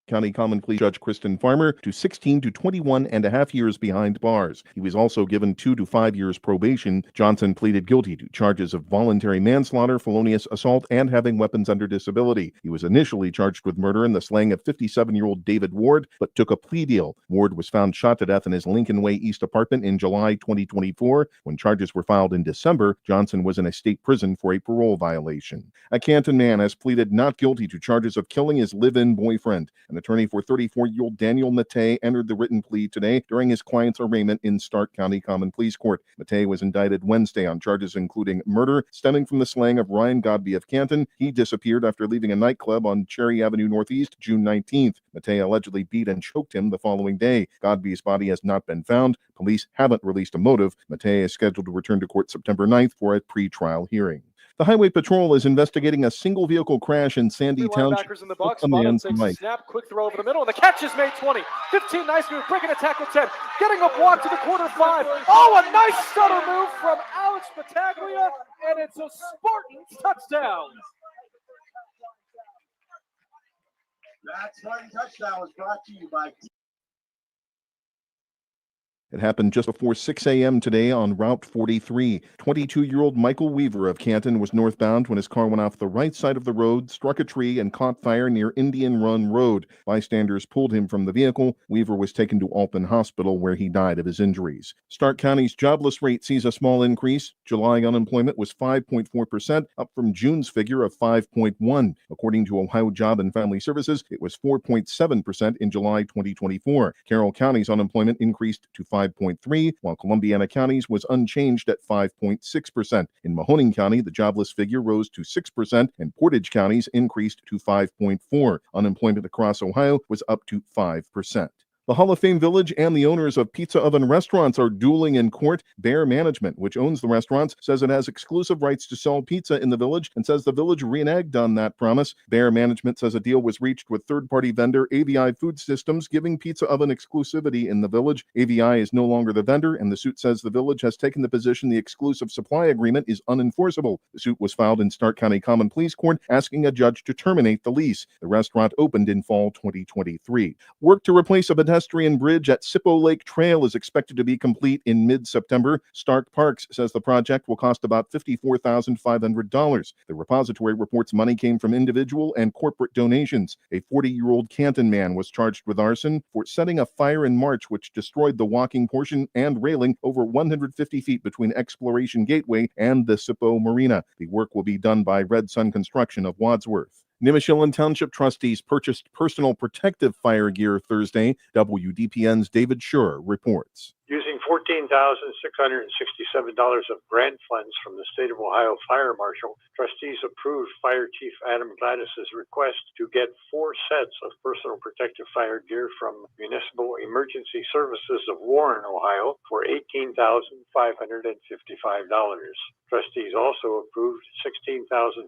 County Common Pleas Judge Kristen Farmer to 16 to 21 and a half years behind bars. He was also given 2 to 5 years probation. Johnson pleaded guilty to charges of voluntary manslaughter, felonious assault, and having weapons under disability. He was initially charged with murder in the slaying of 57-year-old David Ward, but took a plea deal. Ward was found shot to death in his Lincoln Way East apartment in July 2024. When charges were filed in December, Johnson was in a state prison for a parole violation. A Canton man has pleaded not guilty to charges of killing his live-in boyfriend. An attorney for 34-year-old Daniel Matei entered the written plea today during his client's arraignment in Stark County Common Pleas Court. Matei was indicted Wednesday on charges including murder stemming from the slaying of Ryan Godby of Canton. He disappeared after leaving a nightclub on Cherry Avenue Northeast June 19th. Matei allegedly beat and choked him the following day. Godby's body has not been found. Police haven't released a motive. Matei is scheduled to return to court September 9th for a pre-trial hearing. The Highway Patrol is investigating a single vehicle crash in Sandy Township. Linebackers in the box. Bottom takes a snap, quick throw over the middle, and the catch is made 20. 15, nice move, breaking a tackle 10. Getting a block to the corner 5. Oh, a nice stutter move from Alex Battaglia, and it's a Spartans touchdown. Max Martin touchdown was brought to you by It happened just before 6 a.m. today on Route 43. 22-year-old Michael Weaver of Canton was northbound when his car went off the right side of the road, struck a tree, and caught fire near Indian Run Road. Bystanders pulled him from the vehicle. Weaver was taken to Alton Hospital, where he died of his injuries. Stark County's jobless rate sees a small increase. July unemployment was 5.4%, up from June's figure of 5.1%. According to Ohio Job and Family Services, it was 4.7% in July 2024. Carroll County's unemployment increased to 5.3%, while Columbiana County's was unchanged at 5.6%. In Mahoning County, the jobless figure rose to 6%, and Portage County's increased to 5.4%. Unemployment across Ohio was up to 5%. The Hall of Fame Village and the owners of Pizza Oven restaurants are dueling in court. Bear Management, which owns the restaurants, says it has exclusive rights to sell pizza in the village and says the village reneged on that promise. Bear Management says a deal was reached with third-party vendor AVI Food Systems, giving Pizza Oven exclusivity in the village. AVI is no longer the vendor, and the suit says the village has taken the position the exclusive supply agreement is unenforceable. The suit was filed in Stark County Common Pleas Court, asking a judge to terminate the lease. The restaurant opened in fall 2023. Work to replace a pedestrian bridge at Sippo Lake Trail is expected to be complete in mid-September. Stark Parks says the project will cost about $54,500. The repository reports money came from individual and corporate donations. A 40-year-old Canton man was charged with arson for setting a fire in March, which destroyed the walking portion and railing over 150 feet between Exploration Gateway and the Sippo Marina. The work will be done by Red Sun Construction of Wadsworth. Nimishillen Township trustees purchased personal protective fire gear Thursday. WDPN's David Schur reports. Using $14,667 of grant funds from the State of Ohio Fire Marshal, trustees approved Fire Chief Adam Gladys's request to get 4 sets of personal protective fire gear from Municipal Emergency Services of Warren, Ohio, for $18,555. Trustees also approved $16,580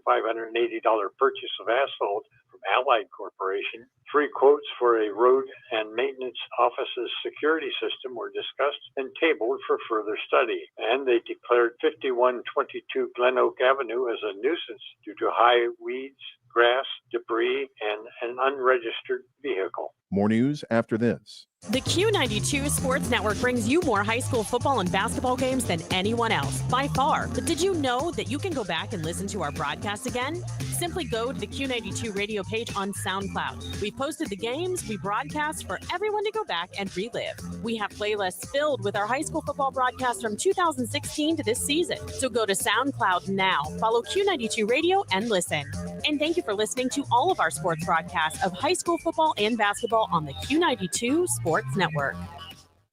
purchase of asphalt from Allied Corporation. 3 quotes for a road and maintenance office's security system were discussed and tabled for further study. And they declared 5122 Glen Oak Avenue as a nuisance due to high weeds, grass, debris, and an unregistered vehicle. More news after this. The Q92 Sports Network brings you more high school football and basketball games than anyone else, by far. But did you know that you can go back and listen to our broadcast again? Simply go to the Q92 radio page on SoundCloud. We posted the games we broadcast for everyone to go back and relive. We have playlists filled with our high school football broadcasts from 2016 to this season. So go to SoundCloud now, follow Q92 Radio, and listen. And thank you for listening to all of our sports broadcasts of high school football and basketball on the Q92 Sports Network.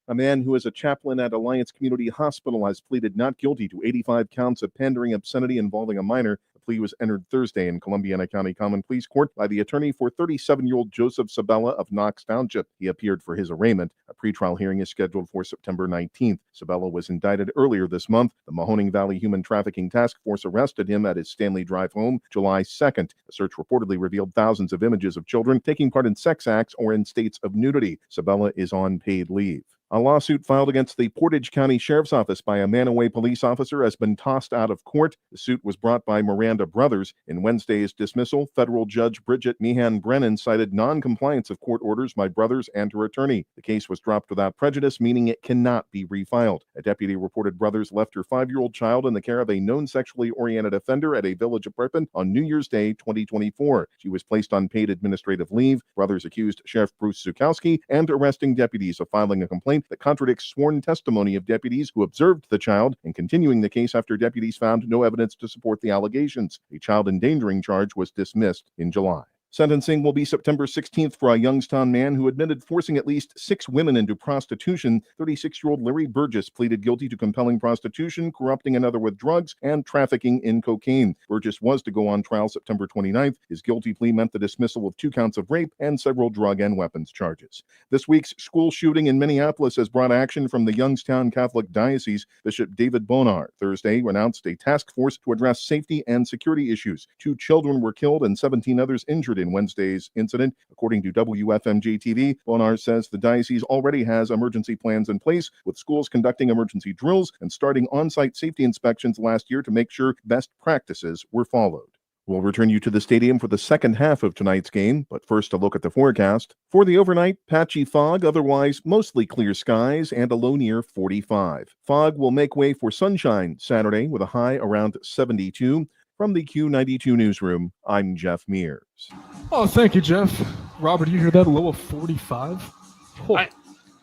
A man who is a chaplain at Alliance Community Hospital has pleaded not guilty to 85 counts of pandering obscenity involving a minor. The plea was entered Thursday in Columbiana County Common Pleas Court by the attorney for 37-year-old Joseph Sabella of Knox Township. He appeared for his arraignment. A pretrial hearing is scheduled for September 19th. Sabella was indicted earlier this month. The Mahoning Valley Human Trafficking Task Force arrested him at his Stanley Drive home July 2nd. The search reportedly revealed thousands of images of children taking part in sex acts or in states of nudity. Sabella is on paid leave. A lawsuit filed against the Portage County Sheriff's Office by a Manaway police officer has been tossed out of court. The suit was brought by Miranda Brothers. In Wednesday's dismissal, federal judge Bridget Meehan Brennan cited non-compliance of court orders by Brothers and her attorney. The case was dropped without prejudice, meaning it cannot be refiled. A deputy reported Brothers left her 5-year-old child in the care of a known sexually oriented offender at a village apartment on New Year's Day 2024. She was placed on paid administrative leave. Brothers accused Sheriff Bruce Zukowski and arresting deputies of filing a complaint that contradicts sworn testimony of deputies who observed the child and continuing the case after deputies found no evidence to support the allegations. A child endangering charge was dismissed in July. Sentencing will be September 16th for a Youngstown man who admitted forcing at least 6 women into prostitution. 36-year-old Larry Burgess pleaded guilty to compelling prostitution, corrupting another with drugs, and trafficking in cocaine. Burgess was to go on trial September 29th. His guilty plea meant the dismissal of 2 counts of rape and several drug and weapons charges. This week's school shooting in Minneapolis has brought action from the Youngstown Catholic Diocese. Bishop David Bonar Thursday announced a task force to address safety and security issues. 2 children were killed and 17 others injured in Wednesday's incident. According to WFMJ-TV, Bonar says the diocese already has emergency plans in place, with schools conducting emergency drills and starting on-site safety inspections last year to make sure best practices were followed. We'll return you to the stadium for the second half of tonight's game, but first a look at the forecast. For the overnight, patchy fog, otherwise mostly clear skies, and a low near 45. Fog will make way for sunshine Saturday with a high around 72. From the Q92 newsroom, I'm Jeff Mears. Oh, thank you, Jeff. Robert, you hear that? Low of 45? Oh.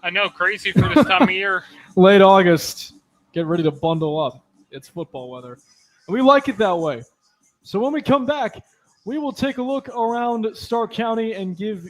I know, crazy for this time of year. Late August. Get ready to bundle up. It's football weather. And we like it that way. So when we come back, we will take a look around Stark County and give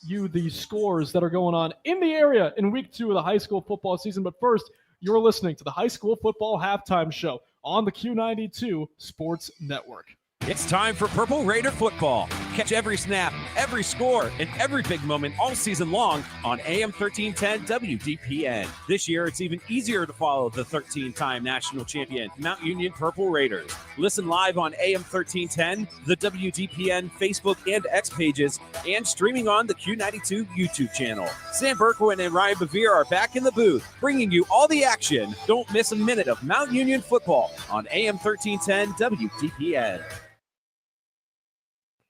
you the scores that are going on in the area in week 2 of the high school football season. But first, you're listening to the High School Football Halftime Show on the Q92 Sports Network. It's time for Purple Raider football. Catch every snap, every score, and every big moment all season long on AM 1310 WDPN. This year, it's even easier to follow the 13-time national champion, Mount Union Purple Raiders. Listen live on AM 1310, the WDPN Facebook and X pages, and streaming on the Q92 YouTube channel. Sam Berkwin and Ryan Bevere are back in the booth, bringing you all the action. Don't miss a minute of Mount Union football on AM 1310 WDPN.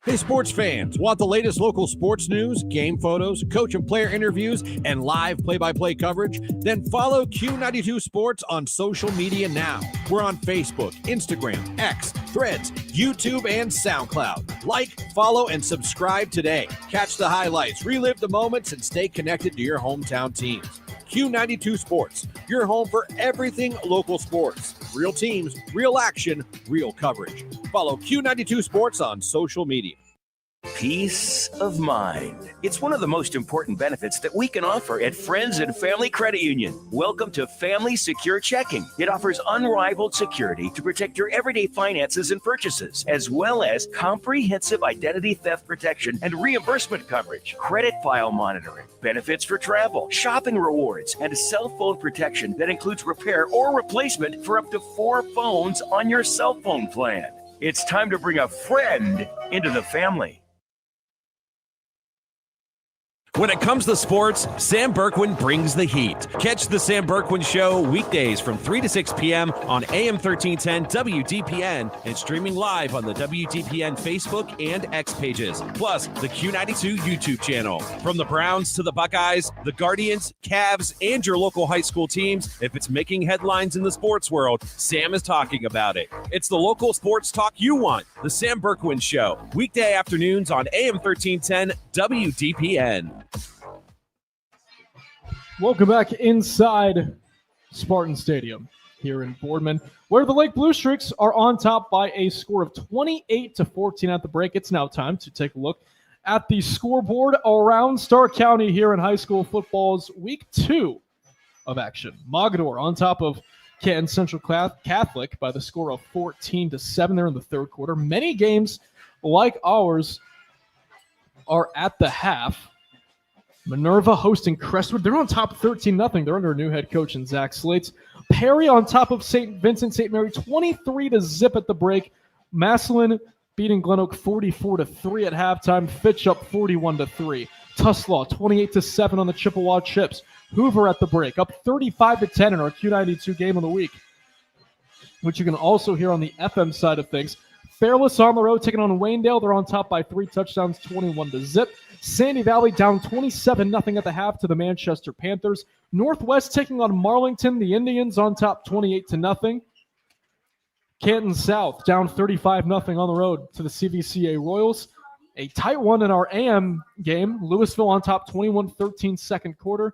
Hey, sports fans, want the latest local sports news, game photos, coach and player interviews, and live play-by-play coverage? Then follow Q92 Sports on social media now. We're on Facebook, Instagram, X, Threads, YouTube, and SoundCloud. Like, follow, and subscribe today. Catch the highlights, relive the moments, and stay connected to your hometown teams. Q92 Sports, your home for everything local sports. Real teams, real action, real coverage. Follow Q92 Sports on social media. Peace of mind. It's one of the most important benefits that we can offer at Friends and Family Credit Union. Welcome to Family Secure Checking. It offers unrivaled security to protect your everyday finances and purchases, as well as comprehensive identity theft protection and reimbursement coverage, credit file monitoring, benefits for travel, shopping rewards, and cell phone protection that includes repair or replacement for up to 4 phones on your cell phone plan. It's time to bring a friend into the family. When it comes to sports, Sam Berkwin brings the heat. Catch the Sam Berkwin Show weekdays from 3 to 6 p.m. on AM 1310 WDPN and streaming live on the WDPN Facebook and X pages, plus the Q92 YouTube channel. From the Browns to the Buckeyes, the Guardians, Cavs, and your local high school teams, if it's making headlines in the sports world, Sam is talking about it. It's the local sports talk you want. The Sam Berkwin Show, weekday afternoons on AM 1310 WDPN. Welcome back inside Spartan Stadium here in Boardman, where the Lake Blue Streaks are on top by a score of 28-14 at the break. It's now time to take a look at the scoreboard around Stark County here in high school football's week 2 of action. Mogador on top of Canton Central Catholic by the score of 14-7 there in the third quarter. Many games like ours are at the half. Minerva hosting Crestwood. They're on top 13-0. They're under a new head coach in Zach Slates. Perry on top of St. Vincent St. Mary 23-0 at the break. Massillon beating Glen Oak 44-3 at halftime. Fitch up 41-3. Tuslaw 28-7 on the Chippewa Chips. Hoover at the break up 35-10 in our Q92 game of the week, which you can also hear on the FM side of things. Fairless on the road taking on Waynedale. They're on top by 3 touchdowns, 21-0. Sandy Valley down 27-0 at the half to the Manchester Panthers. Northwest taking on Marlington. The Indians on top 28-0. Canton South down 35-0 on the road to the CVCA Royals. A tight one in our AM game. Louisville on top 21-13 second quarter.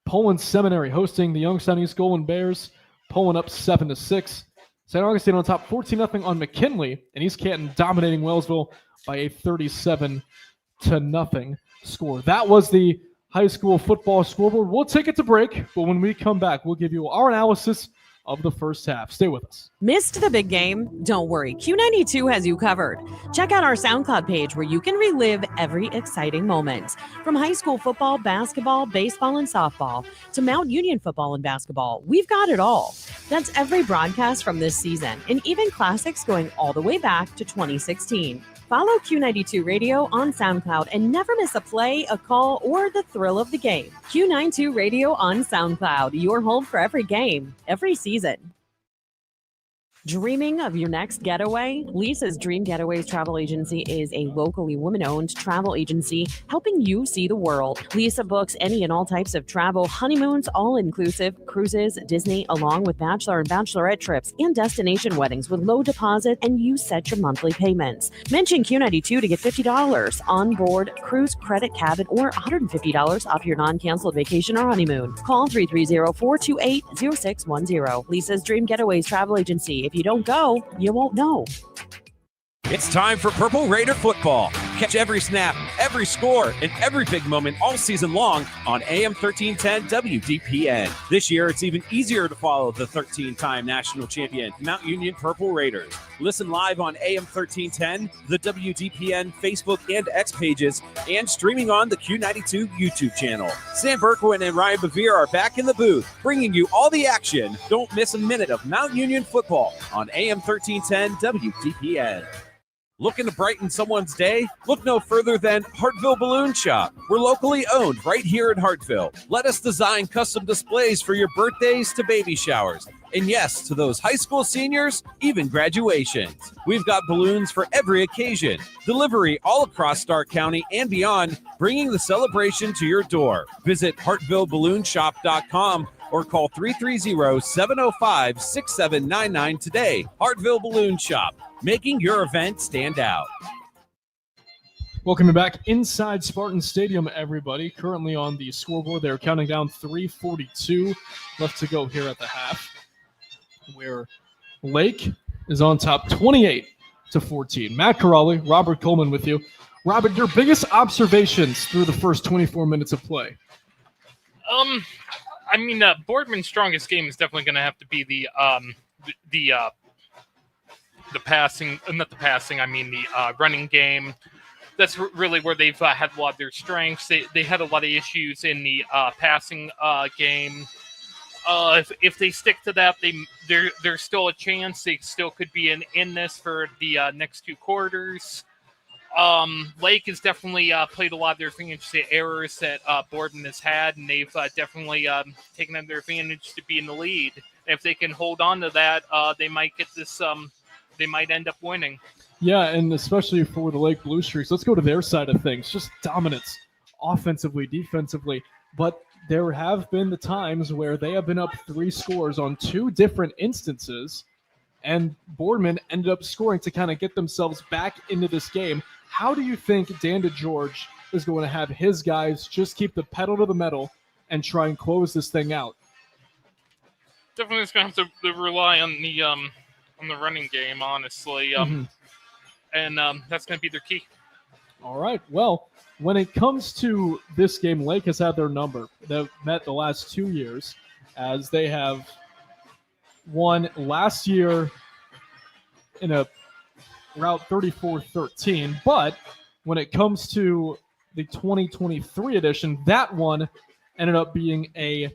Poland Seminary hosting the Youngstown East Golden Bears. Poland up 7-6. St. Augustine on top 14-0 on McKinley, and East Canton dominating Wellsville by a 37-0 score. That was the high school football scoreboard. We'll take it to break, but when we come back, we'll give you our analysis of the first half. Stay with us. Missed the big game? Don't worry. Q92 has you covered. Check out our SoundCloud page where you can relive every exciting moment. From high school football, basketball, baseball, and softball to Mount Union football and basketball, we've got it all. That's every broadcast from this season and even classics going all the way back to 2016. Follow Q92 Radio on SoundCloud and never miss a play, a call, or the thrill of the game. Q92 Radio on SoundCloud, your home for every game, every season. Dreaming of your next getaway? Lisa's Dream Getaways Travel Agency is a locally woman-owned travel agency helping you see the world. Lisa books any and all types of travel, honeymoons, all-inclusive, cruises, Disney, along with bachelor and bachelorette trips and destination weddings with low deposit, and you set your monthly payments. Mention Q92 to get $50 on board, cruise, credit, cabin, or $150 off your non-canceled vacation or honeymoon. Call 330-428-0610. Lisa's Dream Getaways Travel Agency. If you don't go, you won't know. It's time for Purple Raider football. Catch every snap, every score, and every big moment all season long on AM 1310 WDPN. This year, it's even easier to follow the 13-time national champion, Mount Union Purple Raiders. Listen live on AM 1310, the WDPN Facebook and X pages, and streaming on the Q92 YouTube channel. Sam Berkwin and Ryan Bevere are back in the booth, bringing you all the action. Don't miss a minute of Mount Union football on AM 1310 WDPN. Looking to brighten someone's day? Look no further than Hartville Balloon Shop. We're locally owned right here in Hartville. Let us design custom displays for your birthdays to baby showers. And yes, to those high school seniors, even graduations. We've got balloons for every occasion. Delivery all across Stark County and beyond, bringing the celebration to your door. Visit hartvilleballoonshop.com or call 330-705-6799 today. Hartville Balloon Shop, making your event stand out. Welcome back inside Spartan Stadium, everybody. Currently on the scoreboard, they're counting down 3:42 left to go here at the half, where Lake is on top 28-14. Matt Corrali, Robert Coleman with you. Robert, your biggest observations through the first 24 minutes of play? Boardman's strongest game is definitely going to have to be the passing, not the passing, the running game. That's really where they've had a lot of their strengths. They had a lot of issues in the passing game. If they stick to that, there's still a chance they still could be in this for the next two quarters. Lake has definitely played a lot of their advantage to errors that Boardman has had, and they've definitely taken their advantage to be in the lead. And if they can hold on to that, they might get this. They might end up winning. Yeah, and especially for the Lake Blue Streaks, let's go to their side of things. Just dominance, offensively, defensively. But there have been the times where they have been up 3 scores on 2 different instances, and Boardman ended up scoring to kind of get themselves back into this game. How do you think Dan DeGeorge is going to have his guys just keep the pedal to the metal and try and close this thing out? Definitely is going to have to rely on the running game, honestly. And that's going to be their key. All right. Well, when it comes to this game, Lake has had their number. They've met the last 2 years, as they have won last year in a route 34-13. But when it comes to the 2023 edition, that one ended up being a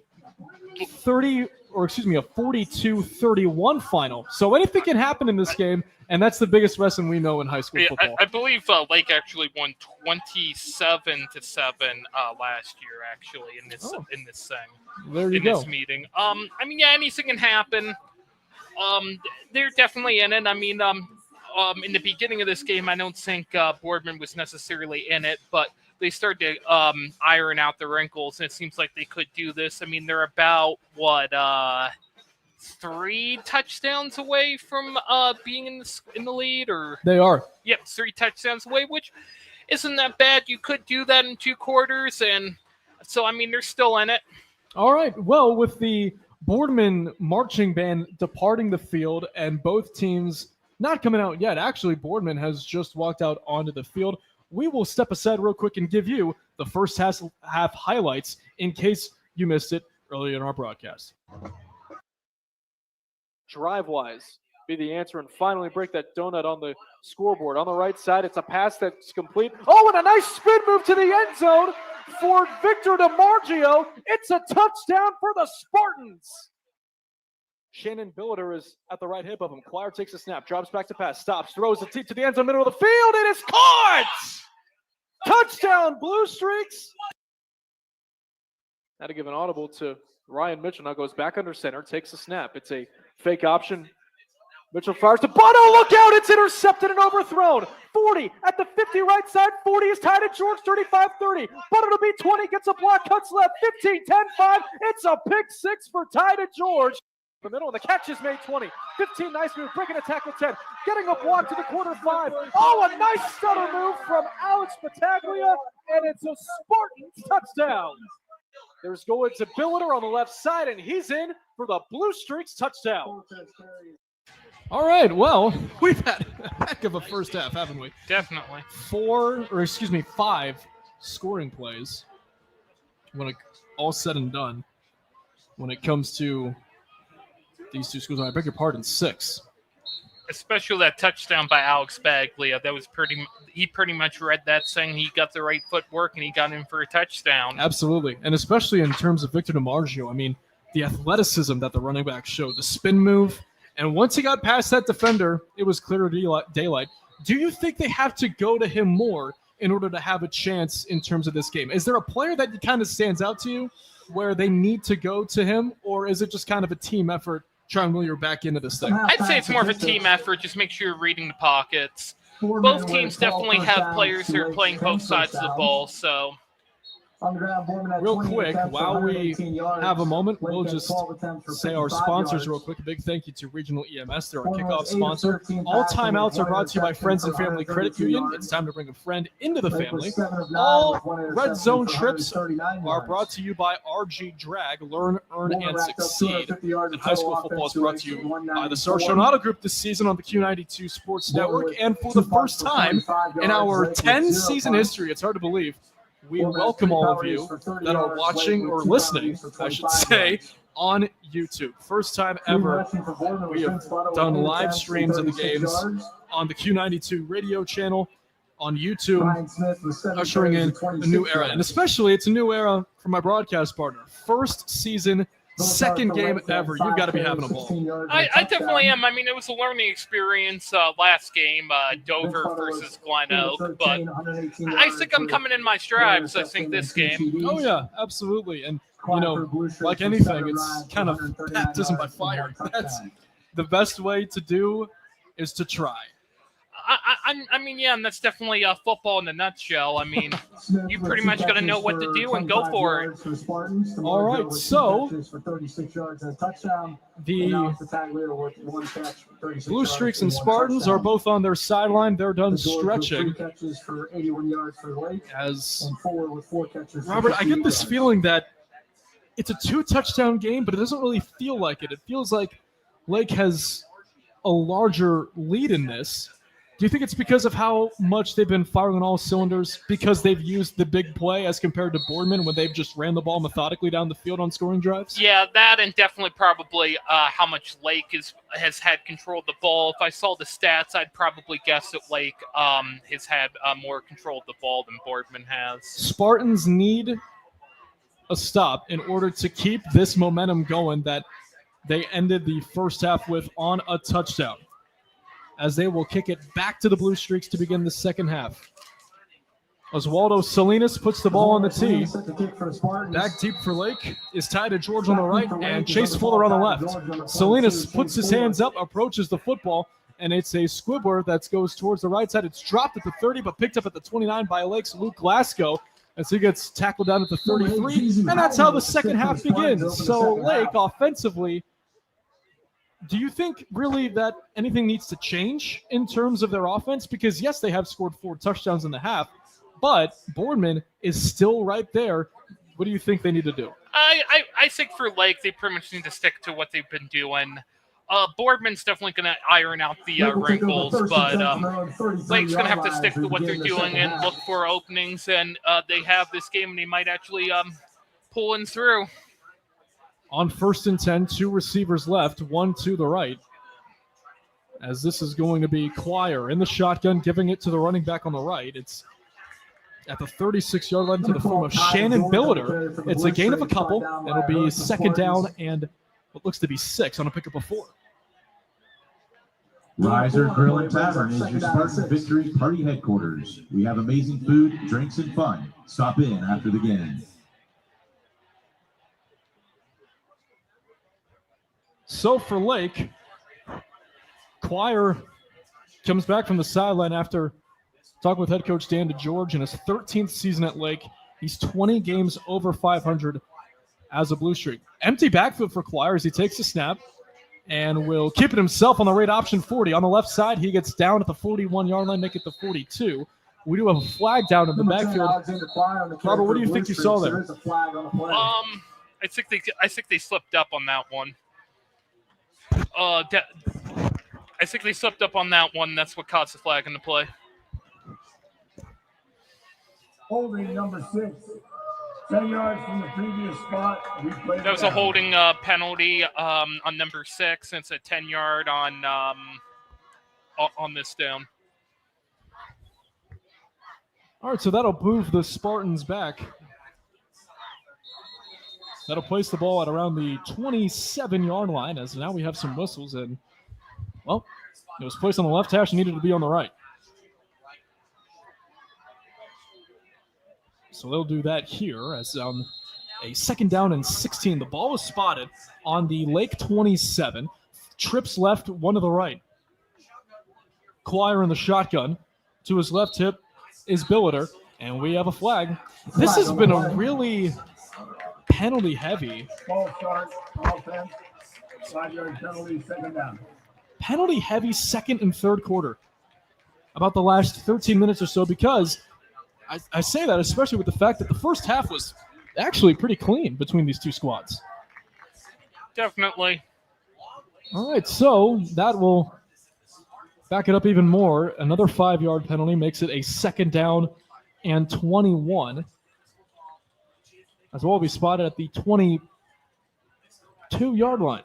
42-31 final. So anything can happen in this game, and that's the biggest lesson we know in high school football. I believe Lake actually won 27-7 last year, actually, in this thing. There you go. This meeting. Anything can happen. They're definitely in it. In the beginning of this game, I don't think Boardman was necessarily in it, but they started to iron out the wrinkles, and it seems like they could do this. They're about, 3 touchdowns away from being in the lead? Or They are. Yep, 3 touchdowns away, which isn't that bad. You could do that in 2 quarters, and so, they're still in it. All right. Well, with the Boardman marching band departing the field and both teams not coming out yet, actually, Boardman has just walked out onto the field. We will step aside real quick and give you the first half highlights in case you missed it earlier in our broadcast. Drive-wise, be the answer and finally break that donut on the scoreboard. On the right side, it's a pass that's complete. Oh, and a nice spin move to the end zone for Victor DiMargio. It's a touchdown for the Spartans. Shannon Billiter is at the right hip of him. Clyre takes a snap, drops back to pass, stops, throws it to the end zone, middle of the field. It is caught! Touchdown, Blue Streaks! Had to give an audible to Ryan Mitchell. Now goes back under center, takes a snap. It's a fake option. Mitchell fires to Bono. Look out. It's intercepted and overthrown. 40 at the 50 right side. 40 is tied at George. 35-30. Bono to beat 20. Gets a block. Cuts left. 15, 10, 5. It's a pick six for tied at George. The middle of the catch is made 20. 15, nice move. Breaking a tackle 10. Getting a block to the corner 5. Oh, a nice stutter move from Alex Battaglia. And it's a Spartans touchdown. There's going to Billiter on the left side, and he's in for the Blue Streaks touchdown. All right, well, we've had a heck of a first half, haven't we? Definitely. 5 scoring plays when it all said and done. When it comes to these two schools, I beg your pardon, 6. Especially that touchdown by Alex Baglia. That was he pretty much read that saying he got the right footwork and he got in for a touchdown. Absolutely. And especially in terms of Victor DiMaggio, I mean, the athleticism that the running back showed, the spin move. And once he got past that defender, it was clear daylight. Do you think they have to go to him more in order to have a chance in terms of this game? Is there a player that kind of stands out to you where they need to go to him, or is it just kind of a team effort trying to lure back into this thing? I'd say it's more of a team effort. Just make sure you're reading the pockets. Both teams definitely have players who are playing both sides of the ball, so... Real quick, while we have a moment, we'll just say our sponsors real quick. A big thank you to Regional EMS. They're our kickoff sponsor. All timeouts are brought to you by Friends and Family Credit Union. It's time to bring a friend into the family. All red zone trips are brought to you by RG Drag. Learn, earn, and succeed. And high school football is brought to you by the Sarshon Auto Group this season on the Q92 Sports Network. And for the first time in our 10-season history, it's hard to believe, we welcome all of you that are watching or listening, I should say, on YouTube. First time ever we have done live streams of the games on the Q92 radio channel on YouTube, ushering in a new era. And especially, it's a new era for my broadcast partner. First season, second game ever. You've got to be having a ball. I definitely am. I mean, it was a learning experience last game, Dover versus Glen Oak, but I think I'm coming in my strides, I think, this game. Oh, yeah, absolutely. And, you know, like anything, it's kind of baptism by fire. That's the best way to do is to try. I mean, yeah, and that's definitely football in a nutshell. I mean, you pretty much got to know what to do and go for it. All right, so the Blue Streaks and Spartans are both on their sideline. They're done stretching. As Robert, I get this feeling that it's a 2-touchdown game, but it doesn't really feel like it. It feels like Lake has a larger lead in this. Do you think it's because of how much they've been firing on all cylinders, because they've used the big play as compared to Boardman when they've just ran the ball methodically down the field on scoring drives? Yeah, that, and definitely probably how much Lake has had control of the ball. If I saw the stats, I'd probably guess that Lake has had more control of the ball than Boardman has. Spartans need a stop in order to keep this momentum going that they ended the first half with on a touchdown, as they will kick it back to the Blue Streaks to begin the second half. Oswaldo Salinas puts the ball on the tee. Back deep for Lake is tied to George on the right and Chase Fuller on the left. Salinas puts his hands up, approaches the football, and it's a squibbler that goes towards the right side. It's dropped at the 30, but picked up at the 29 by Lake's Luke Glasgow as he gets tackled down at the 33. And that's how the second half begins. So Lake offensively, do you think really that anything needs to change in terms of their offense? Because, yes, they have scored 4 touchdowns in the half, but Boardman is still right there. What do you think they need to do? I think for Lake, they pretty much need to stick to what they've been doing. Boardman's definitely going to iron out the wrinkles, but Lake's going to have to stick to what they're doing and look for openings, and they have this game, and they might actually pull in through. On 1st and 10, 2 receivers left, 1 to the right. As this is going to be Quire in the shotgun, giving it to the running back on the right. It's at the 36-yard line to the form of Shannon Billiter. It's a gain of a couple. It'll be second down and what looks to be 6 on a pickup of 4. Riser Grill and Tavern is your Spartan Victory Party headquarters. We have amazing food, drinks, and fun. Stop in after the game. So for Lake, Choir comes back from the sideline after talking with head coach Dan DeGeorge in his 13th season at Lake. He's 20 games over 500 as a Blue Streak. Empty backfield for Choir as he takes a snap and will keep it himself on the right option 40. On the left side, he gets down at the 41-yard line, make it the 42. We do have a flag down in the backfield. Robert, what do you think you saw there? I think they slipped up on that one. I think they slipped up on that one. That's what caused the flag in the play. Holding number 6. 10 yards from the previous spot. That was a holding penalty on number 6. It's a 10-yard on this down. All right, so that'll move the Spartans back. That'll place the ball at around the 27-yard line, as now we have some whistles. And, well, it was placed on the left hash and needed to be on the right. So they'll do that here as a 2nd down and 16. The ball was spotted on the Lake 27. Trips left, one to the right. Choir in the shotgun. To his left hip is Billiter, and we have a flag. This has been a really penalty-heavy. Ball start, offense, 5-yard penalty, 2nd down. Penalty-heavy 2nd and 3rd quarter. About the last 13 minutes or so, because I say that especially with the fact that the first half was actually pretty clean between these two squads. Definitely. All right, so that will back it up even more. Another 5-yard penalty makes it a 2nd down and 21. As well be spotted at the 22-yard line.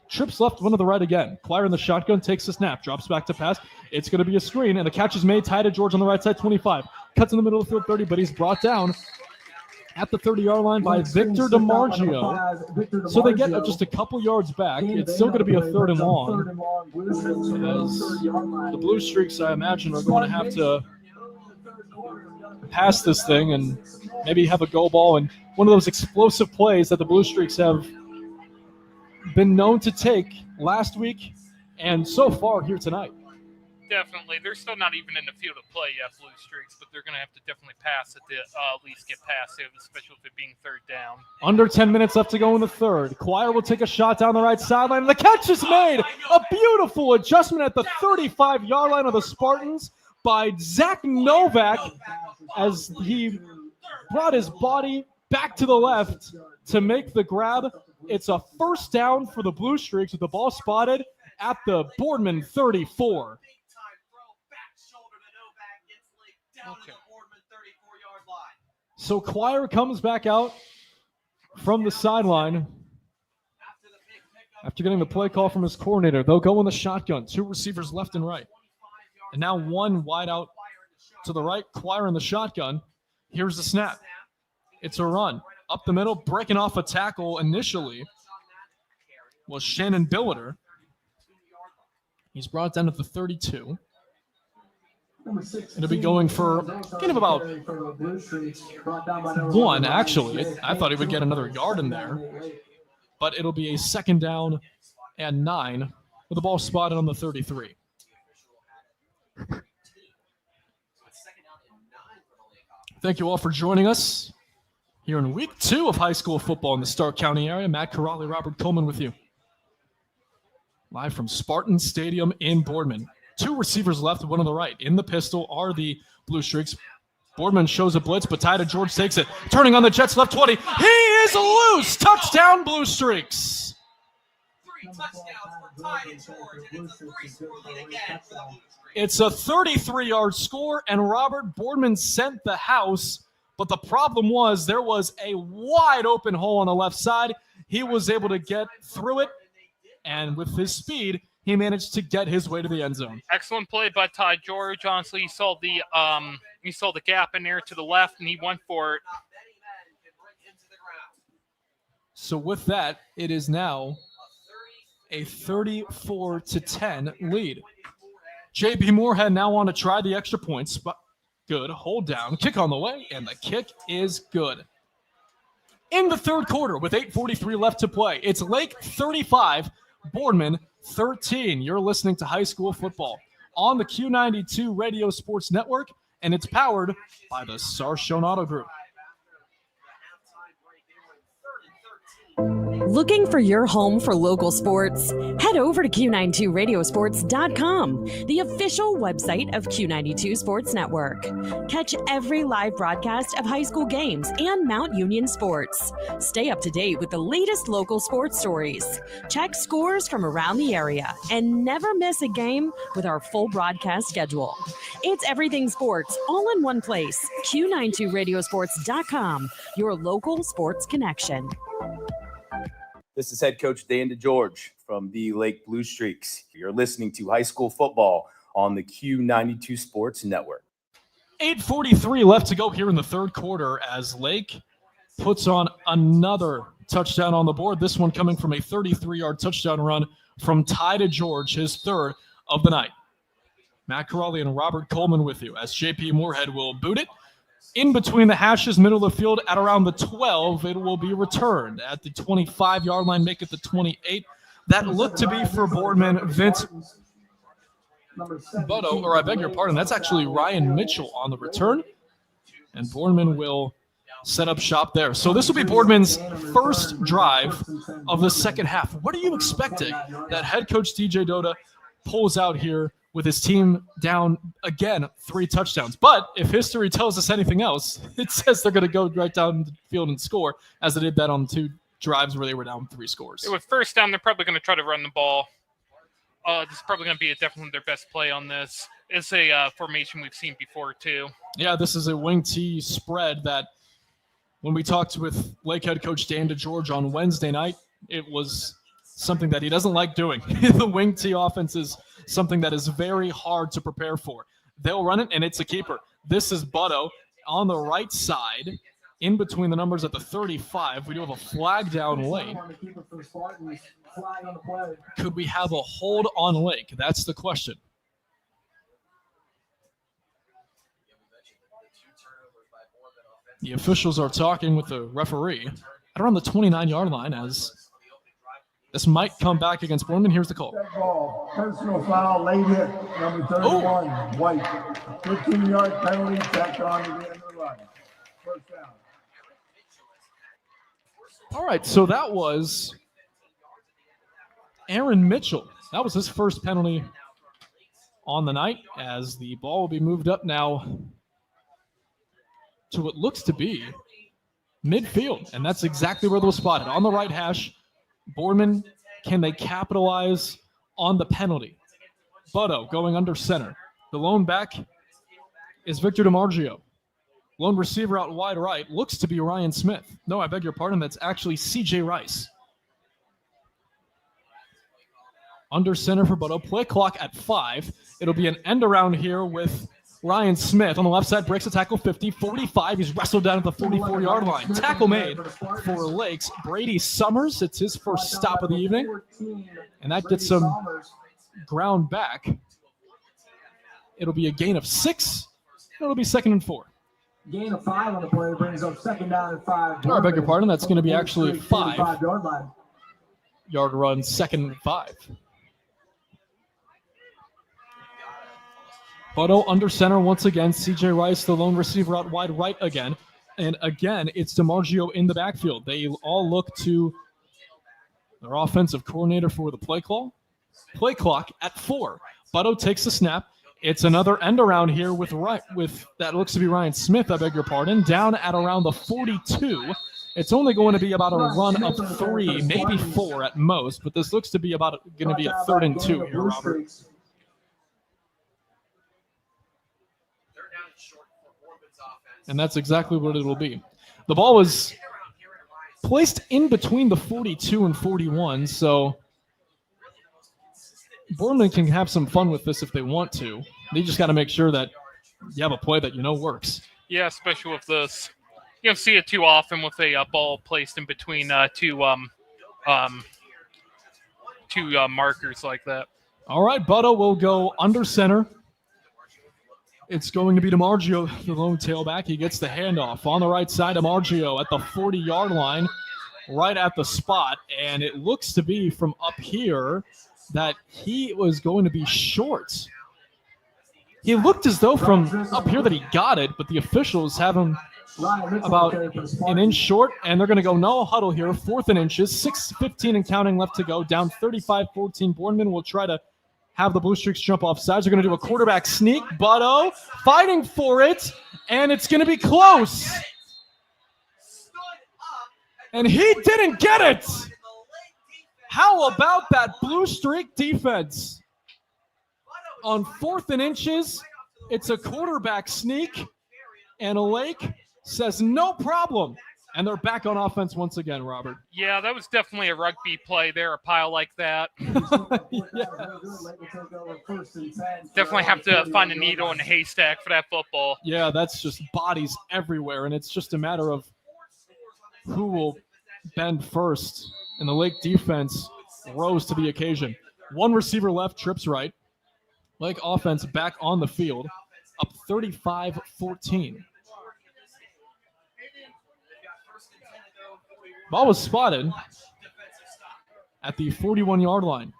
Trips left, one to the right again. Choir in the shotgun, takes the snap, drops back to pass. It's going to be a screen, and the catch is made. Ty DeGeorge on the right side, 25. Cuts in the middle of the field, 30, but he's brought down at the 30-yard line by Victor DiMargio. So they get just a couple yards back. It's still going to be a 3rd and long. As the Blue Streaks, I imagine, are going to have to pass this thing and maybe have a go ball. And one of those explosive plays that the Blue Streaks have been known to take last week and so far here tonight. Definitely. They're still not even in the field of play yet, Blue Streaks, but they're going to have to definitely pass it to at least get past it, especially with it being 3rd down. Under 10 minutes left to go in the 3rd. Choir will take a shot down the right sideline. The catch is made. A beautiful adjustment at the 35-yard line of the Spartans by Zach Novak as he brought his body back to the left to make the grab. It's a 1st down for the Blue Streaks with the ball spotted at the Boardman 34. Okay. So Choir comes back out from the sideline after getting the play call from his coordinator. They'll go in the shotgun, 2 receivers left and right. And now 1 wide out to the right. Choir in the shotgun. Here's the snap. It's a run. Up the middle, breaking off a tackle initially was Shannon Billiter. He's brought down at the 32. It'll be going for kind of about 1, actually. I thought he would get another yard in there. But it'll be a 2nd down and 9 with the ball spotted on the 33. Thank you all for joining us here in week 2 of high school football in the Stark County area. Matt Corrali, Robert Coleman with you. Live from Spartan Stadium in Boardman. 2 receivers left, 1 on the right. In the pistol are the Blue Streaks. Boardman shows a blitz, but Ty DeGeorge takes it. Turning on the Jets, left 20. He is loose! Touchdown, Blue Streaks! 3 touchdowns for Ty DeGeorge, and it's a 3-score lead again for the Blue Streaks. It's a 33-yard score, and Robert Boardman sent the house. But the problem was there was a wide open hole on the left side. He was able to get through it, and with his speed, he managed to get his way to the end zone. Excellent play by Ty George. Honestly, he saw the gap in there to the left, and he went for it. So with that, it is now a 34-10 lead. J.B. Moorhead now on to try the extra points, but good. Hold down. Kick on the way, and the kick is good. In the 3rd quarter, with 8:43 left to play, it's Lake 35, Boardman 13. You're listening to High School Football on the Q92 Radio Sports Network, and it's powered by the Sarshone Auto Group. Looking for your home for local sports? Head over to Q92radiosports.com, the official website of Q92 Sports Network. Catch every live broadcast of high school games and Mount Union sports. Stay up to date with the latest local sports stories. Check scores from around the area and never miss a game with our full broadcast schedule. It's everything sports all in one place. Q92radiosports.com, your local sports connection. This is head coach Dan DeGeorge from the Lake Blue Streaks. You're listening to High School Football on the Q92 Sports Network. 8:43 left to go here in the third quarter as Lake puts on another touchdown on the board. This one coming from a 33-yard touchdown run from Ty DeGeorge, his third of the night. Matt Corrali and Robert Coleman with you as J.P. Moorhead will boot it. In between the hashes, middle of the field at around the 12, it will be returned at the 25-yard line, make it the 28. That looked to be for Boardman, Vince Butto, or I beg your pardon, that's actually Ryan Mitchell on the return. And Boardman will set up shop there. So this will be Boardman's first drive of the second half. What are you expecting that head coach DJ Doda pulls out here with his team down, again, 3 touchdowns? But if history tells us anything else, it says they're going to go right down the field and score, as they did that on 2 drives where they were down 3 scores. With first down, they're probably going to try to run the ball. This is probably going to be definitely their best play on this. It's a formation we've seen before, too. Yeah, this is a wing T spread that when we talked with Lake head coach Dan DeGeorge on Wednesday night, it was something that he doesn't like doing. The wing T offense is something that is very hard to prepare for. They'll run it, and it's a keeper. This is Butto on the right side, in between the numbers at the 35. We do have a flag down late. Could we have a hold on Lake? That's the question. The officials are talking with the referee at around the 29-yard line as this might come back against Boardman. Here's the call. Personal foul, late hit, number 31, White. 15-yard penalty, tacked on to the end of the line. First down. All right, so that was Aaron Mitchell. That was his first penalty on the night, as the ball will be moved up now to what looks to be midfield, and that's exactly where they'll spot it, on the right hash. Boardman, can they capitalize on the penalty? Butto going under center. The lone back is Victor DiMargio. Lone receiver out wide right looks to be Ryan Smith. No, I beg your pardon, that's actually C.J. Rice. Under center for Butto. Play clock at 5. It'll be an end around here with Ryan Smith on the left side, breaks a tackle 50, 45. He's wrestled down at the 44-yard line. Tackle made for Lakes. Brady Summers, it's his first stop of the evening. And that gets some ground back. It'll be a gain of 6. It'll be 2nd and 4. Gain of 5 on the play brings up 2nd down and 5. I beg your pardon, that's going to be actually a 5-yard run, 2nd and 5. Butto under center once again. C.J. Rice, the lone receiver, out wide right again. And again, it's DiMargio in the backfield. They all look to their offensive coordinator for the play call. Play clock at 4. Butto takes the snap. It's another end around here with that looks to be Ryan Smith, I beg your pardon, down at around the 42. It's only going to be about a run of 3, maybe 4 at most, but this looks to be going to be a 3rd and 2 here, Robert. And that's exactly what it will be. The ball was placed in between the 42 and 41, so Boardman can have some fun with this if they want to. They just got to make sure that you have a play that you know works. Yeah, especially with this. You don't see it too often with a ball placed in between two markers like that. All right, Butto will go under center. It's going to be DiMargio, the lone tailback. He gets the handoff on the right side. DiMargio at the 40-yard line, right at the spot. And it looks to be from up here that he was going to be short. He looked as though from up here that he got it, but the officials have him about an inch short, and they're going to go no huddle here. 4th and inches, 6:15 and counting left to go. Down 35-14. Boardman will try to have the Blue Streaks jump off sides. They're going to do a quarterback sneak. Butto fighting for it, and it's going to be close. And he didn't get it. How about that Blue Streak defense? On 4th and inches, it's a quarterback sneak, and Lake says no problem. And they're back on offense once again, Robert. Yeah, that was definitely a rugby play there, a pile like that. Definitely have to find a needle in a haystack for that football. Yeah, that's just bodies everywhere, and it's just a matter of who will bend first. And the Lake defense rose to the occasion. 1 receiver left, trips right. Lake offense back on the field, up 35-14. Ball was spotted at the 41-yard line.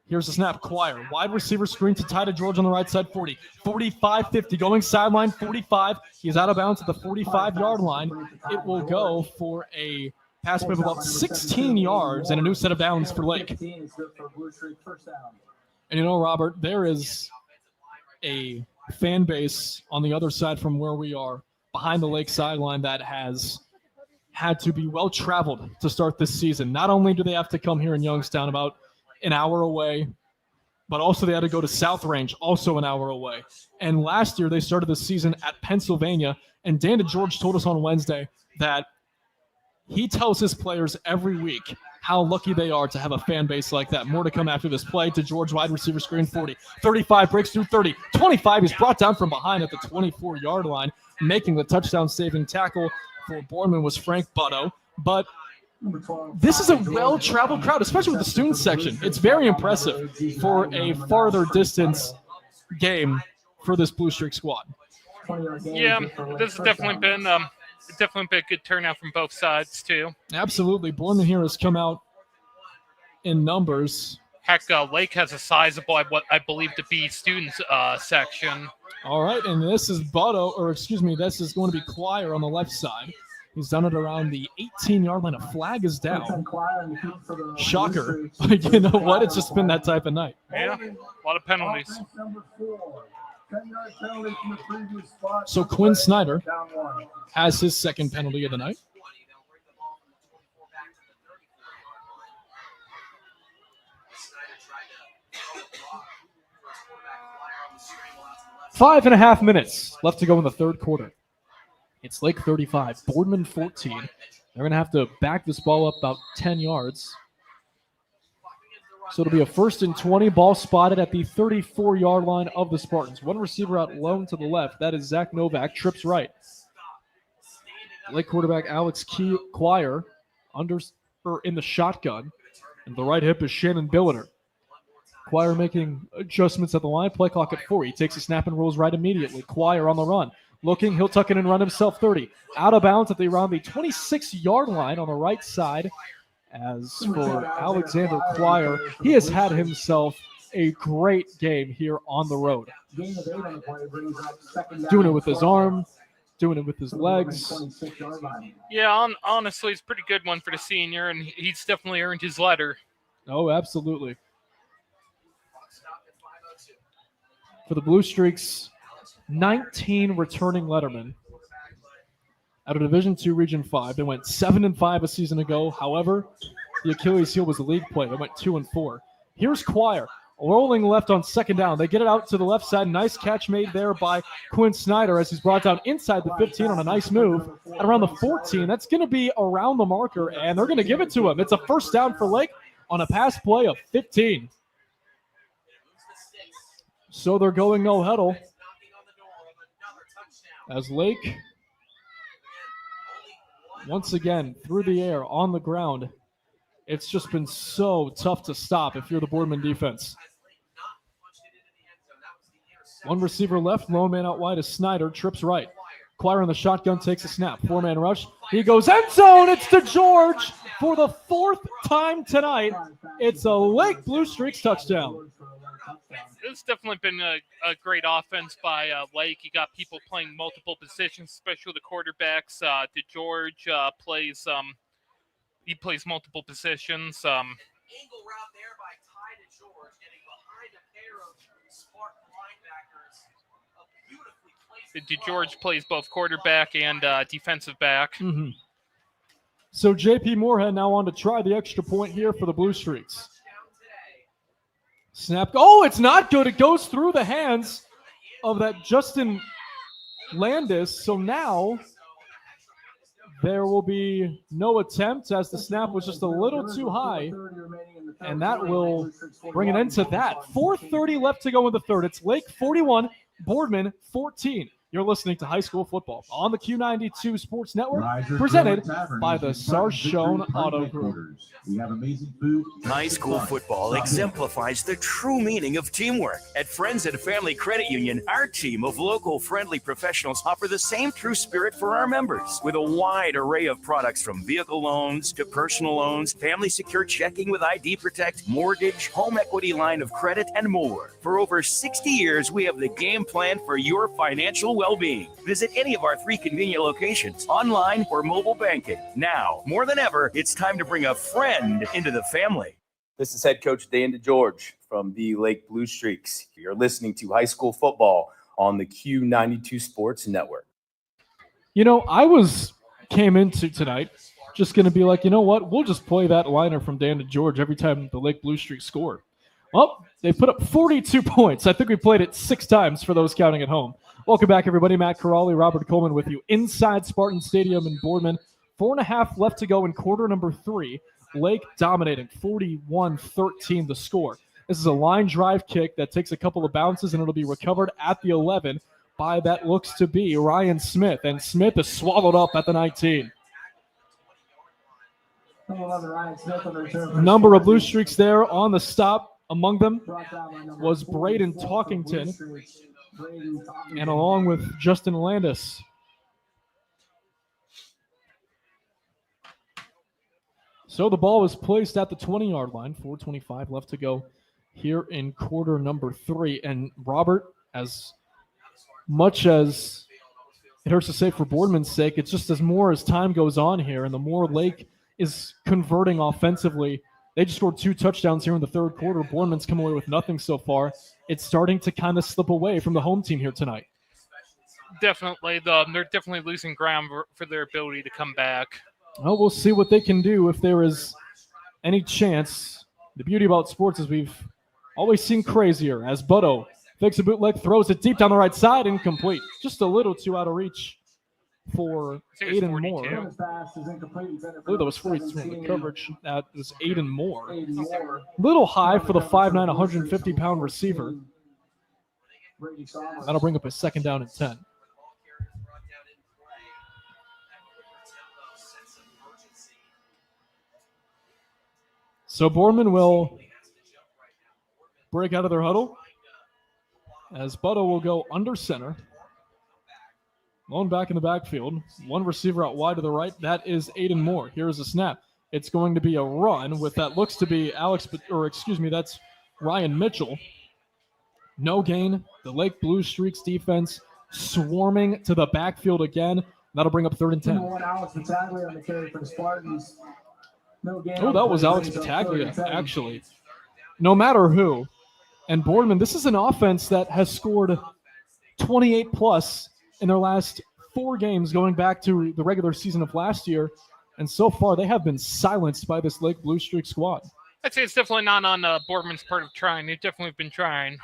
Here's the snap. Quire. Wide receiver screen to Ty to George on the right side, 40. 45-50. Going sideline, 45. He's out of bounds at the 45-yard line. It will go for a pass play of about 16 yards and a new set of downs for Lake. And you know, Robert, there is a fan base on the other side from where we are, behind the Lake sideline, that has had to be well-traveled to start this season. Not only do they have to come here in Youngstown, about an hour away, but also they had to go to South Range, also an hour away. And last year they started the season at Pennsylvania, and Dan DeGeorge told us on Wednesday that he tells his players every week how lucky they are to have a fan base like that. More to come after this play. To George, wide receiver screen, 40. 35, breaks through 30. 25, he's brought down from behind at the 24-yard line, making the touchdown-saving tackle for Boardman was Frank Butto. But this is a well-traveled crowd, especially with the student section. It's very impressive for a farther distance game for this Blue Streak squad. Yeah, this has definitely been a good turnout from both sides, too. Absolutely. Boardman here has come out in numbers. Heck, Lake has a sizable, what I believe to be students section. All right, and this is this is going to be Quire on the left side. He's done it around the 18-yard line. A flag is down. Shocker. But you know what? It's just been that type of night. Yeah, a lot of penalties. So Quinn Snyder has his second penalty of the night. Five and a half minutes left to go in the third quarter. It's Lake 35, Boardman 14. They're going to have to back this ball up about 10 yards. So it'll be a 1st and 20, ball spotted at the 34-yard line of the Spartans. 1 receiver out lone to the left. That is Zach Novak, trips right. Lake quarterback Alex Quire in the shotgun. And the right hip is Shannon Billiter. Quire making adjustments at the line. Play clock at 4. He takes a snap and rolls right immediately. Quire on the run. Looking, he'll tuck in and run himself 30. Out of bounds at around the 26-yard line on the right side. As for Alexander Quire, he has had himself a great game here on the road. Doing it with his arm, doing it with his legs. Yeah, honestly, it's a pretty good one for the senior, and he's definitely earned his letter. Oh, absolutely. For the Blue Streaks, 19 returning lettermen out of Division II, Region 5. They went 7-5 a season ago. However, the Achilles heel was the league play. They went 2-4. Here's Quire rolling left on second down. They get it out to the left side. Nice catch made there by Quinn Snyder as he's brought down inside the 15 on a nice move at around the 14. That's going to be around the marker, and they're going to give it to him. It's a first down for Lake on a pass play of 15. So they're going no huddle as Lake, once again, through the air, on the ground. It's just been so tough to stop if you're the Boardman defense. 1 receiver left, lone man out wide is Snyder, trips right. Quire in the shotgun takes a snap. 4-man rush. He goes end zone. It's to George For the fourth time tonight, it's a Lake Blue Streaks touchdown. It's definitely been a great offense by Lake. You got people playing multiple positions, especially the quarterbacks. DeGeorge plays multiple positions. Angle route there by Ty DeGeorge, getting behind a pair of Spartan linebackers. DeGeorge plays both quarterback and defensive back. Mm-hmm. So J.P. Moorhead now on to try the extra point here for the Blue Streaks. Snap. Oh, it's not good. It goes through the hands of that Justin Landis. So now there will be no attempt as the snap was just a little too high. And that will bring an end to that. 4:30 left to go in the third. It's Lake 41, Boardman 14. You're listening to High School Football on the Q92 Sports Network, presented by the Sarshone Auto Group. We have amazing food. High school football exemplifies the true meaning of teamwork. At Friends and Family Credit Union, our team of local friendly professionals offer the same true spirit for our members with a wide array of products from vehicle loans to personal loans, family secure checking with ID Protect, mortgage, home equity line of credit, and more. For over 60 years, we have the game plan for your financial well-being. Visit any of our 3 convenient locations, online or mobile banking. Now, more than ever, it's time to bring a friend into the family. This is head coach Dan DeGeorge from the Lake Blue Streaks. You're listening to High School Football on the Q92 Sports Network. You know, came into tonight just going to be like, you know what? We'll just play that liner from Dan DeGeorge every time the Lake Blue Streaks score. Well, they put up 42 points. I think we played it 6 times for those counting at home. Welcome back, everybody. Matt Corrali, Robert Coleman with you inside Spartan Stadium in Boardman. 4.5 left to go in quarter number 3. Lake dominating 41-13 the score. This is a line drive kick that takes a couple of bounces, and it'll be recovered at the 11 by that looks to be Ryan Smith. And Smith is swallowed up at the 19. Number of Blue Streaks there on the stop. Among them was Braden Talkington, and along with Justin Landis. So the ball was placed at the 20-yard line. 4:25 left to go here in quarter number 3. And Robert, as much as it hurts to say for Boardman's sake, it's just as time goes on here and the more Lake is converting offensively. They just scored 2 touchdowns here in the third quarter. Boardman's come away with nothing so far. It's starting to kind of slip away from the home team here tonight. Definitely. They're definitely losing ground for their ability to come back. Well, we'll see what they can do if there is any chance. The beauty about sports is we've always seen crazier as Butto fakes a bootleg, throws it deep down the right side, incomplete. Just a little too out of reach for Aiden Moore. I believe that was 42 in the coverage. That was Aiden Moore. Little high for the 5'9", 150-pound receiver. That'll bring up a 2nd down and 10. So Boardman will break out of their huddle as Butto will go under center. Lone back in the backfield. One receiver out wide to the right. That is Aiden Moore. Here's a snap. It's going to be a run with that looks to be that's Ryan Mitchell. No gain. The Lake Blue Streaks defense swarming to the backfield again. That'll bring up 3rd and 10. Oh, that was Alex Battaglia, actually. No matter who. And Boardman, this is an offense that has scored 28-plus in their last 4 games going back to the regular season of last year. And so far, they have been silenced by this Lake Blue Streak squad. I'd say it's definitely not on Boardman's part of trying. They've definitely been trying.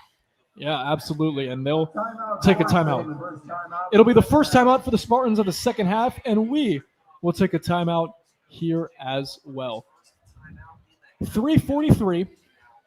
Yeah, absolutely. And they'll take a timeout. It'll be the first timeout for the Spartans of the second half, and we will take a timeout here as well. 3:43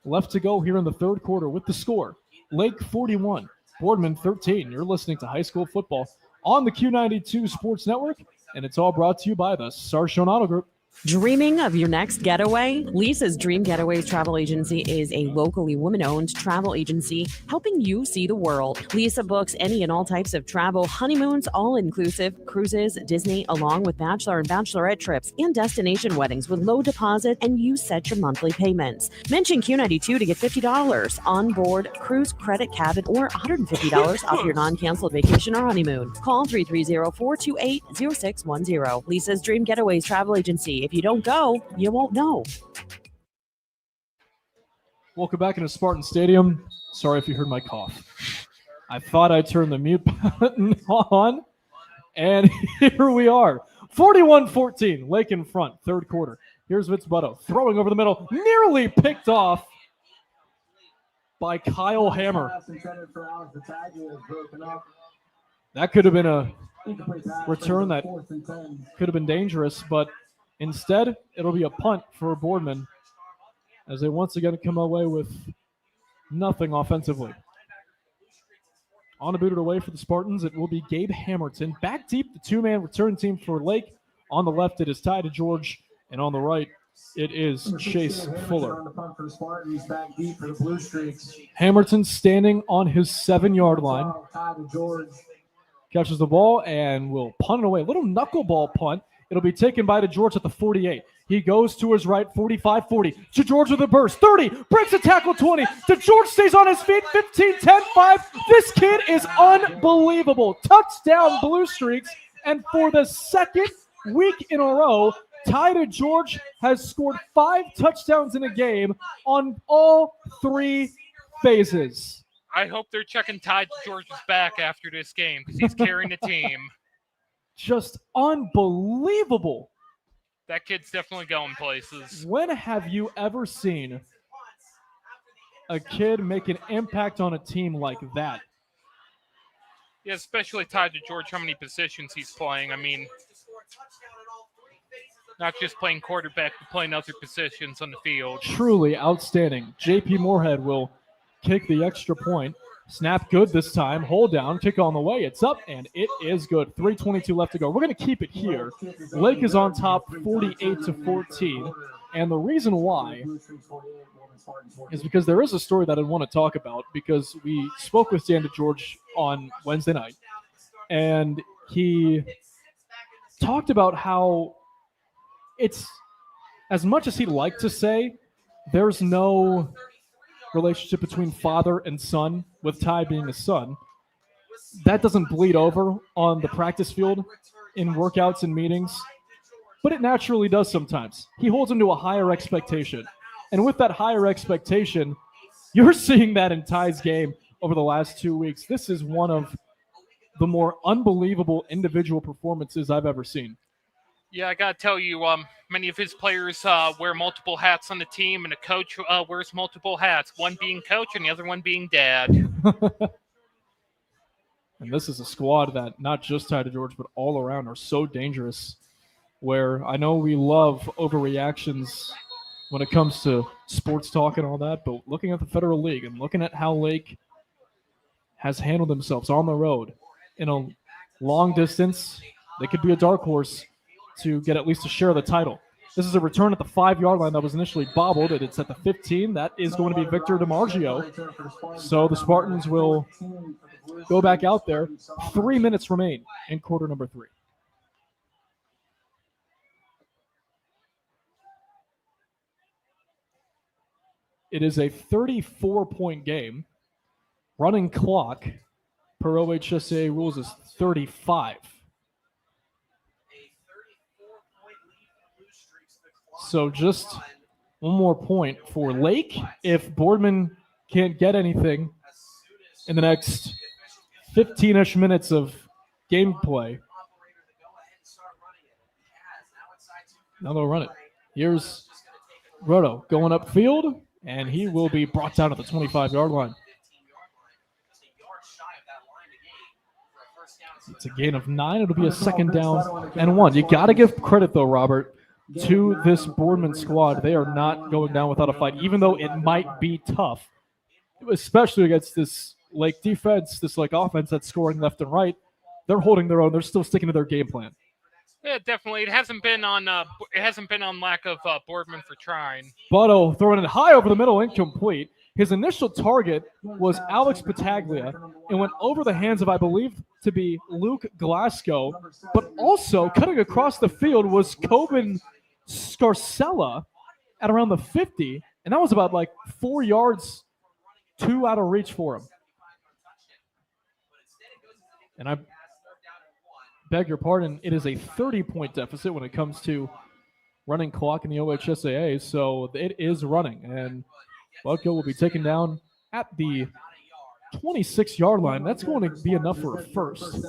left to go here in the third quarter with the score. Lake 41, Boardman 13. You're listening to High School Football on the Q92 Sports Network, and it's all brought to you by the Sarshone Auto Group. Dreaming of your next getaway? Lisa's Dream Getaways Travel Agency is a locally woman-owned travel agency helping you see the world. Lisa books any and all types of travel, honeymoons, all-inclusive, cruises, Disney, along with bachelor and bachelorette trips and destination weddings with low deposit, and you set your monthly payments. Mention Q92 to get $50 on board cruise credit cabin or $150 off your non-canceled vacation or honeymoon. Call 330-428-0610. Lisa's Dream Getaways Travel Agency. If you don't go, you won't know. Welcome back into Spartan Stadium. Sorry if you heard my cough. I thought I'd turn the mute button on, and here we are. 41-14, Lake in front, third quarter. Here's Vince Butto throwing over the middle, nearly picked off by Kyle Hammer. That could have been a return that could have been dangerous, but instead, it'll be a punt for Boardman as they once again come away with nothing offensively. On a booted away for the Spartans, it will be Gabe Hamilton. Back deep, the two-man return team for Lake. On the left, it is Ty DeGeorge, and on the right, it is Chase Fuller. Hamilton standing on his 7-yard line. Catches the ball and will punt it away. A little knuckleball punt. It'll be taken by DeGeorge at the 48. He goes to his right, 45-40. DeGeorge with a burst, 30, breaks a tackle, 20. DeGeorge stays on his feet, 15, 10, 5. This kid is unbelievable. Touchdown, Blue Streaks. And for the second week in a row, Ty DeGeorge has scored 5 touchdowns in a game on all 3 phases. I hope they're checking Ty DeGeorge's back after this game because he's carrying the team. Just unbelievable. That kid's definitely going places. When have you ever seen a kid make an impact on a team like that? Yeah, especially Ty DeGeorge, how many positions he's playing. I mean, not just playing quarterback, but playing other positions on the field. Truly outstanding. JP Moorhead will kick the extra point. Snap good this time. Hold down. Kick on the way. It's up, and it is good. 3:22 left to go. We're going to keep it here. Lake is on top 48-14. And the reason why is because there is a story that I want to talk about because we spoke with Dan DeGeorge on Wednesday night, and he talked about how it's, as much as he'd like to say, there's no relationship between father and son, with Ty being a son. That doesn't bleed over on the practice field in workouts and meetings, but it naturally does sometimes. He holds him to a higher expectation. And with that higher expectation, you're seeing that in Ty's game over the last 2 weeks. This is one of the more unbelievable individual performances I've ever seen. Yeah, I got to tell you, many of his players wear multiple hats on the team, and the coach wears multiple hats, one being coach and the other one being dad. And this is a squad that not just Ty DeGeorge, but all around are so dangerous, where I know we love overreactions when it comes to sports talk and all that, but looking at the Federal League and looking at how Lake has handled themselves on the road in a long distance, they could be a dark horse to get at least a share of the title. This is a return at the 5-yard line that was initially bobbled, and it's at the 15. That is going to be Victor DiMargio. So the Spartans will go back out there. 3 minutes remain in quarter number 3. It is a 34-point game. Running clock per OHSAA rules is 35. So just one more point for Lake. If Boardman can't get anything in the next 15-ish minutes of gameplay, now they'll run it. Here's Roto going upfield, and he will be brought down at the 25-yard line. It's a gain of 9. It'll be a second down and 1. You got to give credit, though, Robert, to this Boardman squad. They are not going down without a fight, even though it might be tough, especially against this Lake defense, this Lake offense that's scoring left and right. They're holding their own. They're still sticking to their game plan. Yeah, definitely. It hasn't been on lack of Boardman for trying. Butto throwing it high over the middle, incomplete. His initial target was Alex Battaglia and went over the hands of, I believe, to be Luke Glasgow, but also cutting across the field was Coben Scarcella at around the 50, and that was about like 4 yards, 2 out of reach for him. And I beg your pardon, it is a 30-point deficit when it comes to running clock in the OHSAA, so it is running, and Butko will be taken down at the 26-yard line. That's going to be enough for a first.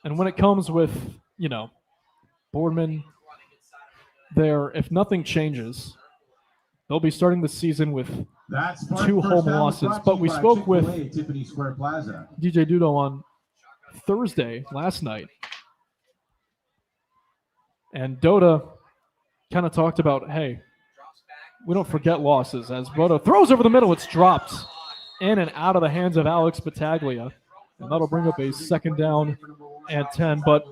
And when it comes with, Boardman there, if nothing changes, they'll be starting the season with 2 home losses. But we spoke with DJ Dudo on Thursday last night, and Dota kind of talked about, hey, we don't forget losses. As Bodo throws over the middle, it's dropped in and out of the hands of Alex Battaglia, and that'll bring up a 2nd down and 10. But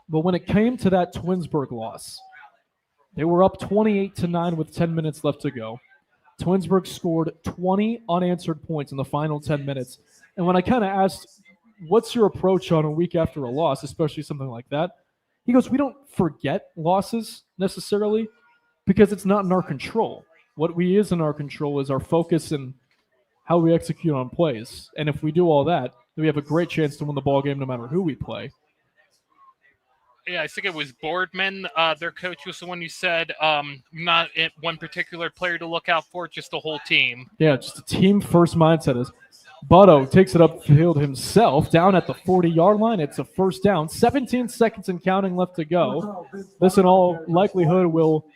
when it came to that Twinsburg loss, they were up 28-9 with 10 minutes left to go. Twinsburg scored 20 unanswered points in the final 10 minutes. And when I kind of asked, what's your approach on a week after a loss, especially something like that, he goes, we don't forget losses necessarily because it's not in our control. What is in our control is our focus and how we execute on plays. And if we do all that, then we have a great chance to win the ball game no matter who we play. Yeah, I think it was Boardman. Their coach was the one who said not one particular player to look out for, just the whole team. Yeah, just a team-first mindset. Is Butto takes it upfield himself, down at the 40-yard line. It's a 1st down. 17 seconds and counting left to go. This, in all likelihood, will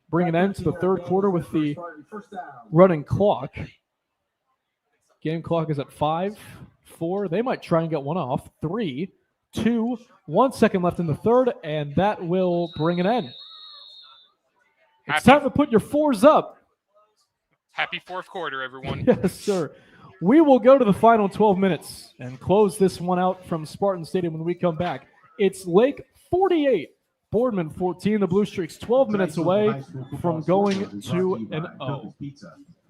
bring an end to the 3rd quarter with the running clock. Game clock is at 5, 4. They might try and get one off. 3, 2, 1 second left in the 3rd, and that will bring an end. It's time to put your 4s up. Happy 4th quarter, everyone. Yes, sir. We will go to the final 12 minutes and close this one out from Spartan Stadium when we come back. It's Lake 48, Boardman 14. The Blue Streaks 12 minutes away from going 2-0.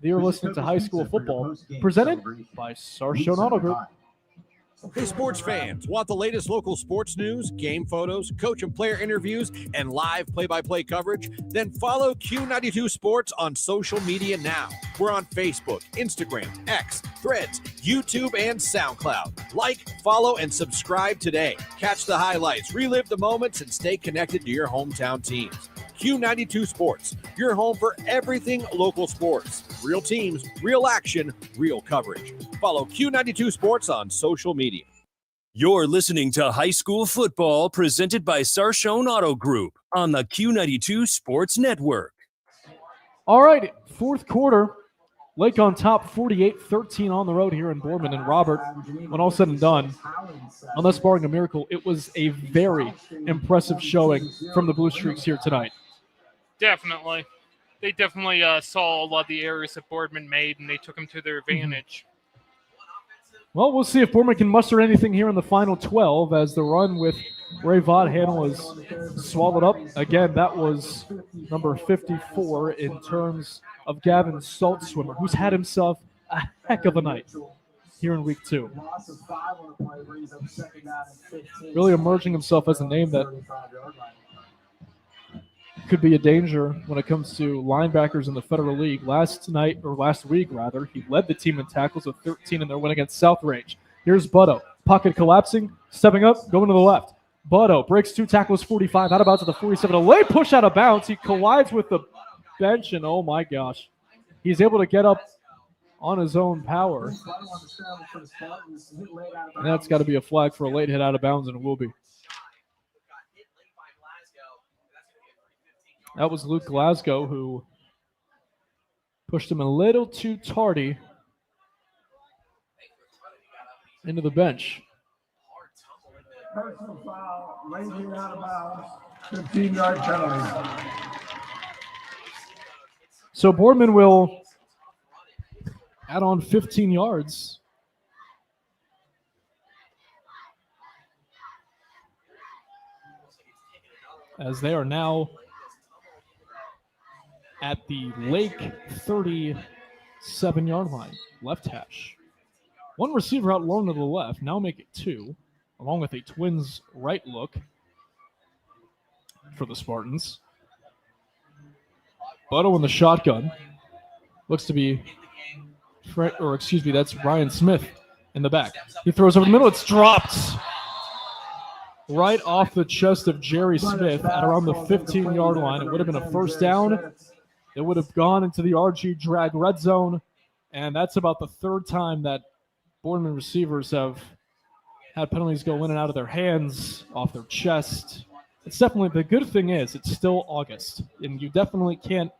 You're listening to High School Football, presented by Sarshone Auto Group. Hey, sports fans, want the latest local sports news, game photos, coach and player interviews, and live play-by-play coverage? Then follow Q92 Sports on social media now. We're on Facebook, Instagram, X, Threads, YouTube, and SoundCloud. Like, follow, and subscribe today. Catch the highlights, relive the moments, and stay connected to your hometown teams. Q92 Sports, your home for everything local sports. Real teams, real action, real coverage. Follow Q92 Sports on social media. You're listening to High School Football presented by Sarshone Auto Group on the Q92 Sports Network. All right, 4th quarter. Lake on top 48-13 on the road here in Boardman. And Robert, when all said and done, unless barring a miracle, it was a very impressive showing from the Blue Streaks here tonight. Definitely. They definitely saw a lot of the errors that Boardman made, and they took them to their advantage. Well, we'll see if Boardman can muster anything here in the final 12 as the run with Ray Vodhandel is swallowed up. Again, that was number 54 in terms of Gavin Saltswimmer, who's had himself a heck of a night here in week 2. Really emerging himself as a name that could be a danger when it comes to linebackers in the Federal League. Last week, he led the team in tackles with 13 in their win against South Range. Here's Butto. Pocket collapsing, stepping up, going to the left. Butto breaks 2 tackles, 45, out of bounds at the 47. A late push out of bounds. He collides with the bench, and oh my gosh. He's able to get up on his own power. And that's got to be a flag for a late hit out of bounds, and it will be. That was Luke Glasgow who pushed him a little too tardy into the bench. Personal foul, late hit out of bounds, 15-yard penalty. So Boardman will add on 15 yards as they are now at the Lake 37-yard line, left hash. One receiver out long to the left, now make it two, along with a Twins right look for the Spartans. Butto in the shotgun. Looks to be, that's Ryan Smith in the back. He throws over the middle. It's dropped right off the chest of Jerry Smith at around the 15-yard line. It would have been a first down. It would have gone into the RG drag red zone, and that's about the third time that Boardman receivers have had penalties go in and out of their hands, off their chest. It's definitely, the good thing is it's still August, and you definitely can't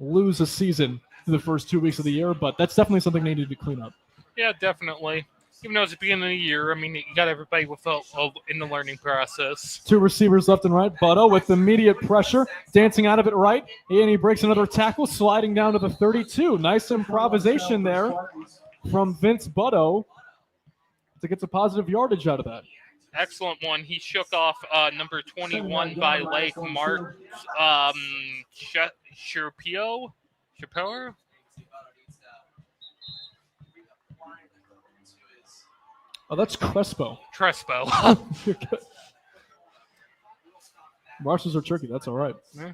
lose a season through the first 2 weeks of the year, but that's definitely something they need to clean up. Yeah, definitely. Even though it's the beginning of the year, I mean, you got everybody in the learning process. Two receivers left and right. Butto with immediate pressure, dancing out of it right, and he breaks another tackle, sliding down to the 32. Nice improvisation there from Vince Butto to get some positive yardage out of that. Excellent one. He shook off number 21 by Lake, Mark Shapiro. Oh, that's Crespo. Marshalls are tricky. That's all right. Yeah.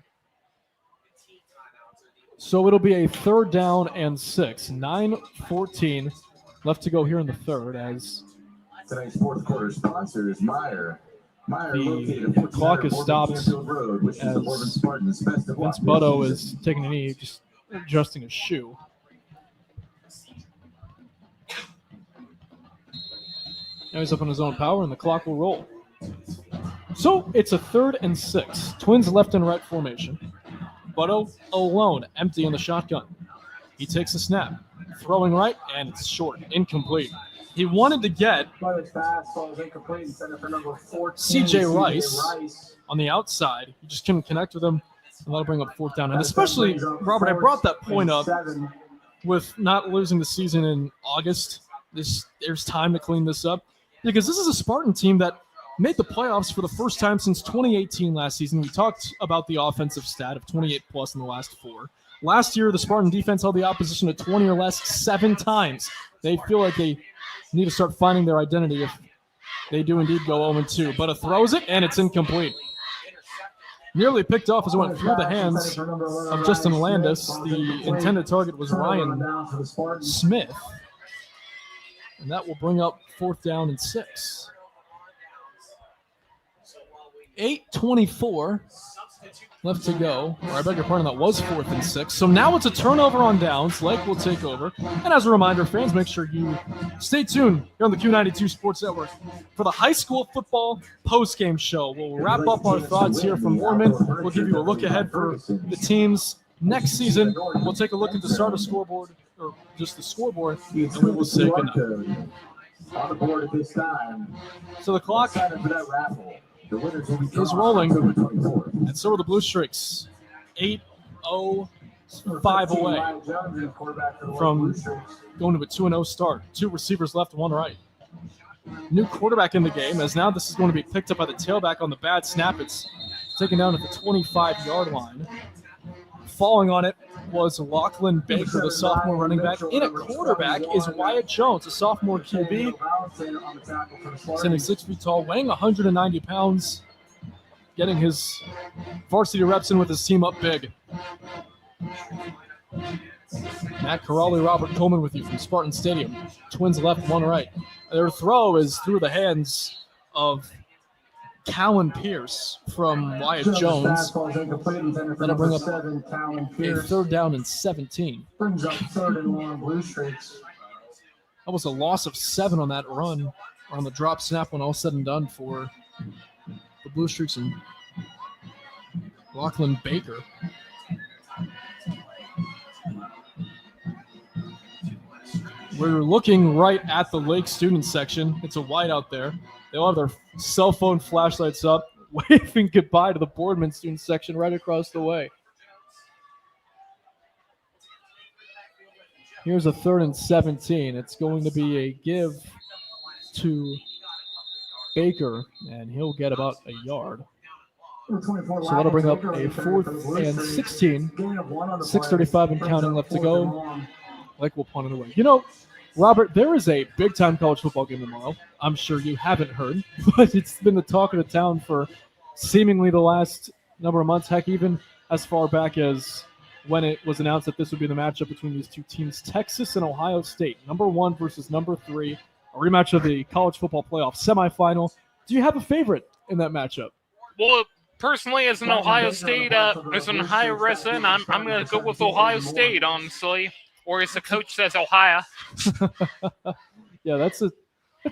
So it'll be a third down and 6. 9:14 left to go here in the third as tonight's fourth quarter sponsor is Meyer. The clock is stopped as Vince Butto is taking a knee, just adjusting his shoe. Now he's up on his own power, and the clock will roll. So it's a 3rd and 6. Twins left and right formation. Butto alone, empty in the shotgun. He takes a snap, throwing right, and it's short, incomplete. He wanted to get C.J. Rice on the outside. He just couldn't connect with him, and that'll bring up 4th down. And especially, Robert, I brought that point up with not losing the season in August. There's time to clean this up because this is a Spartan team that made the playoffs for the first time since 2018 last season. We talked about the offensive stat of 28+ in the last 4. Last year, the Spartan defense held the opposition to 20 or less 7 times. They feel like they need to start finding their identity if they do indeed go 0-2. But throws it, and it's incomplete. Nearly picked off as it went through the hands of Justin Landis. The intended target was Ryan Smith. And that will bring up 4th down and 6. 8:24 left to go. Or I beg your pardon, that was 4th and 6. So now it's a turnover on downs. Lake will take over. And as a reminder, fans, make sure you stay tuned here on the Q92 Sports Network for the high school football postgame show. We'll wrap up our thoughts here from Boardman. We'll give you a look ahead for the teams next season. We'll take a look at the starter scoreboard, or just the scoreboard, and we will say goodnight. On the board at this time. So the clock is rolling, and so are the Blue Streaks. 8:05 away from going to a 2-0 start. 2 receivers left, 1 right. New quarterback in the game, as now this is going to be picked up by the tailback on the bad snap. It's taken down at the 25-yard line. Falling on it was Lachlan Baker, the sophomore running back. In at quarterback is Wyatt Jones, a sophomore QB. Standing 6 feet tall, weighing 190 pounds. Getting his varsity reps in with his team up big. Matt Corrali, Robert Coleman with you from Spartan Stadium. Twins left, 1 right. Their throw is through the hands of Callan Pierce from Wyatt Jones. That'll bring up a 3rd down and 17. Brings up 3rd and 1 Blue Streaks. That was a loss of 7 on that run, on the drop snap when all said and done for the Blue Streaks and Lachlan Baker. We're looking right at the Lake student section. It's a white out there. They'll have their cell phone flashlights up, waving goodbye to the Boardman student section right across the way. Here's a 3rd and 17. It's going to be a give to Baker, and he'll get about a yard. So that'll bring up a 4th and 16. 6:35 and counting left to go. Lake will punt it away. You know, Robert, there is a big-time college football game tomorrow. I'm sure you haven't heard, but it's been the talk of the town for seemingly the last number of months, heck, even as far back as when it was announced that this would be the matchup between these two teams, Texas and Ohio State, number 1 versus number 3, a rematch of the college football playoff semifinal. Do you have a favorite in that matchup? Well, personally, as an Ohio State, as an Ohio resident, I'm going to go with Ohio State, honestly. Or as the coach says, Ohio. Yeah, that's a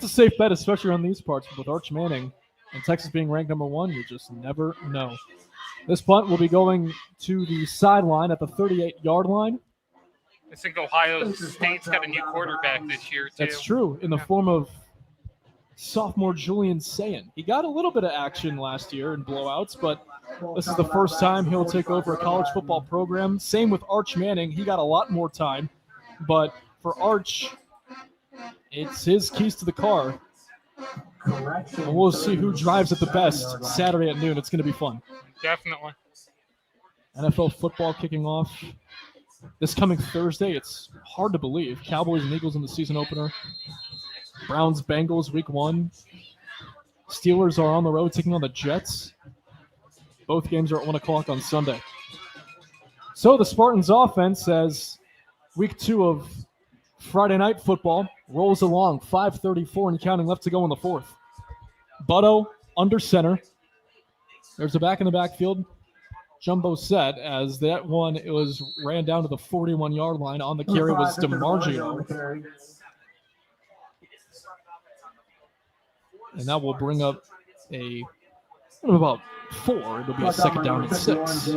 safe bet, especially on these parts. With Arch Manning and Texas being ranked number 1, you just never know. This punt will be going to the sideline at the 38-yard line. I think Ohio State's got a new quarterback this year, too. That's true, in the form of sophomore Julian Sayin. He got a little bit of action last year in blowouts, but this is the first time he'll take over a college football program. Same with Arch Manning. He got a lot more time, but for Arch, it's his keys to the car. And we'll see who drives it the best Saturday at noon. It's going to be fun. Definitely. NFL football kicking off this coming Thursday. It's hard to believe. Cowboys and Eagles in the season opener. Browns, Bengals, week 1. Steelers are on the road taking on the Jets. Both games are at 1 o'clock on Sunday. So the Spartans offense, as week 2 of Friday night football rolls along, 5:34 and counting left to go in the 4th. Butto under center. There's a back in the backfield. Jumbo set as that one, it was ran down to the 41-yard line. On the carry was DiMaggio. And that will bring up about 4. It'll be a second down and 6.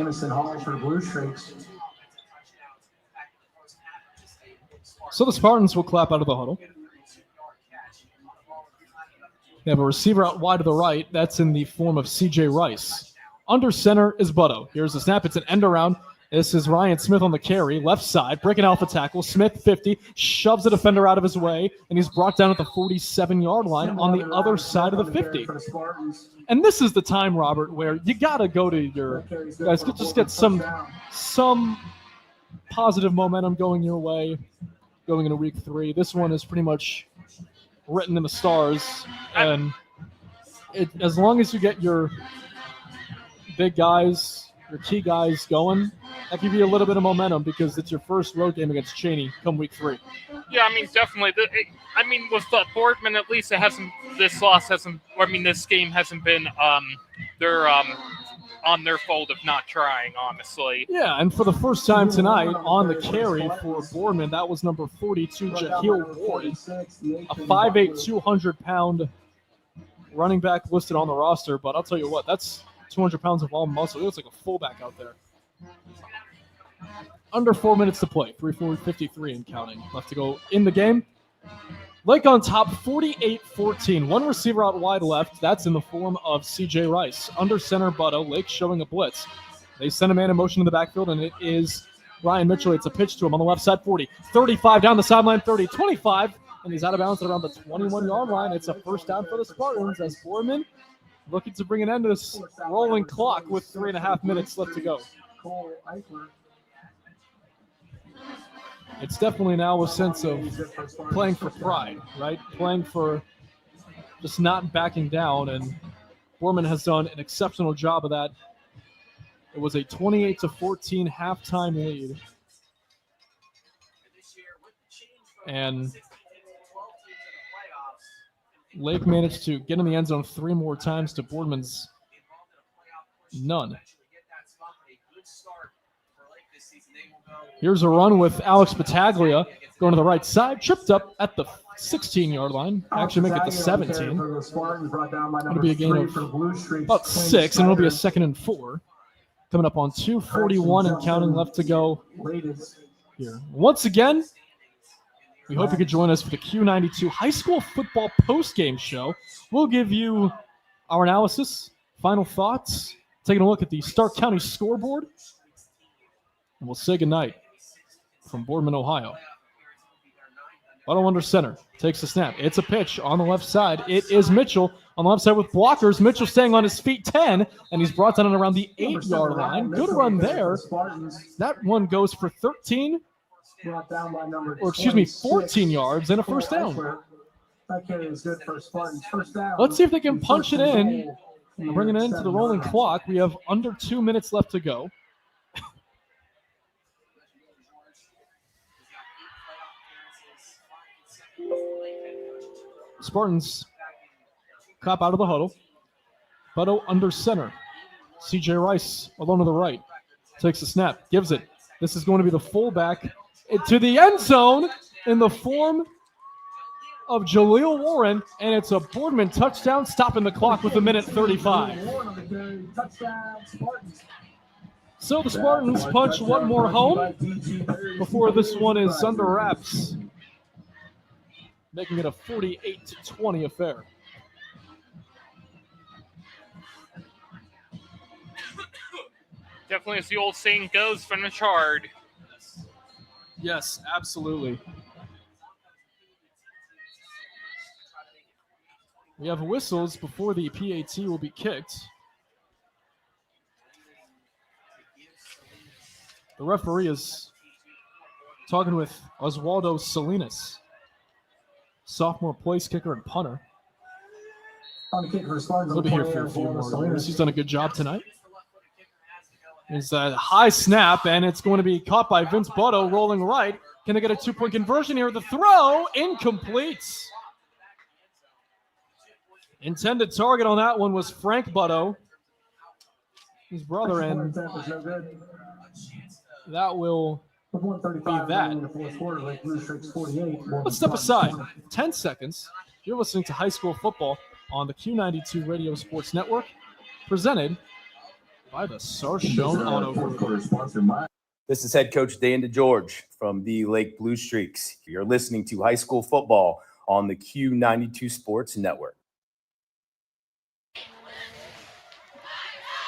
So the Spartans will clap out of the huddle. They have a receiver out wide to the right. That's in the form of C.J. Rice. Under center is Butto. Here's the snap. It's an end around. This is Ryan Smith on the carry. Left side. Breaking off a tackle. Smith, 50. Shoves the defender out of his way. And he's brought down at the 47-yard line on the other side of the 50. And this is the time, Robert, where you got to go to your guys. Just get some positive momentum going your way going into week 3. This one is pretty much written in the stars. And as long as you get your big guys, your key guys going, that give you a little bit of momentum because it's your first road game against Cheney come week 3. Yeah, I mean, definitely. With Boardman, at least this game hasn't been on their fold of not trying, honestly. Yeah, and for the first time tonight on the carry for Boardman, that was number 42, Jahil Ward, a 5'8", 200-pound running back listed on the roster. But I'll tell you what, that's 200 pounds of all muscle. He looks like a fullback out there. Under 4 minutes to play. 3:53 and counting left to go in the game. Lake on top, 48-14. One receiver out wide left. That's in the form of C.J. Rice. Under center, Butto. Lake showing a blitz. They send a man in motion in the backfield, and it is Ryan Mitchell. It's a pitch to him on the left side, 40. 35 down the sideline, 30. 25, and he's out of bounds at around the 21-yard line. It's a first down for the Spartans as Boardman looking to bring an end to this rolling clock with 3.5 minutes left to go. It's definitely now a sense of playing for pride, right? Playing for just not backing down, and Boardman has done an exceptional job of that. It was a 28-14 halftime lead. And Lake managed to get in the end zone 3 more times to Boardman's none. Here's a run with Alex Battaglia going to the right side, tripped up at the 16-yard line. Actually make it the 17. It'll be a gain of about 6, and it'll be a 2nd and 4. Coming up on 2:41 and counting left to go here. Once again, we hope you could join us for the Q92 High School Football Postgame Show. We'll give you our analysis, final thoughts, taking a look at the Stark County scoreboard, and we'll say goodnight from Boardman, Ohio. Butto under center. Takes the snap. It's a pitch on the left side. It is Mitchell on the left side with blockers. Mitchell staying on his feet 10, and he's brought down and around the 8-yard line. Good run there. That one goes for 13, or excuse me, 14 yards and a first down. That carry is good for Spartans. First down. Let's see if they can punch it in. Bring it into the rolling clock. We have under 2 minutes left to go. Spartans cop out of the huddle. Butto under center. CJ Rice alone to the right. Takes the snap. Gives it. This is going to be the fullback to the end zone in the form of Jaleel Warren, and it's a Boardman touchdown, stopping the clock with 1:35. So the Spartans punch one more home before this one is under wraps, making it a 48-20 affair. Definitely, as the old saying goes, finish hard. Yes, absolutely. We have whistles before the PAT will be kicked. The referee is talking with Oswaldo Salinas, sophomore place kicker and punter. He'll be here for a few more years. He's done a good job tonight. It's a high snap, and it's going to be caught by Vince Butto, rolling right. Can they get a 2-point conversion here? The throw, incomplete. Intended target on that one was Frank Butto, his brother, and that will be that. Let's step aside. 10 seconds. You're listening to High School Football on the Q92 Radio Sports Network, presented by the Sarshone Auto Group. This is head coach Dan DeGeorge from the Lake Blue Streaks. You're listening to High School Football on the Q92 Sports Network.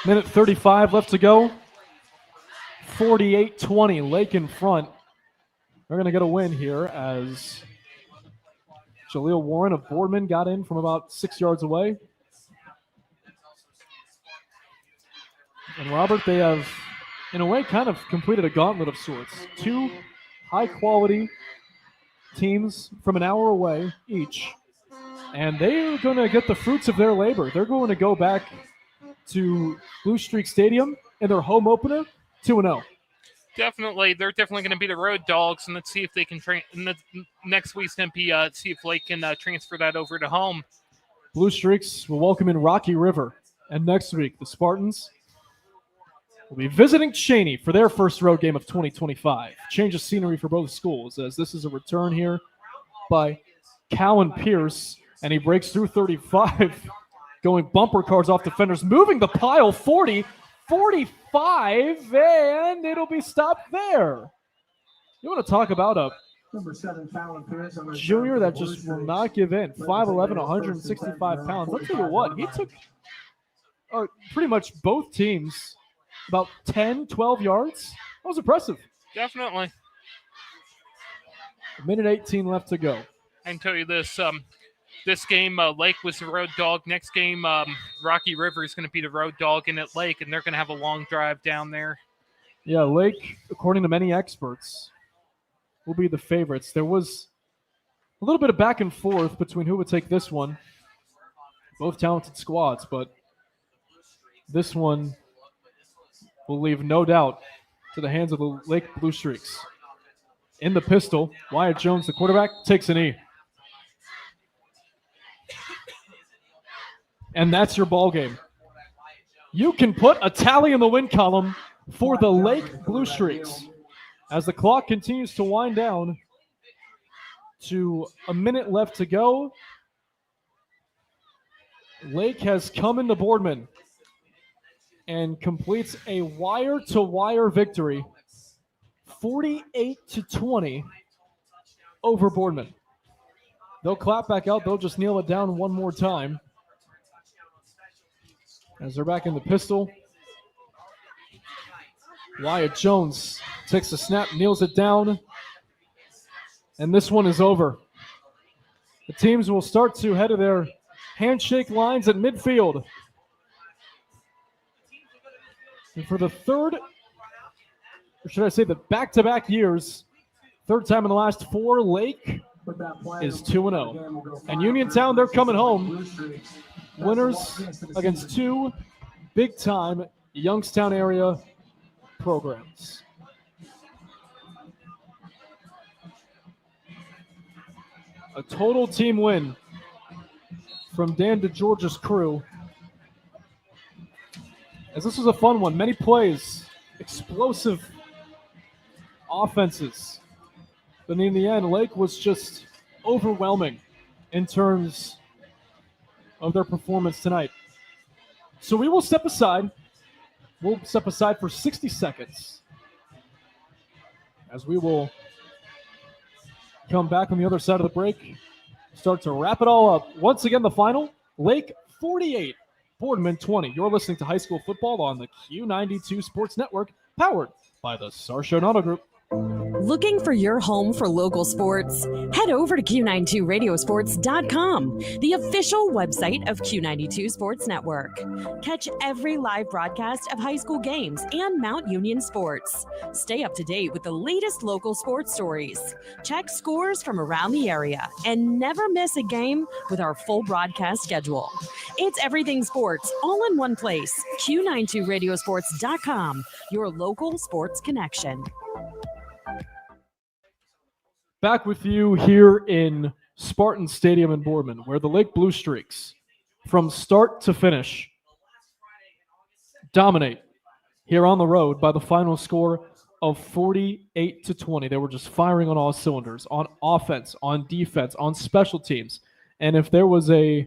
Minute 35 left to go. 48-20, Lake in front. They're going to get a win here as Jaleel Warren of Boardman got in from about 6 yards away. And Robert, they have, in a way, kind of completed a gauntlet of sorts. Two high-quality teams from an hour away each. And they're going to get the fruits of their labor. They're going to go back to Blue Streak Stadium in their home opener, 2-0. Definitely, they're definitely going to be the road dogs, and let's see if they can next week's MP. See if Lake can transfer that over to home. Blue Streaks will welcome in Rocky River, and next week the Spartans will be visiting Cheney for their first road game of 2025. Change of scenery for both schools, as this is a return here by Callan Pierce, and he breaks through 35. Going bumper cars off defenders, moving the pile 40, 45, and it'll be stopped there. You want to talk about a junior that just will not give in. 5'11", 165 pounds. I'll tell you what, he took pretty much both teams about 10, 12 yards. That was impressive. Definitely. Minute 18 left to go. I can tell you this. This game, Lake was the road dog. Next game, Rocky River is going to be the road dog in at Lake, and they're going to have a long drive down there. Yeah, Lake, according to many experts, will be the favorites. There was a little bit of back and forth between who would take this one. Both talented squads, but this one will leave no doubt to the hands of the Lake Blue Streaks. In the pistol, Wyatt Jones, the quarterback, takes a knee. And that's your ball game. You can put a tally in the win column for the Lake Blue Streaks as the clock continues to wind down to a minute left to go. Lake has come into Boardman and completes a wire-to-wire victory, 48-20 over Boardman. They'll clap back out. They'll just kneel it down one more time. As they're back in the pistol, Wyatt Jones takes the snap, kneels it down, and this one is over. The teams will start to head to their handshake lines at midfield. And for the third, or should I say the back-to-back years, third time in the last 4, Lake is 2-0. And Uniontown, they're coming home. Winners against 2 big-time Youngstown area programs. A total team win from Dan DeGeorge's crew. As this was a fun one. Many plays, explosive offenses. But in the end, Lake was just overwhelming in terms of their performance tonight. So we will step aside. We'll step aside for 60 seconds as we will come back on the other side of the break, start to wrap it all up. Once again, the final, Lake 48, Boardman 20. You're listening to high school football on the Q92 Sports Network, powered by the Sarshown Auto Group. Looking for your home for local sports? Head over to Q92radiosports.com, the official website of Q92 Sports Network. Catch every live broadcast of high school games and Mount Union sports. Stay up to date with the latest local sports stories. Check scores from around the area and never miss a game with our full broadcast schedule. It's everything sports all in one place. Q92radiosports.com, your local sports connection. Back with you here in Spartan Stadium in Boardman, where the Lake Blue Streaks, from start to finish, dominate here on the road by the final score of 48-20. They were just firing on all cylinders, on offense, on defense, on special teams. And if there was a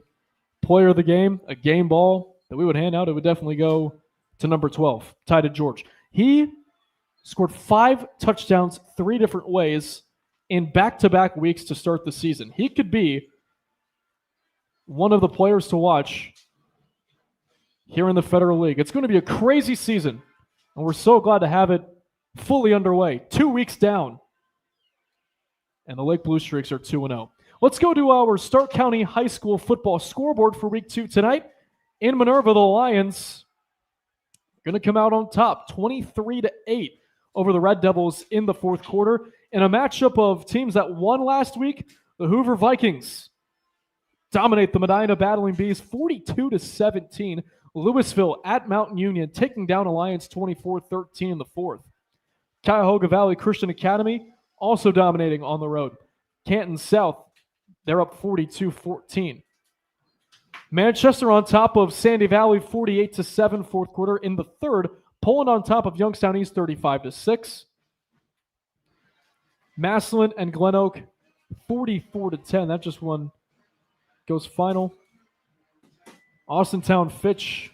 player of the game, a game ball that we would hand out, it would definitely go to number 12, Ty DeGeorge. He scored 5 touchdowns 3 different ways in back-to-back weeks to start the season. He could be one of the players to watch here in the Federal League. It's going to be a crazy season, and we're so glad to have it fully underway. 2 weeks down, and the Lake Blue Streaks are 2-0. Let's go to our Stark County High School football scoreboard for Week 2 tonight. In Minerva, the Lions going to come out on top, 23-8 over the Red Devils in the fourth quarter. In a matchup of teams that won last week, the Hoover Vikings dominate the Medina Battling Bees 42-17. Louisville at Mountain Union taking down Alliance 24-13 in the fourth. Cuyahoga Valley Christian Academy also dominating on the road. Canton South, they're up 42-14. Manchester on top of Sandy Valley 48-7 fourth quarter. In the third, Poland on top of Youngstown East 35-6. Massillon and Glen Oak 44-10. That just one goes final. Austintown Fitch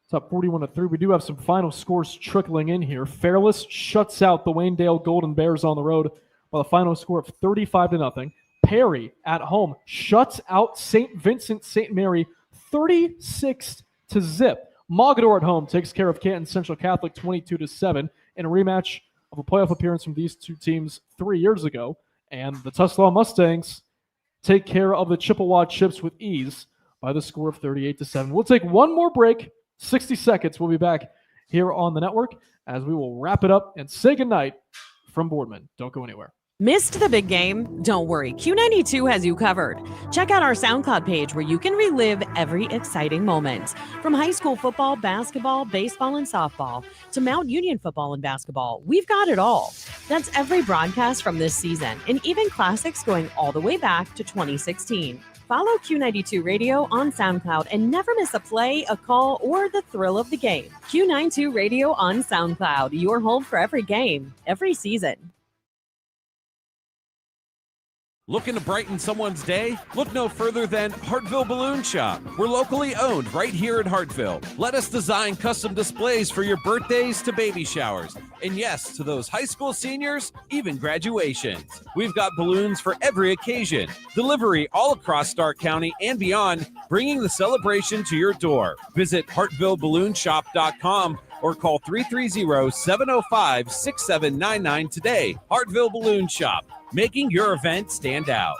top 41-3. We do have some final scores trickling in here. Fairless shuts out the Waynedale Golden Bears on the road by the final score of 35-0. Perry at home shuts out St. Vincent St. Mary 36-0. Mogador at home takes care of Canton Central Catholic 22-7 in a rematch of a playoff appearance from these two teams 3 years ago. And the Tuslaw Mustangs take care of the Chippewa Chips with ease by the score of 38-7. We'll take one more break, 60 seconds. We'll be back here on the network as we will wrap it up and say goodnight from Boardman. Don't go anywhere. Missed the big game? Don't worry, Q92 has you covered. Check out our SoundCloud page where you can relive every exciting moment. From high school football, basketball, baseball, and softball to Mount Union football and basketball, we've got it all. That's every broadcast from this season and even classics going all the way back to 2016. Follow Q92 Radio on SoundCloud and never miss a play, a call, or the thrill of the game. Q92 Radio on SoundCloud, your home for every game, every season. Looking to brighten someone's day? Look no further than Hartville Balloon Shop. We're locally owned right here in Hartville. Let us design custom displays for your birthdays to baby showers. And yes, to those high school seniors, even graduations. We've got balloons for every occasion. Delivery all across Stark County and beyond, bringing the celebration to your door. Visit hartvilleballoonshop.com or call 330-705-6799 today. Hartville Balloon Shop, making your event stand out.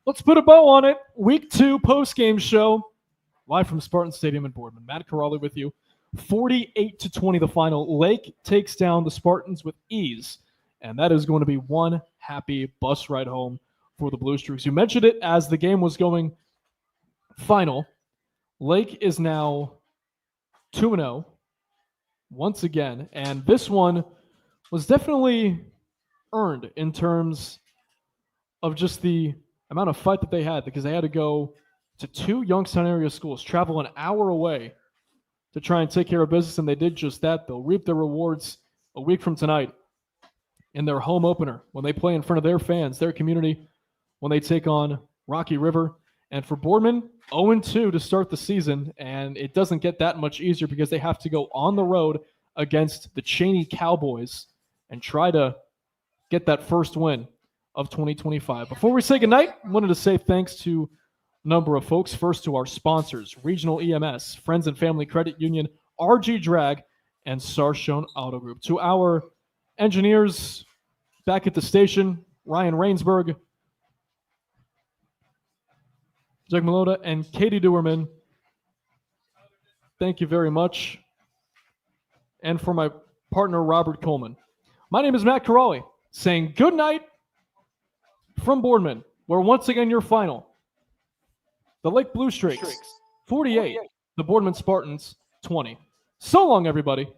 Let's put a bow on it. Week 2 post-game show. Live from Spartan Stadium in Boardman. Matt Corrali with you. 48-20 the final. Lake takes down the Spartans with ease. And that is going to be one happy bus ride home for the Blue Streaks. You mentioned it as the game was going final. Lake is now 2-0 once again. And this one was definitely earned in terms of just the amount of fight that they had, because they had to go to 2 Youngstown area schools, travel an hour away to try and take care of business, and they did just that. They'll reap their rewards a week from tonight in their home opener when they play in front of their fans, their community, when they take on Rocky River. And for Boardman, 0-2 to start the season, and it doesn't get that much easier because they have to go on the road against the Cheney Cowboys and try to get that first win of 2025. Before we say goodnight, I wanted to say thanks to a number of folks. First to our sponsors, Regional EMS, Friends and Family Credit Union, RG Drag, and Sarshone Auto Group. To our engineers back at the station, Ryan Rainsberg, Doug Malota, and Katie Duerman, thank you very much. And for my partner, Robert Coleman. My name is Matt Corrali, saying good night from Boardman, where once again your final. The Lake Blue Streaks, 48. The Boardman Spartans, 20. So long, everybody.